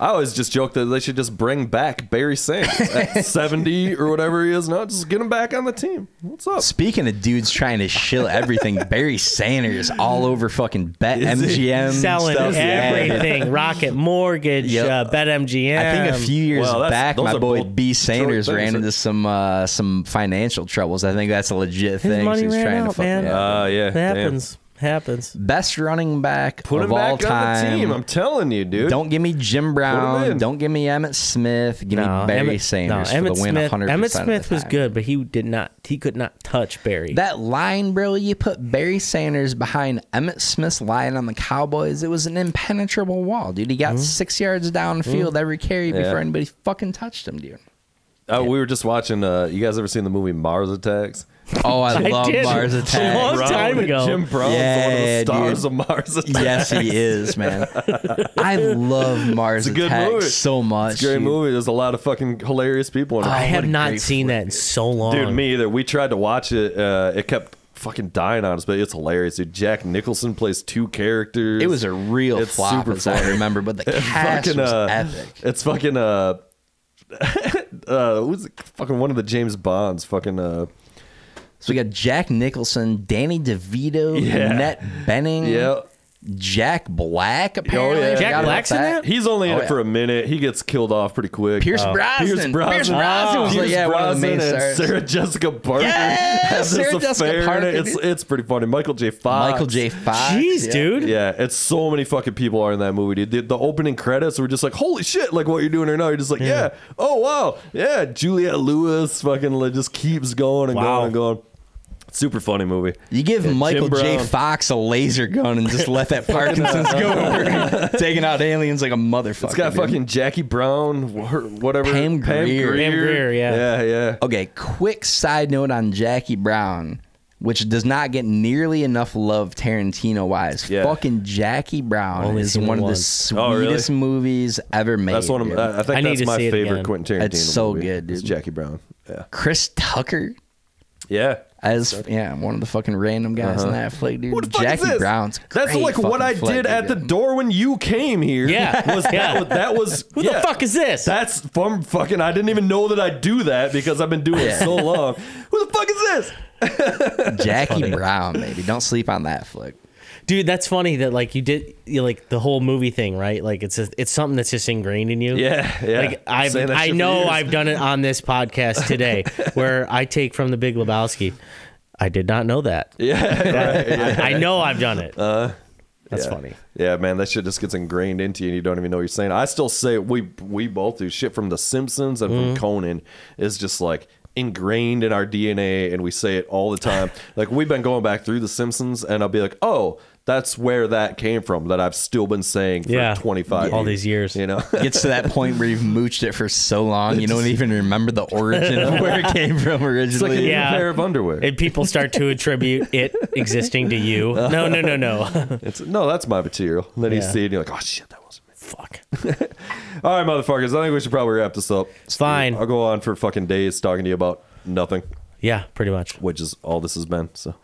Speaker 1: I always just joke that they should just bring back Barry Sanders at 70 or whatever he is now. Just get him back on the team. What's up?
Speaker 3: Speaking of dudes trying to shill everything, Barry Sanders all over fucking BetMGM.
Speaker 2: Selling
Speaker 3: stuff.
Speaker 2: everything. Rocket Mortgage, BetMGM.
Speaker 3: I think a few years back, my boy B. Sanders ran into some financial troubles. I think that's a legit thing.
Speaker 2: His money
Speaker 3: He's
Speaker 2: ran
Speaker 3: trying
Speaker 2: out,
Speaker 3: to fuck
Speaker 2: man.
Speaker 1: Yeah.
Speaker 2: It happens. Happens.
Speaker 3: Best running back
Speaker 1: Put
Speaker 3: of
Speaker 1: him back
Speaker 3: all time.
Speaker 1: on the team. I'm telling you, dude.
Speaker 3: Don't give me Jim Brown. Don't give me Emmett Smith. Give me Barry Sanders for the win 100%.
Speaker 2: Emmett Smith was good, but he could not touch Barry.
Speaker 3: That line, bro, you put Barry Sanders behind Emmett Smith's line on the Cowboys, it was an impenetrable wall, dude. He got 6 yards downfield every carry before anybody fucking touched him, dude.
Speaker 1: We were just watching. You guys ever seen the movie Mars Attacks?
Speaker 3: Oh, I love
Speaker 2: did.
Speaker 3: Mars
Speaker 2: A
Speaker 3: Attacks.
Speaker 2: long time ago.
Speaker 1: Jim Brown's one of the stars of Mars Attacks.
Speaker 3: Yes, he is, man. I love Mars
Speaker 1: It's a good
Speaker 3: Attacks
Speaker 1: movie.
Speaker 3: so much.
Speaker 1: It's a great
Speaker 3: dude.
Speaker 1: movie. There's a lot of fucking hilarious people in it.
Speaker 2: I have
Speaker 3: what a
Speaker 2: not
Speaker 3: great
Speaker 2: seen that in so long.
Speaker 1: Dude, me either. We tried to watch it. It kept fucking dying on us, but it's hilarious. Dude, Jack Nicholson plays 2 characters.
Speaker 3: It was a real
Speaker 1: It's
Speaker 3: flop,
Speaker 1: super
Speaker 3: as I
Speaker 1: funny.
Speaker 3: remember, but the cast was epic.
Speaker 1: It's fucking who's fucking one of the James Bonds? Fucking
Speaker 3: So we got Jack Nicholson, Danny DeVito,
Speaker 1: Yeah.
Speaker 3: Annette Bening,
Speaker 1: yeah.
Speaker 3: Jack Black, apparently.
Speaker 1: yeah.
Speaker 3: I
Speaker 2: Jack
Speaker 3: forgot about
Speaker 2: Black's in that?
Speaker 1: He's only in
Speaker 3: Oh,
Speaker 1: it
Speaker 3: yeah.
Speaker 1: for a minute. He gets killed off pretty quick.
Speaker 3: Pierce Brosnan.
Speaker 1: Pierce Brosnan.
Speaker 3: was like,
Speaker 1: Pierce
Speaker 3: one of the main
Speaker 1: Brosnan and
Speaker 3: stars.
Speaker 1: Sarah Jessica Parker
Speaker 3: Yes,
Speaker 1: have this
Speaker 3: Sarah Jessica
Speaker 1: affair in
Speaker 3: Parker,
Speaker 1: it.
Speaker 3: dude.
Speaker 1: It's pretty funny. Michael J. Fox.
Speaker 3: Michael J. Fox.
Speaker 2: Jeez,
Speaker 3: yeah.
Speaker 2: dude.
Speaker 1: Yeah, it's so many fucking people are in that movie, dude. The opening credits were just like, holy shit, like what you're doing right now. You're just like, yeah. Oh, wow. Yeah, Juliette Lewis fucking like, just keeps going and
Speaker 2: Wow.
Speaker 1: going and going. Super funny movie.
Speaker 3: You give Michael
Speaker 1: Jim
Speaker 3: J.
Speaker 1: Brown.
Speaker 3: Fox a laser gun and just let that Parkinson's go over, taking out aliens like a motherfucker.
Speaker 1: It's got
Speaker 3: dude.
Speaker 1: fucking Jackie Brown, whatever.
Speaker 3: Pam Grier.
Speaker 2: Pam Grier, yeah.
Speaker 1: Yeah, yeah.
Speaker 3: Okay, quick side note on Jackie Brown, which does not get nearly enough love Tarantino-wise.
Speaker 1: Yeah.
Speaker 3: Fucking Jackie Brown
Speaker 2: Only
Speaker 3: is
Speaker 2: seen it
Speaker 3: one of the
Speaker 2: once.
Speaker 1: Oh, really?
Speaker 3: sweetest movies ever made.
Speaker 1: That's one of
Speaker 3: dude.
Speaker 1: I think
Speaker 2: I need
Speaker 1: that's
Speaker 2: to
Speaker 1: my
Speaker 2: see it
Speaker 1: favorite
Speaker 2: again.
Speaker 1: Quentin Tarantino
Speaker 3: It's so
Speaker 1: movie.
Speaker 3: good, dude.
Speaker 1: It's Jackie Brown. Yeah.
Speaker 3: Chris Tucker
Speaker 1: Yeah.
Speaker 3: as one of the fucking random guys in that flick, dude.
Speaker 1: What the fuck is
Speaker 3: Jackie
Speaker 1: this?
Speaker 3: Brown's
Speaker 1: That's
Speaker 3: great
Speaker 1: like what
Speaker 3: fucking
Speaker 1: I
Speaker 3: flick,
Speaker 1: did at the
Speaker 3: dude.
Speaker 1: door when you came here.
Speaker 2: Yeah.
Speaker 1: Was
Speaker 2: Yeah.
Speaker 1: that was
Speaker 2: Who the fuck is this?
Speaker 1: That's from fucking I didn't even know that I do that because I've been doing it so long. Who the fuck is this?
Speaker 3: Jackie Brown, baby. Don't sleep on that flick.
Speaker 2: Dude, that's funny that like you like the whole movie thing, right? Like it's something that's just ingrained in you.
Speaker 1: Yeah, yeah.
Speaker 2: Like
Speaker 1: Saying that
Speaker 2: I
Speaker 1: shit for
Speaker 2: know
Speaker 1: years.
Speaker 2: I've done it on this podcast today, where I take from the Big Lebowski. I did not know that.
Speaker 1: Yeah.
Speaker 2: I know I've done it. That's
Speaker 1: Yeah.
Speaker 2: funny.
Speaker 1: Yeah, man, that shit just gets ingrained into you and you don't even know what you're saying. I still say we both do shit from The Simpsons and from Conan is just like ingrained in our DNA and we say it all the time. Like we've been going back through The Simpsons and I'll be like, oh, that's where that came from that I've still been saying for 25
Speaker 2: all these years.
Speaker 1: You know?
Speaker 3: Gets to that point where you've mooched it for so long, you don't even remember the origin of where it came from originally.
Speaker 1: It's like a new
Speaker 2: Yeah.
Speaker 1: pair of underwear.
Speaker 2: And people start to attribute it existing to you. No.
Speaker 1: No, that's my material. And then you
Speaker 2: Yeah.
Speaker 1: see it and you're like, oh shit, that wasn't me.
Speaker 2: Fuck.
Speaker 1: All right, motherfuckers. I think we should probably wrap this up.
Speaker 2: It's fine.
Speaker 1: I'll go on for fucking days talking to you about nothing,
Speaker 2: Yeah, pretty much.
Speaker 1: which is all this has been. So,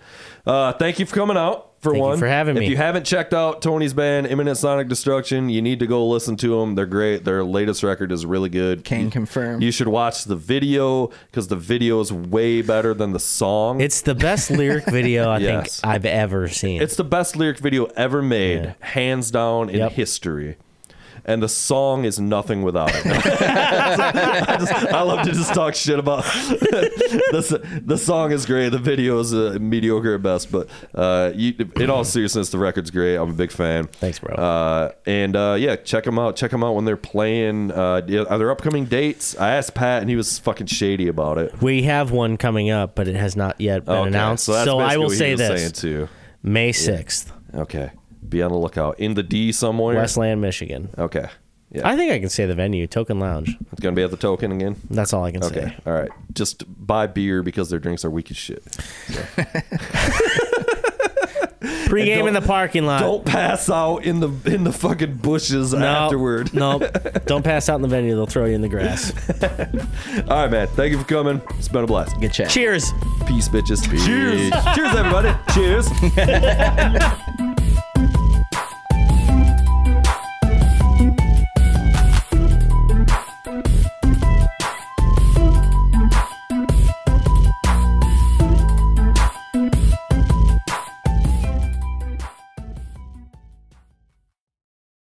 Speaker 1: thank you for coming out.
Speaker 2: Thank you for having me.
Speaker 1: If you haven't checked out Tony's band, Imminent Sonic Destruction, you need to go listen to them. They're great. Their latest record is really good.
Speaker 3: Can confirm.
Speaker 1: You should watch the video because the video is way better than the song.
Speaker 2: It's the best lyric video I
Speaker 1: Yes.
Speaker 2: think I've ever seen.
Speaker 1: It's the best lyric video ever made,
Speaker 2: Yeah.
Speaker 1: hands down in
Speaker 2: Yep.
Speaker 1: history. And the song is nothing without it. I love to just talk shit about the song is great. The video is mediocre at best, but in all seriousness, the record's great. I'm a big fan.
Speaker 2: Thanks, bro.
Speaker 1: Yeah, check them out. Check them out when they're playing. Are there upcoming dates? I asked Pat, and he was fucking shady about it.
Speaker 2: We have one coming up, but it has not yet been
Speaker 1: Okay,
Speaker 2: announced.
Speaker 1: that's
Speaker 2: So I
Speaker 1: basically
Speaker 2: will
Speaker 1: what he
Speaker 2: say
Speaker 1: was
Speaker 2: this:
Speaker 1: saying too.
Speaker 2: May 6th,
Speaker 1: Okay, be on the lookout in the D somewhere.
Speaker 2: Westland, Michigan.
Speaker 1: Okay, yeah,
Speaker 2: I think I can say the venue, Token Lounge.
Speaker 1: it's gonna be at the Token again.
Speaker 2: That's all I can
Speaker 1: Okay,
Speaker 2: say.
Speaker 1: all right. Just buy beer because their drinks are weak as shit.
Speaker 2: Pre-game in the parking lot.
Speaker 1: Don't pass out in the fucking bushes afterward.
Speaker 2: Nope. Don't pass out in the venue. They'll throw you in the grass.
Speaker 1: All right, man. Thank you for coming. It's been a blast.
Speaker 3: Good chat.
Speaker 2: Cheers.
Speaker 1: Peace, bitches. Cheers. Cheers, everybody. Cheers.